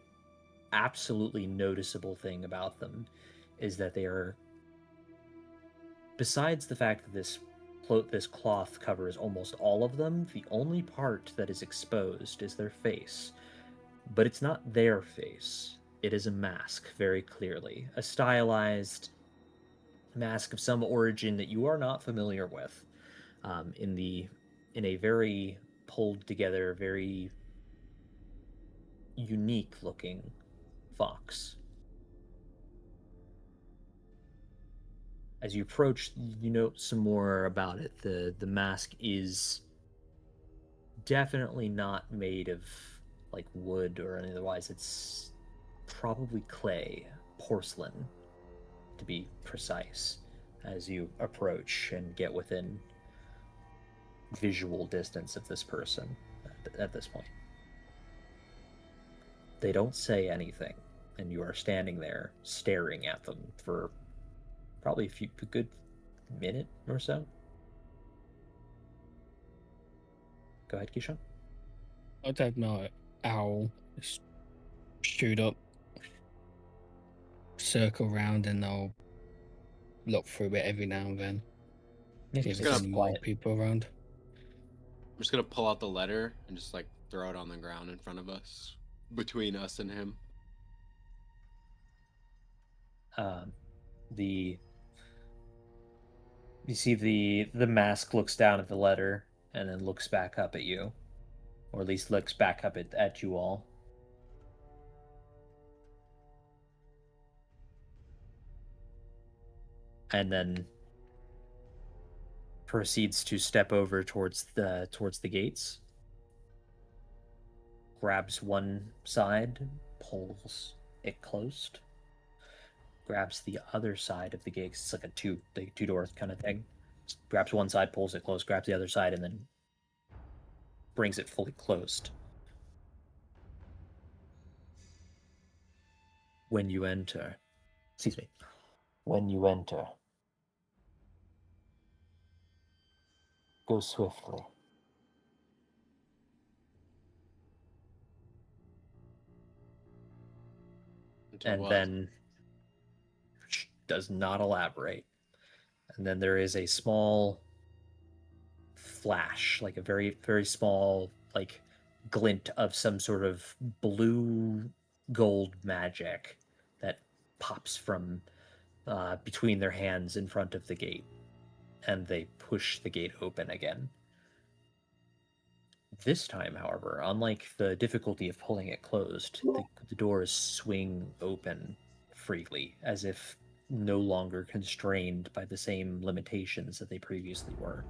absolutely noticeable thing about them, is that they are, besides the fact that this cloth covers almost all of them, the only part that is exposed is their face. But it's not their face. It is a mask, very clearly. A stylized mask of some origin that you are not familiar with. In a very pulled together, very unique looking fox. As you approach, you note some more about it. The mask is definitely not made of like wood or otherwise. It's probably clay, porcelain, to be precise. As you approach and get within visual distance of this person at this point. They don't say anything, and you are standing there staring at them for probably a good minute or so. Go ahead, Keyshawn. I don't know. Owl shoot up, circle round, and I'll look through it every now and then. Yeah, See if just there's gonna any more quiet. people around. I'm just gonna pull out the letter and just like throw it on the ground in front of us, between us and him. You see the mask looks down at the letter and then looks back up at you, or at least looks back up at you all. And then proceeds to step over towards the gates. Grabs one side, pulls it closed. Grabs the other side of the gate. It's like a two-door kind of thing. Just grabs one side, pulls it closed. Grabs the other side, and then brings it fully closed. When you enter, go swiftly. Until And what? then does not elaborate. And then there is a small flash, like a very, very small, like glint of some sort of blue gold magic that pops from between their hands in front of the gate, and they push the gate open again. This time, however, unlike the difficulty of pulling it closed, the doors swing open freely, as if no longer constrained by the same limitations that they previously were.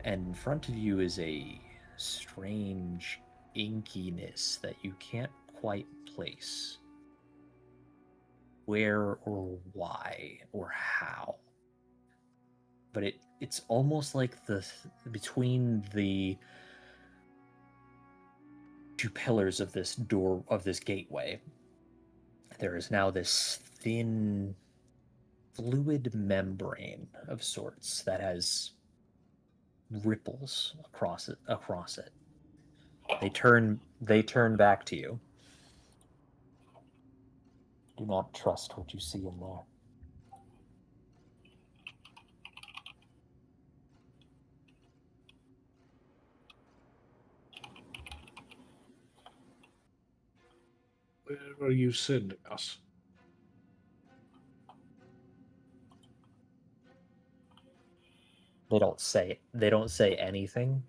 And in front of you is a strange inkiness that you can't quite place. Where or why or how. But it's almost like between the two pillars of this door, of this gateway, there is now this thin fluid membrane of sorts that has ripples across it. They turn back to you. Do not trust what you see in there. Where are you sending us? They don't say anything.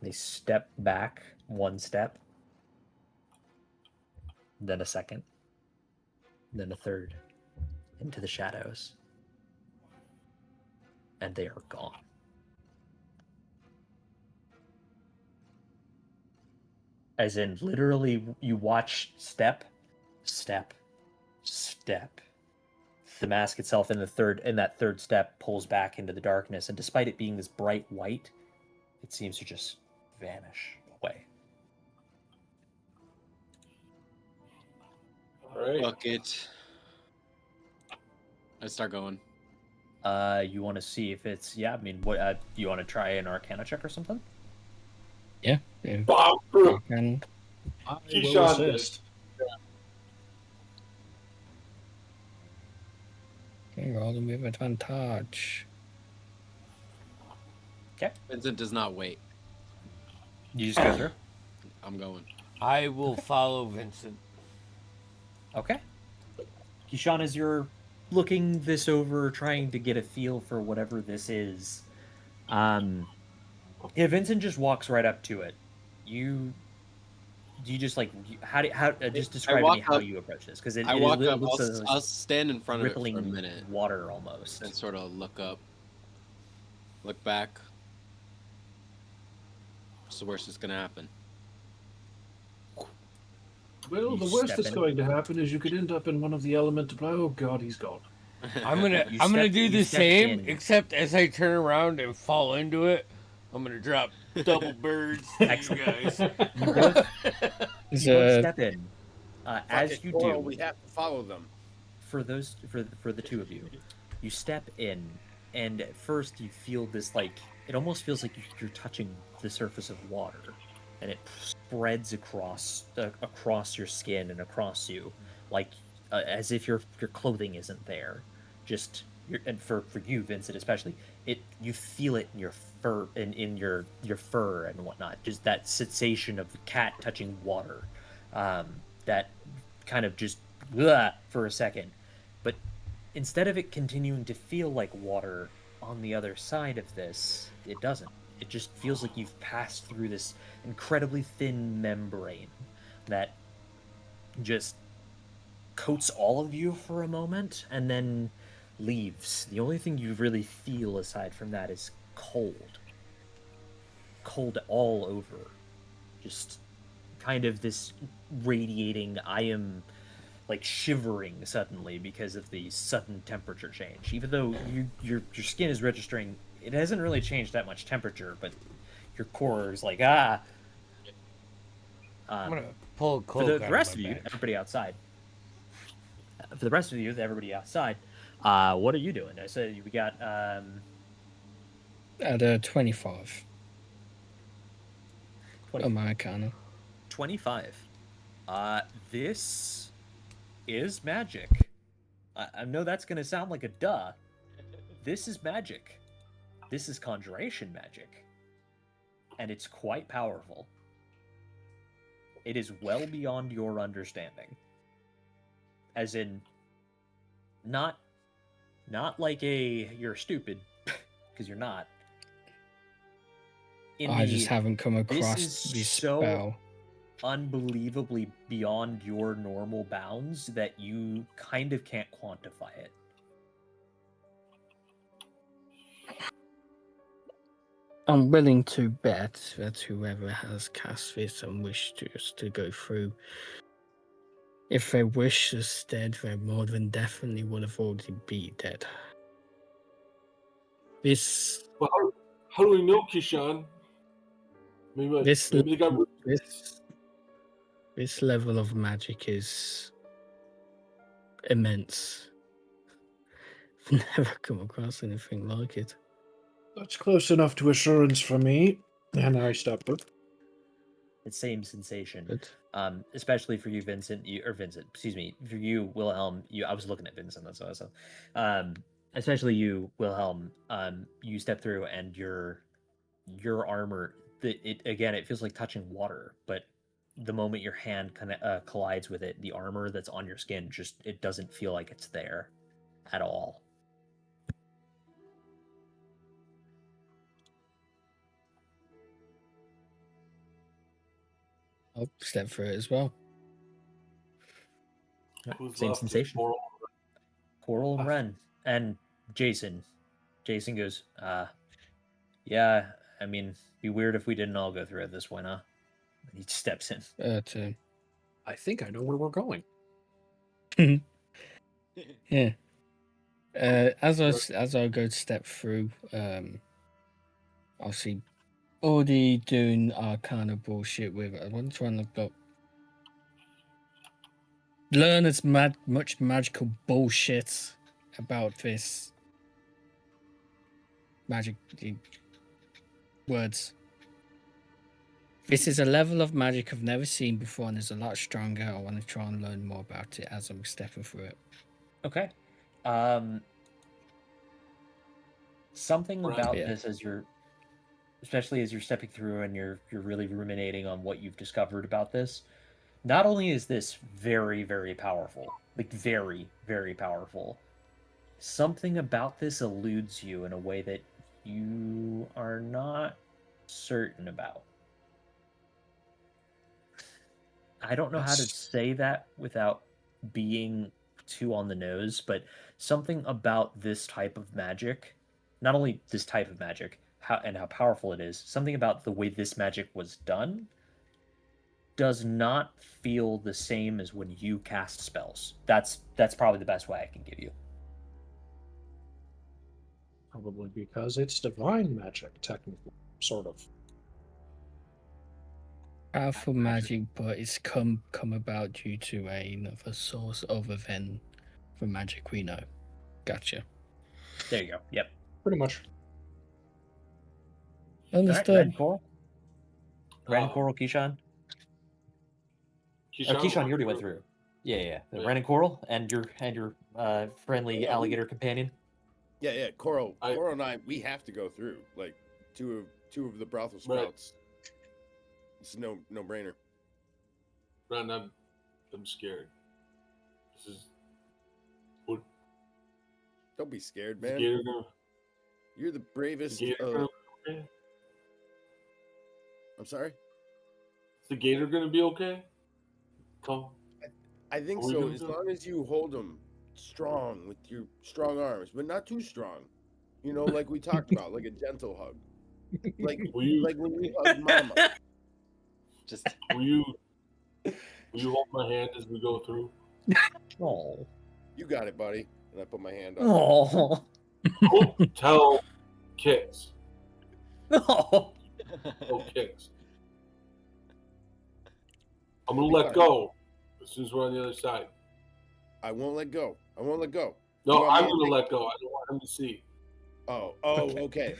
They step back one step, then a second, then a third, into the shadows. And they are gone. As in, literally, you watch step, step, step. The mask itself in that third step pulls back into the darkness, and despite it being this bright white, it seems to just vanish away. All right. Fuck it. I start going. You want to see if it's what? You want to try an Arcana check or something? Yeah. Bob, And I will Keyshawn did. assist. roll them with advantage. Vincent does not wait. You just go through. I'm going. I will follow Vincent. Okay. Keyshawn, as you're looking this over, trying to get a feel for whatever this is, Vincent just walks right up to it. Do you just just describe to me how you approach this, because I walk up. looks like I'll stand in front of it for a rippling minute water almost. and sort of look up, look back. What's the worst that's gonna happen? Well, You the worst step that's in. going to happen is you could end up in one of the elemental. Oh God, he's gone. I'm gonna You do step the same, in. except as I turn around and fall into it, I'm gonna drop double birds to you Excellent. guys. You both, Is you both step in. Fuck As it, you Coral, do, we have to follow them. for the two of you, you step in, and at first you feel this like it almost feels like you're touching the surface of water, and it spreads across your skin and across you, like as if your clothing isn't there. Just and for you, Vincent, especially, you feel it in your fur in your fur and whatnot. Just that sensation of the cat touching water, that kind of just for a second, but instead of it continuing to feel like water on the other side of this, it doesn't. It just feels like you've passed through this incredibly thin membrane that just coats all of you for a moment and then leaves. The only thing you really feel aside from that is cold. Cold all over. Just kind of this radiating, I am like shivering suddenly because of the sudden temperature change. Even though your skin is registering, it hasn't really changed that much temperature, but your core is like I'm gonna pull a For cloak the out of rest my of you, bag. everybody outside. For the rest of you, everybody outside, what are you doing? I said we got at 25 20, Americana. 25. This is magic. I know that's gonna sound like a duh. This is magic. This is conjuration magic. And it's quite powerful. It is well beyond your understanding. As in, not like you're stupid, because you're not. I just haven't come across this is this so spell. unbelievably beyond your normal bounds that you kind of can't quantify it. I'm willing to bet that whoever has cast this and wished to go through, if they wish instead, they more than definitely would have already be dead. This Well, how do we know, Kishan? Maybe they got. this level of magic is immense. I've never come across anything like it. That's close enough to assurance for me. And I stop it. The same sensation. But Especially for you, Vincent, excuse me, for you, Wilhelm, I was looking at Vincent, that's what I said. Especially you, Wilhelm, you step through and your armor, it feels like touching water, but the moment your hand kind of collides with it, the armor that's on your skin it doesn't feel like it's there at all. I'll step through it as well. Who's Same left? sensation. Coral and Ren and Jason. Jason goes, yeah, I mean, be weird if we didn't all go through it this way, huh? And he steps in. I think I know where we're going. Yeah. As I go to step through, I'll see already doing kind of bullshit with it. I want to try and look up. Learn as much magical bullshit about this magic words. This is a level of magic I've never seen before and is a lot stronger. I want to try and learn more about it as I'm stepping through it. Okay. Something about this especially as you're stepping through and you're really ruminating on what you've discovered about this. Not only is this very, very powerful, like very, very powerful, something about this eludes you in a way that you are not certain about. I don't know how to say that without being too on the nose, but something about this type of magic, not only this type of magic, how powerful it is, something about the way this magic was done does not feel the same as when you cast spells. That's probably the best way I can give you. Probably because it's divine magic, technically. sort of. Powerful magic, but it's come about due to another source other than the magic we know. Gotcha. There you go. Yep. Pretty much. Understood. Red Coral. Red Um, Coral, Keyshawn. Keyshawn, Keyshawn, you already went through. Yeah. The Yeah. Ren and Coral and your friendly Yeah, alligator companion. Yeah, Coral, I- Coral and I, we have to go through. Like two of the brothel Right. sprouts. It's no brainer. Ron, I'm scared. This is what Don't be scared, is the man. gator gonna, You're the is bravest. the gator gonna be okay? I'm sorry. Is the gator gonna be okay? Come. I think Are we so. gonna As do- long as you hold him strong with your strong arms, but not too strong. You know, like we talked about, like a gentle hug. Like Will you like when we hug Mama. Just will you hold my hand as we go through? oh. You got it, buddy. And I put my hand on. Oh. Don't tell Kix. Oh. Oh, Kix. I'm gonna Be let fine. go as soon as we're on the other side. I won't let go. I won't let go. No, You want I'm me to gonna take- let go. I don't want him to see. Oh, okay.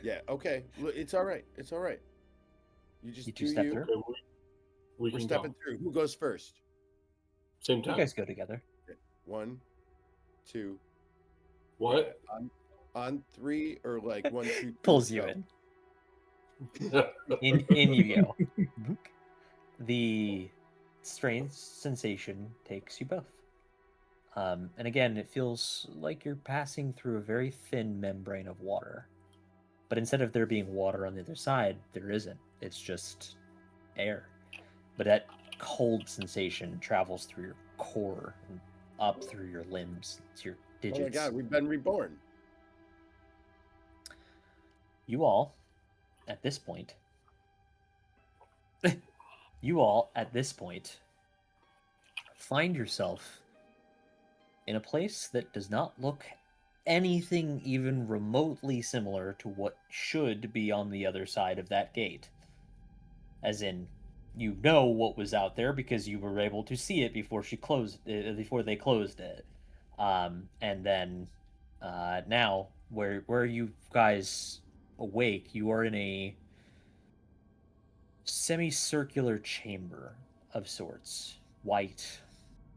Yeah, okay. Look, it's all right. It's all right. You just You do two step you. through? Okay, we We're can stepping go. through. Who goes first? Same You time. guys go together. 1, 2. What? On 3 or like 1, 2, 3, Pulls you go? in. In you go. The strange sensation takes you both. And again, it feels like you're passing through a very thin membrane of water. But instead of there being water on the other side, there isn't. It's just air. But that cold sensation travels through your core and up through your limbs, to your digits. Oh my god, we've been reborn. You all, at this point, find yourself in a place that does not look anything even remotely similar to what should be on the other side of that gate. As in, you know what was out there because you were able to see it before before they closed it. And then now, where you guys awake, you are in a semicircular chamber of sorts, white,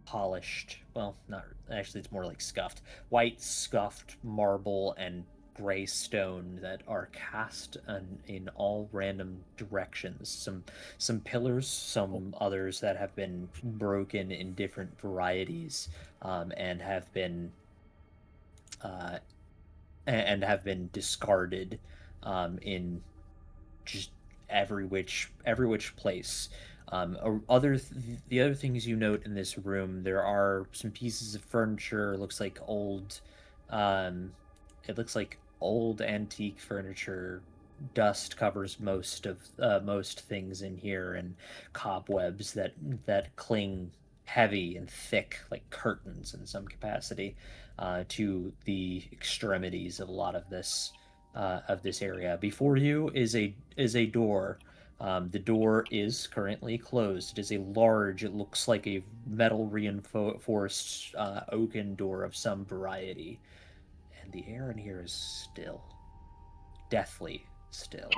polished. Well, not actually. It's more like scuffed. White, scuffed marble and gray stone that are cast in all random directions. Some pillars, some others that have been broken in different varieties, and have been discarded in just every which place. The other things you note in this room, there are some pieces of furniture. It looks like old antique furniture. Dust covers most things in here, and cobwebs that cling heavy and thick like curtains in some capacity to the extremities of a lot of this area. Before you is a door. The door is currently closed. It is a large, it looks like a metal reinforced oaken door of some variety. And the air in here is still. Deathly still.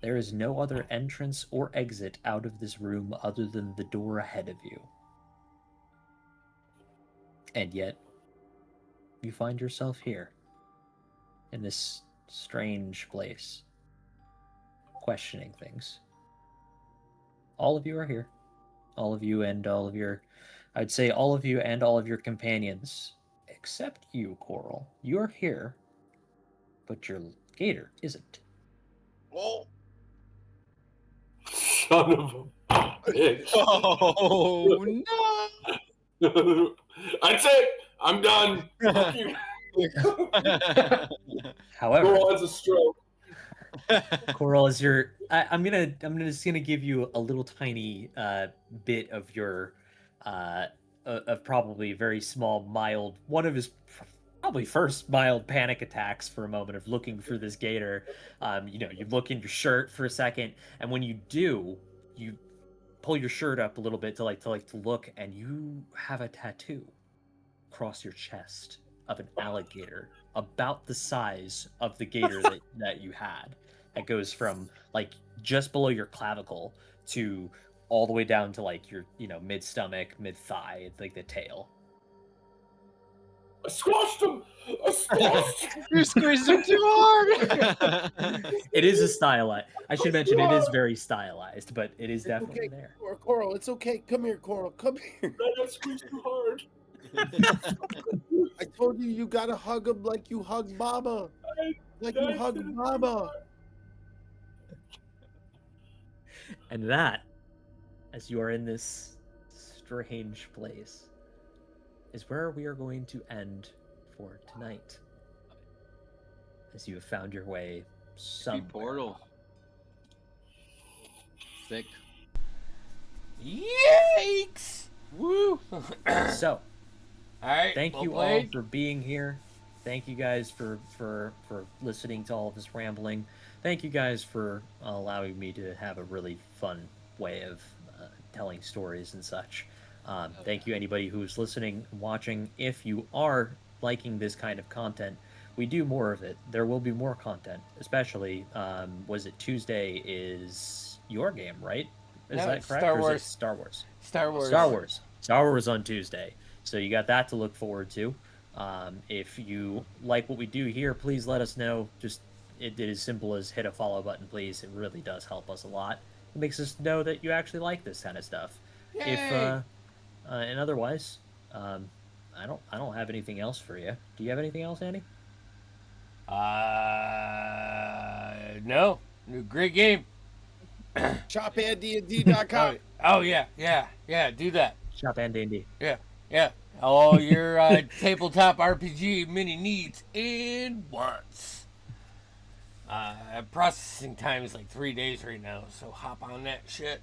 There is no other entrance or exit out of this room other than the door ahead of you. And yet, you find yourself here, in this strange place, questioning things. All of you are here. All of you and all of your... I'd say all of you and all of your companions, except you, Coral. You're here, but your gator isn't. Oh. Son of a bitch. Oh no! That's it. I'm done. Fuck you. However, Girl has a stroke. Coral, is your... I'm just gonna give you a little tiny bit of your of probably very small, mild, one of his probably first mild panic attacks for a moment of looking through this gator. You look in your shirt for a second, and when you do, you pull your shirt up a little bit to look, and you have a tattoo across your chest of an alligator about the size of the gator that you had. That goes from like just below your clavicle to all the way down to like your mid stomach, mid thigh, like the tail. I squashed him. I squashed him. You squeezed him too hard. It is a stylized. I should mention it is very stylized, but it is It's definitely okay, there. Coral. It's okay. Come here, Coral. Come here. I got squeezed too hard. I told you gotta hug him like you hug Mama. Like you hug Mama. And that, as you are in this strange place, is where we are going to end for tonight. As you have found your way somewhere. Portal. Sick. Yikes! Woo! So, All right. thank well you all played. for being here. Thank you guys for listening to all of this rambling. Thank you guys for allowing me to have a really fun way of telling stories and such. Thank you, anybody who's listening and watching. If you are liking this kind of content, we do more of it. There will be more content, especially, was it Tuesday is your game, right? Is No, that it's correct? Star Or is it Wars. Star Wars. Star Wars. Star Wars. Star Wars on Tuesday. So you got that to look forward to. If you like what we do here, please let us know. Just it is as simple as hit a follow button, please. It really does help us a lot. It makes us know that you actually like this kind of stuff. Yay! And otherwise, I don't have anything else for you. Do you have anything else, Andy? No. Great game. ShopAndD&D.com. Oh yeah. Do that. Shop and D&D. Yeah. All your tabletop RPG mini needs in once. Processing time is like 3 days right now, so hop on that shit.